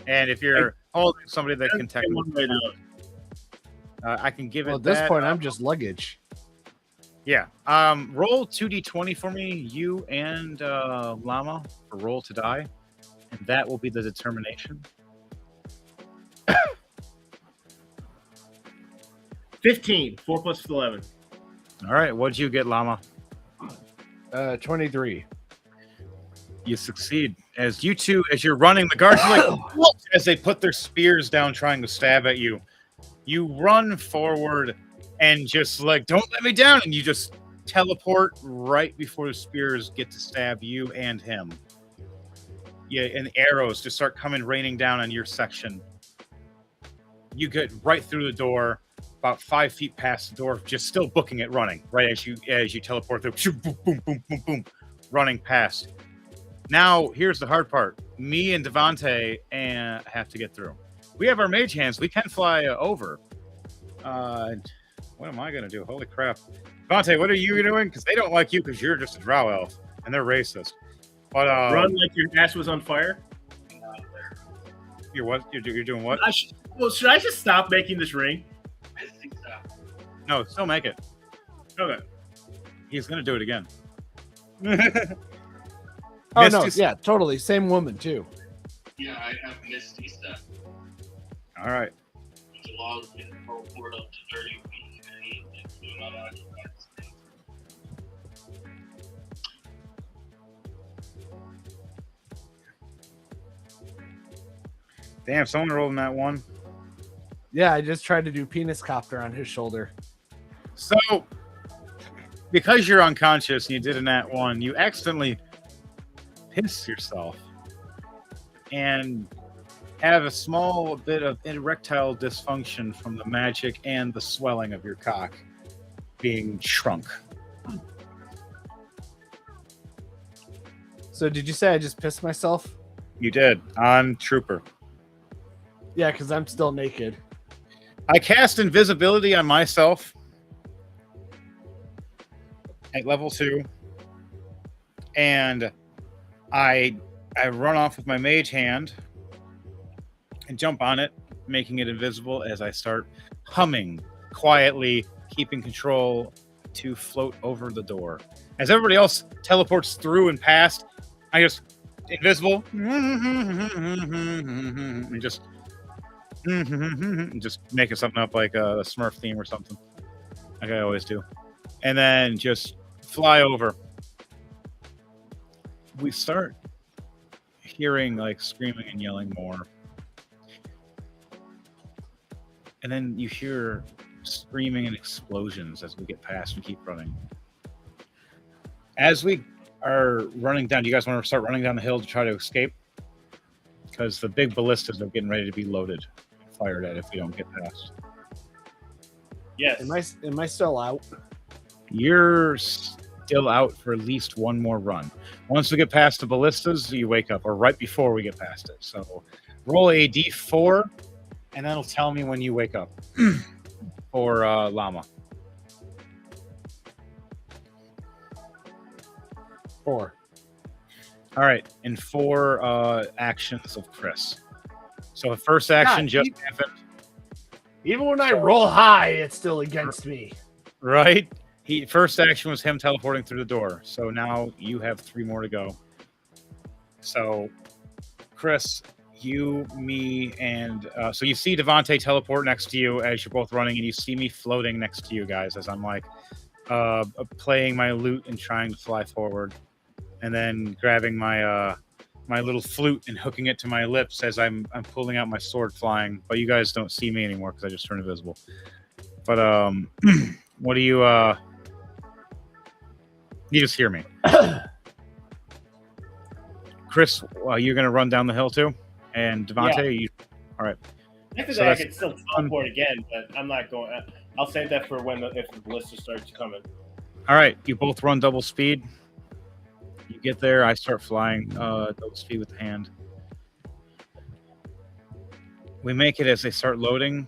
And if you're holding somebody that can Say one way or the other. I can give it. Well, at this that, point, I'm just luggage. Yeah. Roll 2d20 for me, you and Llama, for roll to die, and that will be the determination. 15. 4 plus 11. All right. What'd you get, Llama? 23. You succeed. As you're running, the guards are like, "Whoa," as they put their spears down, trying to stab at you. You run forward and just like, don't let me down, and you just teleport right before the spears get to stab you and him. Yeah, and the arrows just start raining down on your section. You get right through the door, about 5 feet past the door, just still booking it, running right as you teleport through. Shoo, boom, boom, boom, boom, boom, running past. Now, here's the hard part. Me and Devante have to get through. We have our mage hands. We can fly over. What am I going to do? Holy crap. Devante, what are you doing? Because they don't like you because you're just a drow elf, and they're racist. But Run like your ass was on fire. You're what? You're doing what? Should I just stop making this ring? I think so. No, still make it. Okay. He's going to do it again. Oh, no. Misty- Yeah, totally. Same woman, too. Yeah, I have Misty Step, All right. which allows me to teleport up to 30 feet into an unoccupied space. Damn, someone rolled in that one. Yeah, I just tried to do penis copter on his shoulder. So, because you're unconscious and you did a nat one, you accidentally piss yourself and have a small bit of erectile dysfunction from the magic and the swelling of your cock being shrunk. So did you say I just pissed myself? You did on Trooper. Yeah, because I'm still naked. I cast invisibility on myself at level 2, and I run off with my mage hand and jump on it, making it invisible as I start humming quietly, keeping control to float over the door. As everybody else teleports through and past, I just invisible and just making something up like a Smurf theme or something, like I always do, and then just fly over. We start hearing like screaming and yelling more, and then you hear screaming and explosions as we get past and keep running. As we are running down, do you guys want to start running down the hill to try to escape? Because the big ballistas are getting ready to be loaded, fired at if we don't get past. Yes. Am I still out? You're still out for at least one more run. Once we get past the ballistas, you wake up, or right before we get past it. So roll a d4, and that'll tell me when you wake up for Llama. 4. All right, and 4 actions of Chris. So the first action God, just happened. Even when I roll high, it's still against me. Right? First action was him teleporting through the door. So now you have 3 more to go. So, Chris, you, me, and so you see Devontae teleport next to you as you're both running, and you see me floating next to you guys as I'm like playing my lute and trying to fly forward, and then grabbing my my little flute and hooking it to my lips as I'm pulling out my sword flying. But you guys don't see me anymore because I just turned invisible. But what do you you just hear me? Chris, you're gonna run down the hill too, and Devontae, you all right? After So that, I that's can still teleport again, but I'm not going. I'll save that for when if the ballista starts coming. All right, you both run double speed. You get there, I start flying double speed with the hand. We make it as they start loading.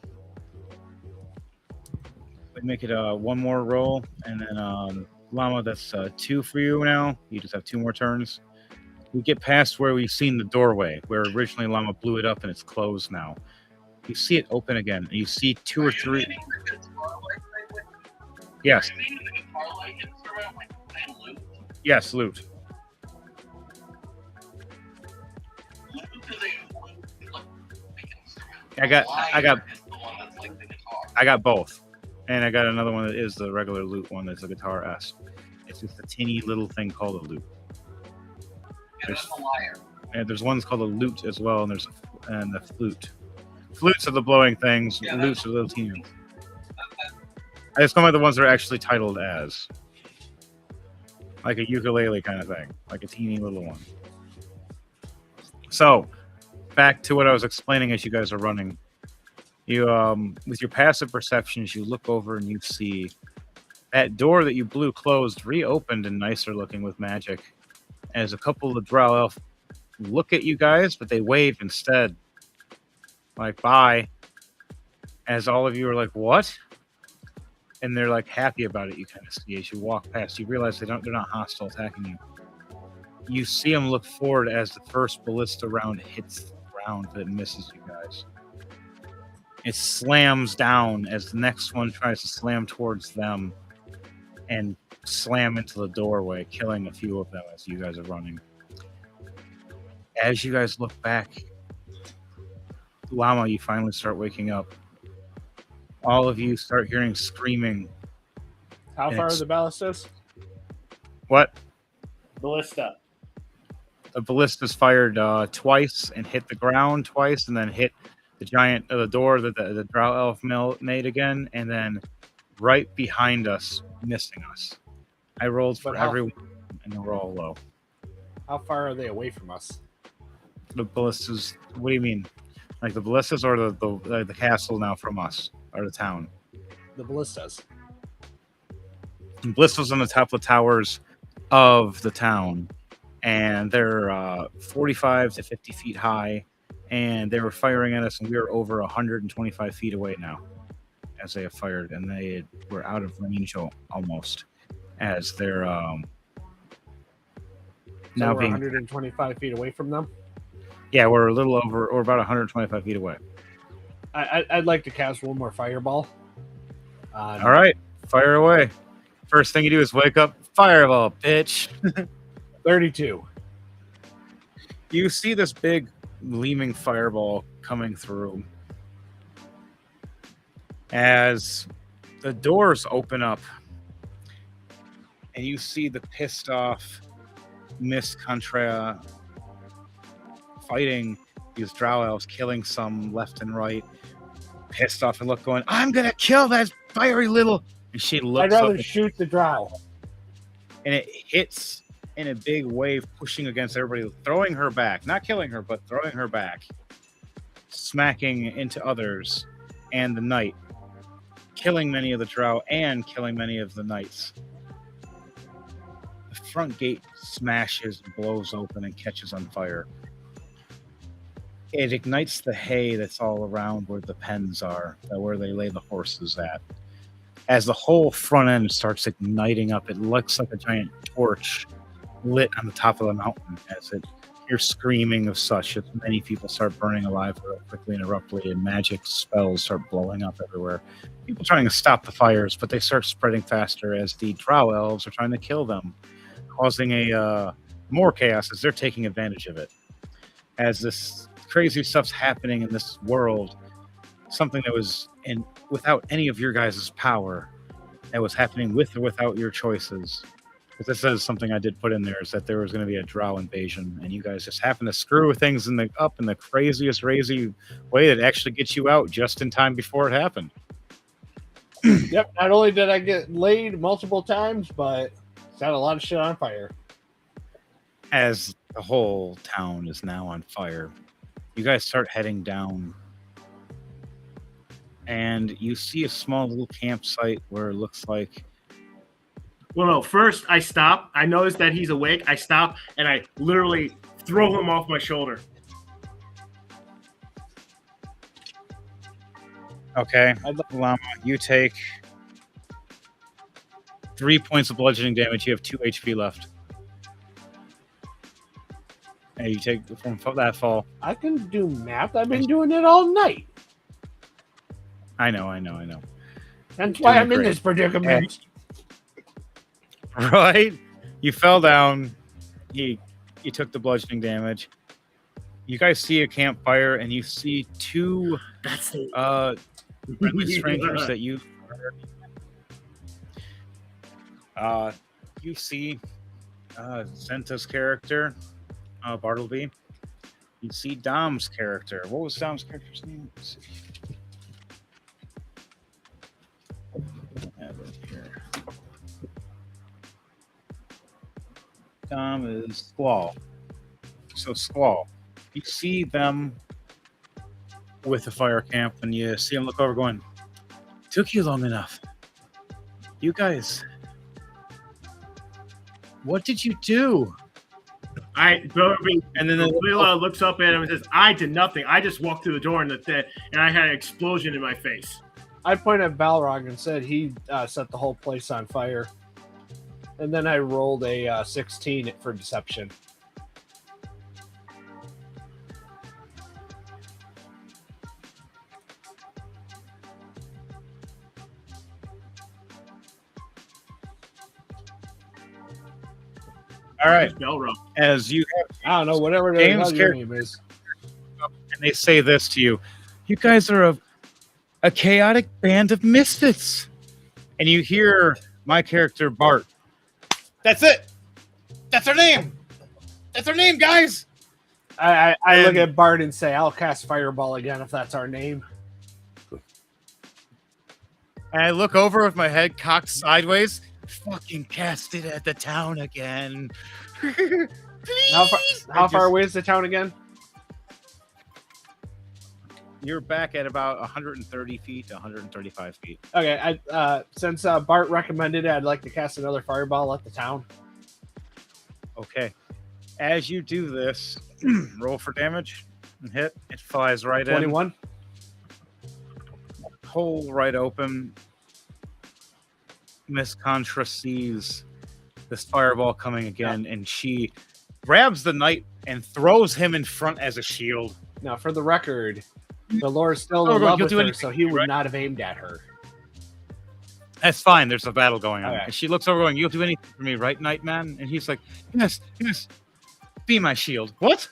We make it one more roll, and then Llama, that's 2 for you now. You just have 2 more turns. We get past where we've seen the doorway, where originally Llama blew it up and it's closed now. You see it open again, and you see 2 or 3. Yes. Yes, loot. I got both, and I got another one that is the regular loot one. That's a guitar S. It's just a teeny little thing called a loot. There's ones called a lute as well, and there's the flute. Flutes are the blowing things. Yeah, lutes are little teeny ones. I just come by the ones that are actually titled as, like a ukulele kind of thing, like a teeny little one. So, back to what I was explaining as you guys are running. You, with your passive perceptions, you look over and you see that door that you blew closed reopened and nicer looking with magic. As a couple of Drow elf look at you guys, but they wave instead, like bye. As all of you are like, what? And they're like happy about it. You kind of see as you walk past, you realize they're not hostile attacking you. You see them look forward as the first ballista round hits the ground, but it misses you guys. It slams down as the next one tries to slam towards them and slam into the doorway, killing a few of them as you guys are running. As you guys look back, Llama, you finally start waking up. All of you start hearing screaming. How far are the ballistas? What? Ballista. The ballistas fired twice and hit the ground twice, and then hit the giant the door that the Drow elf made again, and then right behind us, missing us. I rolled for everyone, and they were all low. How far are they away from us? The ballistas. What do you mean? Like the ballistas, or the castle now from us, or the town? The ballistas. The ballistas on the top of the towers of the town, and they're 45 to 50 feet high, and they were firing at us, and we were over 125 feet away now as they have fired, and they were out of range almost as they're now we're being 125 feet away from them. Yeah, we're a little over, or about 125 feet away. I'd like to cast one more fireball. All right, fire away. First thing you do is wake up, fireball, bitch. 32. You see this big gleaming fireball coming through as the doors open up, and you see the pissed off Miss Contra fighting these Drow elves, killing some left and right, pissed off and look going, I'm gonna kill that fiery little, and she looks I'd rather up shoot the Drow, and it hits in a big wave, pushing against everybody, throwing her back, not killing her, but throwing her back, smacking into others and the knight, killing many of the Drow and killing many of the knights. The front gate smashes, blows open, and catches on fire. It ignites the hay that's all around where the pens are, where they lay the horses at. As the whole front end starts igniting up, it looks like a giant torch lit on the top of the mountain as it hear screaming of such as many people start burning alive real quickly and abruptly, and magic spells start blowing up everywhere. People trying to stop the fires, but they start spreading faster as the drow elves are trying to kill them, causing a more chaos as they're taking advantage of it. As this crazy stuff's happening in this world, something that was without any of your guys' power, that was happening with or without your choices. Because this is something I did put in there, is that there was going to be a drow invasion, and you guys just happen to screw things up in the craziest, crazy way that actually gets you out just in time before it happened. Yep. Not only did I get laid multiple times, but set a lot of shit on fire. As the whole town is now on fire, you guys start heading down, and you see a small little campsite where it looks like... Well, no. First, I stop. I notice that he's awake. I stop and I literally throw him off my shoulder. Okay, Llama, you take 3 points of bludgeoning damage. You have 2 HP left. And you take from that fall. I can do math. I've been doing it all night. I know. That's why Doing I'm in great. this predicament. Right? You fell down. You took the bludgeoning damage. You guys see a campfire, and you see 2 That's the friendly strangers that you heard. You see Zenta's character, Bartleby. You see Dom's character. What was Dom's character's name? Let's see. I have it here. Dom is Squall. So Squall, you see them with the fire camp, and you see them look over going, took you long enough. You guys, what did you do? and then Lila looks up at him and says, "I did nothing. I just walked through the door and I had an explosion in my face." I pointed at Balrog and said he set the whole place on fire. And then I rolled a 16 for deception. All right. Belro. As you have, I don't know, whatever the James hell your character- name is. and they say this to you, you guys are a chaotic band of misfits. And you hear my character, Bart. That's it. That's her name. That's her name, guys. I look at Bart and say, I'll cast Fireball again if that's our name. And I look over with my head cocked sideways. Fucking cast it at the town again. How far away is the town again? You're back at about 130 feet to 135 feet. Okay, since Bart recommended it, I'd like to cast another Fireball at the town. Okay. As you do this, roll for damage and hit. It flies right 21. in. Hole right open. Miss Contra sees this fireball coming again, and she grabs the knight and throws him in front as a shield. Now, for the record, the Lord is still in Oh, love you'll with do her, anything, so he would right? not have aimed at her. That's fine. There's a battle going on. Okay. And she looks over going, you'll do anything for me, right, Nightman? And he's like, yes. Be my shield. What?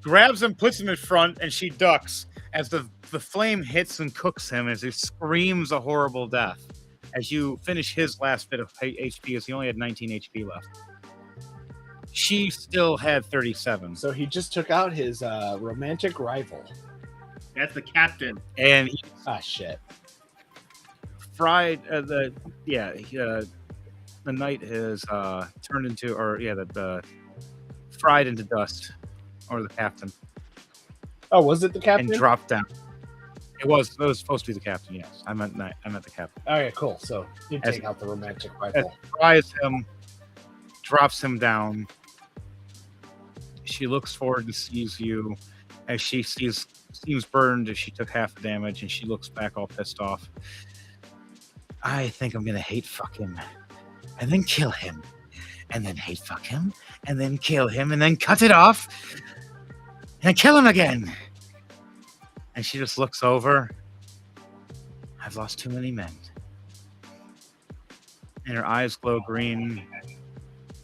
Grabs him, puts him in front, and she ducks as the flame hits and cooks him as he screams a horrible death. As you finish his last bit of HP, as he only had 19 HP left. She still had 37. So he just took out his romantic rival. That's the captain. And he Ah, shit. fried the knight has turned into, the fried into dust, or the captain, Oh, was it the captain? and dropped down. It was supposed to be the captain. Yes, I meant the captain. Okay, cool. So he As- take out the romantic As rival. fries him, drops him down. She looks forward and sees you, as she seems burned as she took half the damage, and she looks back all pissed off. I think I'm gonna hate fuck him, and then kill him, and then hate fuck him, and then kill him, and then cut it off, and kill him again. And she just looks over. I've lost too many men. And her eyes glow green,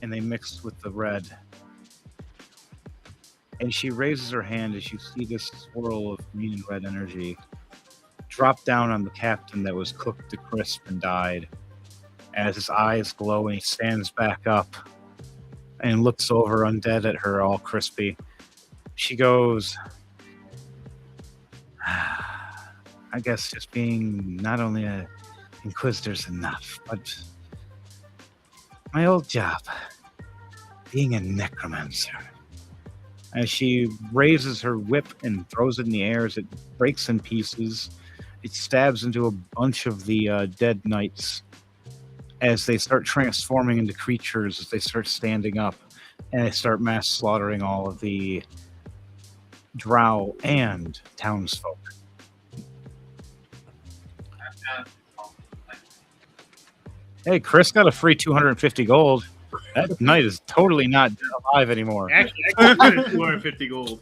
and they mix with the red. And she raises her hand as you see this swirl of green and red energy drop down on the captain that was cooked to crisp and died. As his eyes glow, and he stands back up and looks over undead at her, all crispy. She goes, I guess just being not only a inquisitor's enough, but my old job, being a necromancer. As she raises her whip and throws it in the air as it breaks in pieces, it stabs into a bunch of the dead knights as they start transforming into creatures, as they start standing up, and they start mass slaughtering all of the drow and townsfolk. Hey, Chris got a free 250 gold. That knight is totally not alive anymore. Actually, I got 250 gold.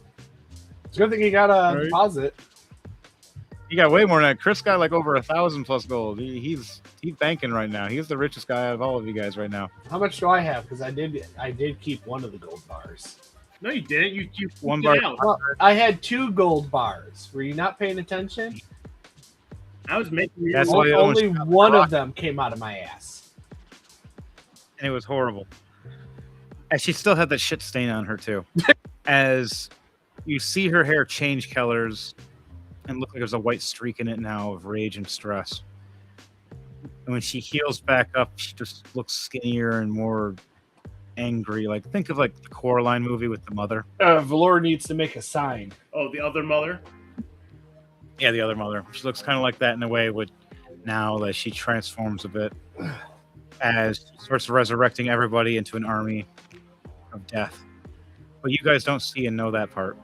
It's a good thing you got a Right. deposit. He got way more than that. Chris got like over 1,000 plus gold. He's banking right now. He's the richest guy out of all of you guys right now. How much do I have? Because I did keep one of the gold bars. No, you didn't. You One pooped it bar. out. Well, I had 2 gold bars. Were you not paying attention? I was making you. That's why the other Only one's got the one rock. of them came out of my ass. And it was horrible. And she still had that shit stain on her too. As you see her hair change colors and look like there's a white streak in it now of rage and stress. And when she heals back up, she just looks skinnier and more angry. Like think of like the Coraline movie with the mother. Valor needs to make a sign. Oh, the other mother. Yeah, the other mother. She looks kind of like that in a way with now that she transforms a bit as she starts resurrecting everybody into an army of death. But you guys don't see and know that part.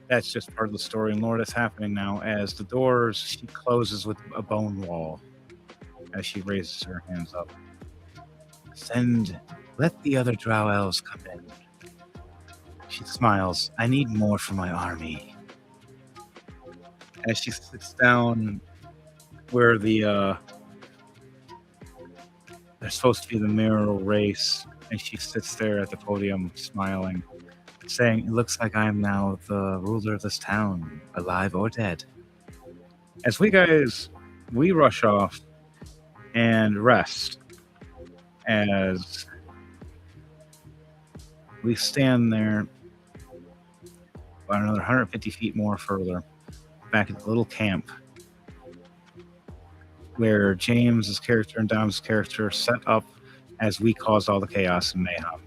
That's just part of the story and lore that's happening now as the doors she closes with a bone wall as she raises her hands up. Let the other drow elves come in. She smiles. I need more for my army. As she sits down where the there's supposed to be the mayoral race, and she sits there at the podium smiling, saying, it looks like I'm now the ruler of this town, alive or dead. As we rush off and rest as we stand there about another 150 feet more further back at the little camp where James's character and Dom's character set up as we caused all the chaos and mayhem.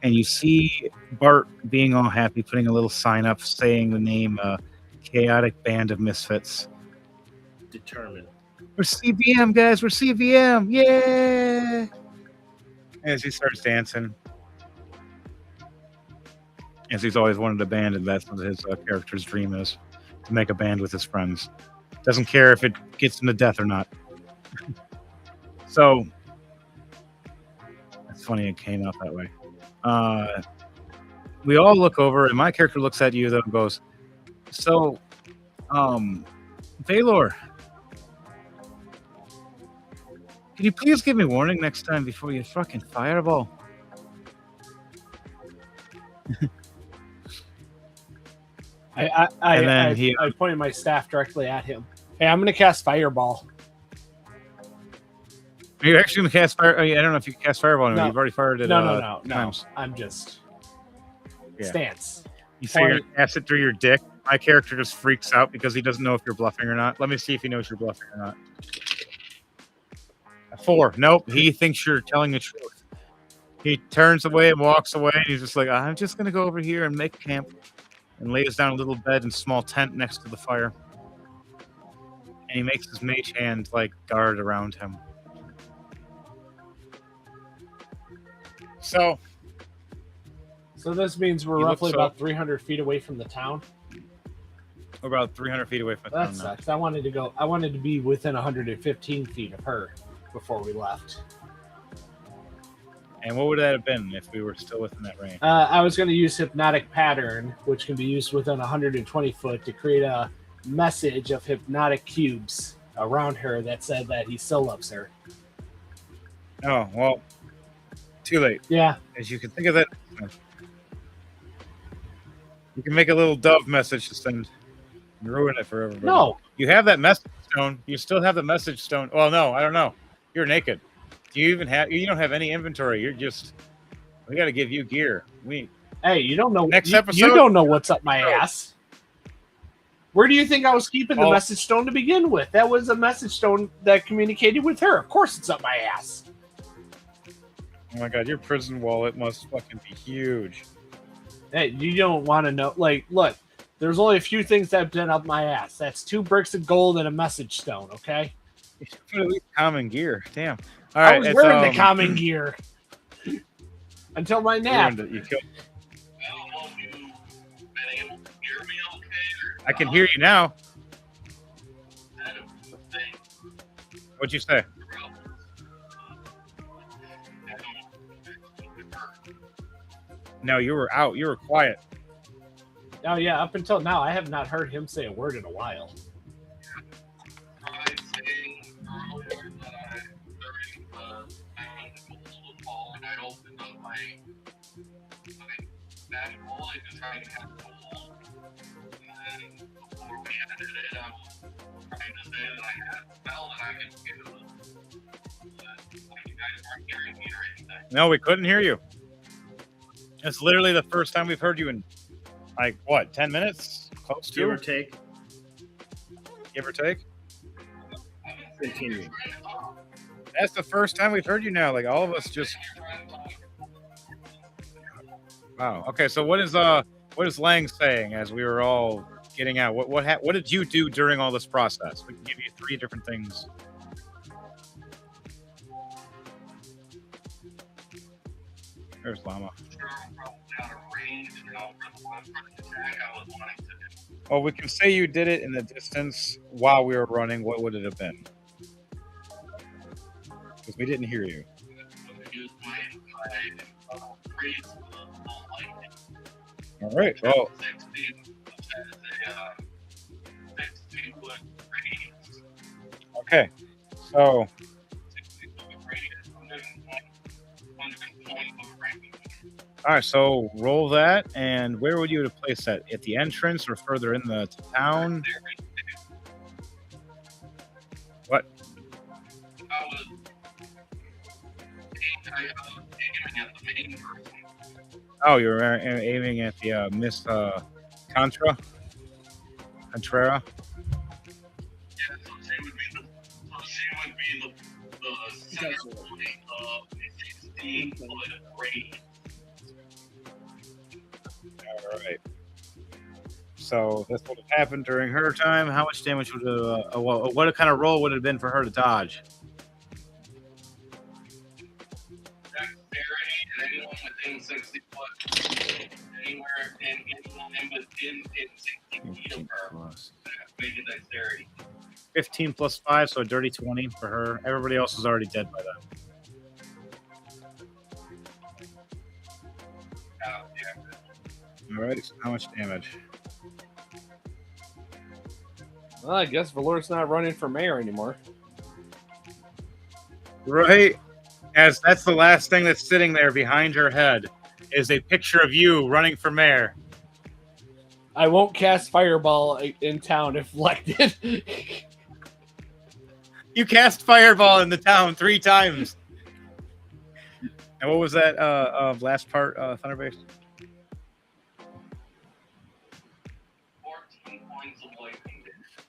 And you see Bart being all happy, putting a little sign up saying the name Chaotic Band of Misfits. Determined. We're CBM, guys. We're CBM. Yeah. As he starts dancing. As he's always wanted a band, and that's what his character's dream is. To make a band with his friends. Doesn't care if it gets him to death or not. So, it's funny it came out that way. We all look over, and my character looks at you, though, and goes, so, Valor, can you please give me warning next time before you fucking fireball? I pointed my staff directly at him. Hey, I'm going to cast Fireball. Are you actually going to cast fire? I don't know if you can cast fireball. No. You've already fired it. No. Times. I'm just Yeah. stance. You say you're going to cast it through your dick. My character just freaks out because he doesn't know if you're bluffing or not. Let me see if he knows you're bluffing or not. 4. Nope. He thinks you're telling the truth. He turns away and walks away. And he's just like, I'm just going to go over here and make camp. And lays down a little bed and small tent next to the fire. And he makes his mage hand like guard around him. So this means we're You roughly look so- about 300 feet away from the town. we're about 300 feet away from the That town now. sucks. I wanted to be within 115 feet of her before we left. And what would that have been if we were still within that range? I was going to use hypnotic pattern, which can be used within 120 foot to create a message of hypnotic cubes around her that said that he still loves her. Oh, well, too late. Yeah. As you can think of that, you can make a little dove message to send and ruin it for everybody. No. You have that message stone. You still have the message stone. Well, no, I don't know. You're naked. Do you even have? You don't have any inventory. You're just. We got to give you gear. Hey, you don't know. Next you, episode- you don't know what's up my ass. Where do you think I was keeping the Oh. message stone to begin with? That was a message stone that communicated with her. Of course, it's up my ass. Oh my god, your prison wallet must fucking be huge. Hey, you don't want to know. Like, look, there's only a few things that have been up my ass. That's 2 bricks of gold and a message stone. Okay. You should put at least common gear. Damn. All I right, was it's, wearing the common gear until my nap. ruined it. You killed. I don't know if you've been able to hear me okay or I can hear you now. not. The thing What'd you say? No, you were out. You were quiet. Oh yeah, up until now, I have not heard him say a word in a while. I saying earlier that I during the goals football and I opened up my magic wallet to try and have goals. And then before we ended it, I was trying to say that I had a spell that I could use. But you guys weren't hearing me or anything. No, we couldn't hear you. It's literally the first time we've heard you in, like, what, 10 minutes? Close Give or to? take. Give or take? Continue. That's the first time we've heard you now. Like, all of us just... Wow. Okay, so what is Lang saying as we were all getting out? What did you do during all this process? We can give you 3 different things. There's Llama. Well, we can say you did it in the distance while we were running. What would it have been? Because we didn't hear you. All right. Well, okay. So, all right. So roll that, and where would you have placed that? At the entrance or further in the town? What? Oh, you were aiming at the Miss Contra? Contrera? Yeah, so she would be the center point of a 16-foot radius. All right. So this would have happened during her time. How much damage would what kind of roll would it have been for her to dodge? Dexterity and anyone within 60 foot, anywhere in within 60 feet of her, make a dexterity. 15 plus 5, so a dirty 20 for her. Everybody else is already dead by then. Yeah. All right. So how much damage? Well, I guess Valor's not running for mayor anymore. Right. As that's the last thing that's sitting there behind her head is a picture of you running for mayor. I won't cast Fireball in town if elected. You cast Fireball in the town 3 times. And what was that last part, Thunderbase? 14 points of lightning.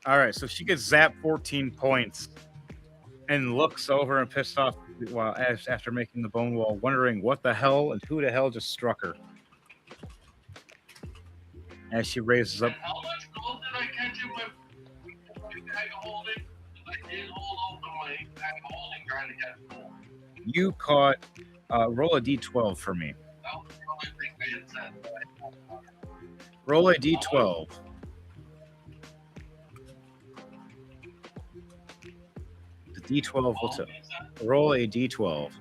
All right, so she gets zapped 14 points and looks over and pissed off after making the bone wall, wondering what the hell and who the hell just struck her. As she raises up. And how much gold did I catch in my bag of holding? I did hold open my bag of holding trying to get gold. You caught. Roll a d12 for me. That was the only thing I had said. Roll a d12. The d12 will roll a d12.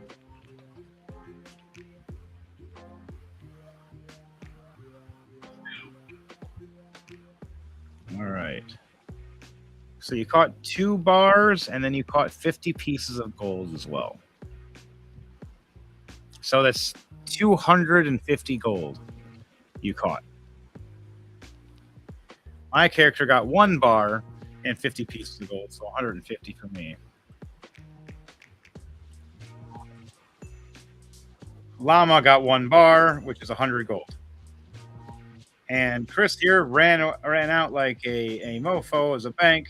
All right. So you caught 2 bars, and then you caught 50 pieces of gold as well. So that's 250 gold you caught. My character got 1 bar and 50 pieces of gold, so 150 for me. Llama got 1 bar, which is 100 gold. And Chris here ran out like a mofo as a bank.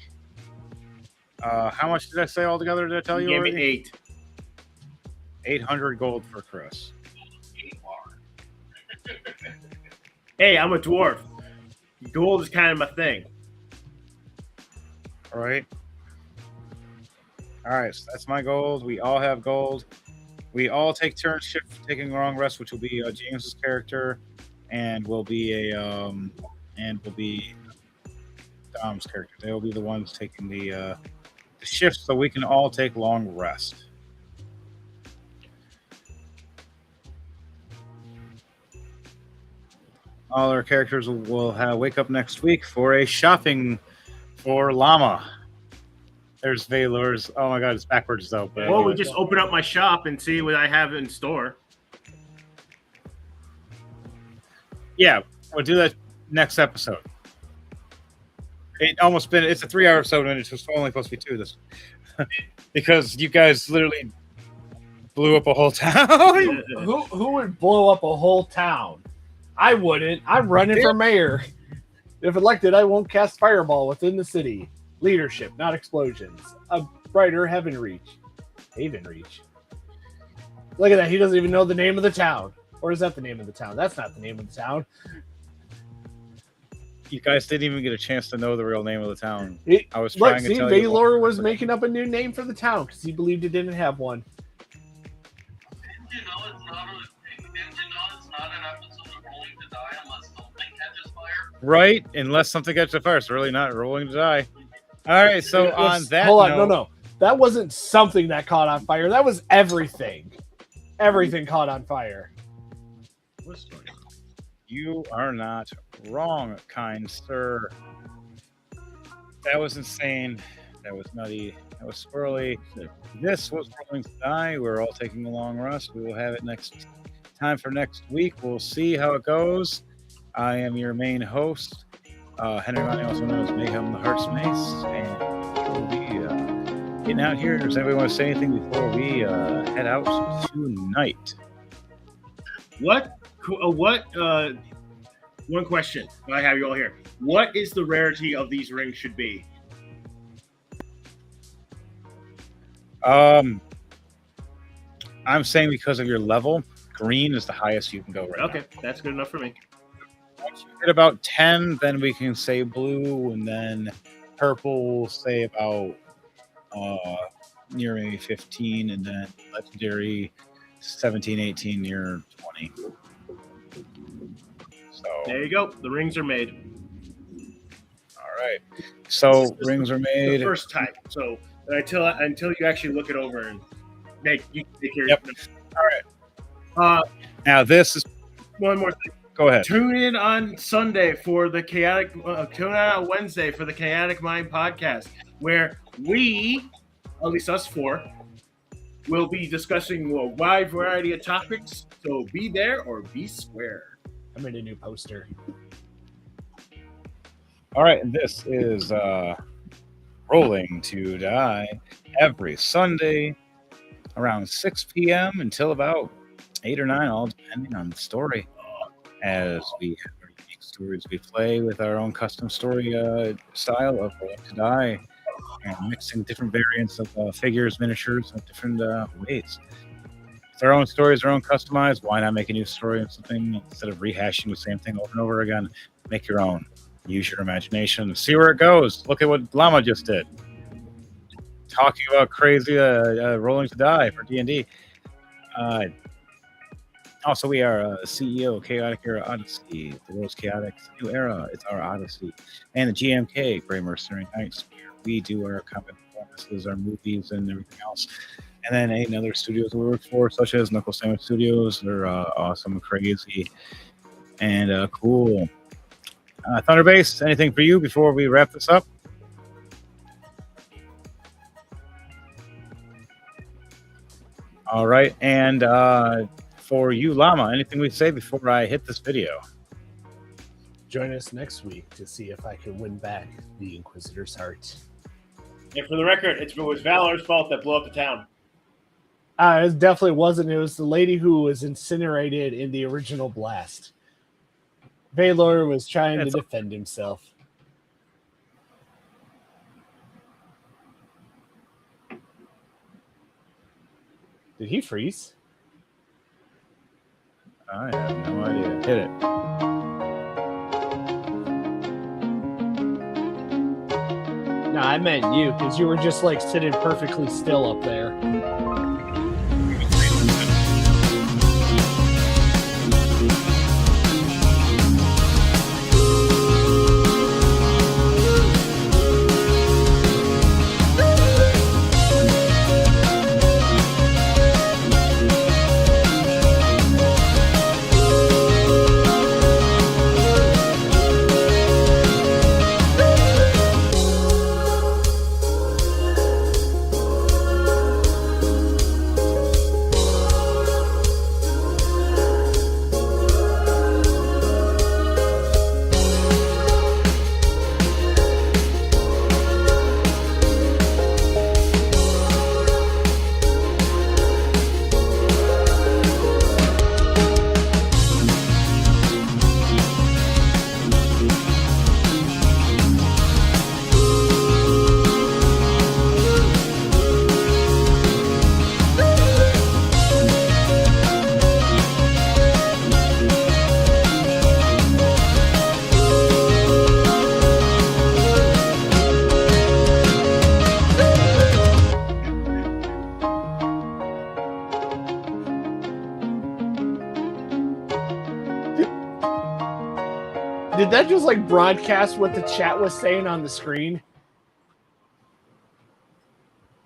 How much did I say altogether? Did I tell you Give me already? 8. 800 gold for Chris. Hey, I'm a dwarf. Gold is kind of my thing. All right. All right, so that's my gold. We all have gold. We all take turns shift taking long rest, which will be James's character, and will be Dom's character. They will be the ones taking the shift, so we can all take long rest. All our characters will wake up next week for a shopping for Llama. There's Valor's. Oh my god, it's backwards though. But Well, we just open up my shop and see what I have in store. yeah, we'll do that next episode. It's a 3-hour episode, and it's just only supposed to be 2 this because you guys literally blew up a whole town. Who would blow up a whole town? I wouldn't. I'm running for mayor. If elected, I won't cast fireball within the city. Leadership, not explosions. A brighter Haven Reach. Look at that. He doesn't even know the name of the town. Or is that the name of the town? That's not the name of the town. You guys didn't even get a chance to know the real name of the town. I was Look, trying to see, tell you. Valor was making up a new name for the town because he believed it didn't have one. Didn't you know it's not an episode of Rolling to Die unless something catches fire? Right, unless something catches fire, it's really not rolling to die. All right, so on that Hold on, note, no. That wasn't something that caught on fire. That was everything. Everything caught on fire. you are not wrong, kind sir. That was insane. That was nutty. That was swirly. This was Rolling to Die. We're all taking a long rest. We will have it next time for next week. We'll see how it goes. I am your main host, Henry Money, also known as Mayhem the Hearts Mace, and we'll be getting out here. Does anybody want to say anything before we head out tonight? One question. I have you all here. What is the rarity of these rings should be? I'm saying because of your level, green is the highest you can go right Okay, that's good enough for me. now. Once you hit about 10, then we can say blue, and then purple will say about near maybe 15, and then legendary 17, 18 near 20. So There you go. The rings are made. all right. So This is rings are The made. first time. So until you actually look it over and take care Yep. of it. All right. Now this is. One more thing. Go ahead. Tune in on Sunday for the Chaotic. Tune in on Wednesday for the Chaotic Mind podcast, where we, at least us four, will be discussing a wide variety of topics. So be there or be square. I made a new poster. All right. This is Rolling to Die every Sunday around 6 p.m. until about 8 or 9, all depending on the story. As we have our unique stories we play with our own custom story style of Rolling to Die and mixing different variants of figures, miniatures, in different ways. It's our own stories, our own customized. Why not make a new story of something instead of rehashing the same thing over and over again? Make your own. Use your imagination. See where it goes. Look at what Llama just did. Talking about crazy Rolling to Die for D&D. Also, we are CEO of Chaotic Era Odyssey. The world's chaotic. It's a new era. It's our Odyssey. And the GMK, Grey Mercenary Knights. We do our combat performances, our movies, and everything else. And then another studios we work for, such as Knuckle Sandwich Studios. They're awesome, crazy, and cool. Thunderbase, anything for you before we wrap this up? All right, and for you, Llama, anything we say before I hit this video? Join us next week to see if I can win back the Inquisitor's heart. And for the record, it was Valor's fault that blew up the town. It definitely wasn't. It was the lady who was incinerated in the original blast. Valor was trying to defend himself. Did he freeze? I have no idea. Hit it. No, I meant you, because you were just like sitting perfectly still up there. Did that just like broadcast what the chat was saying on the screen?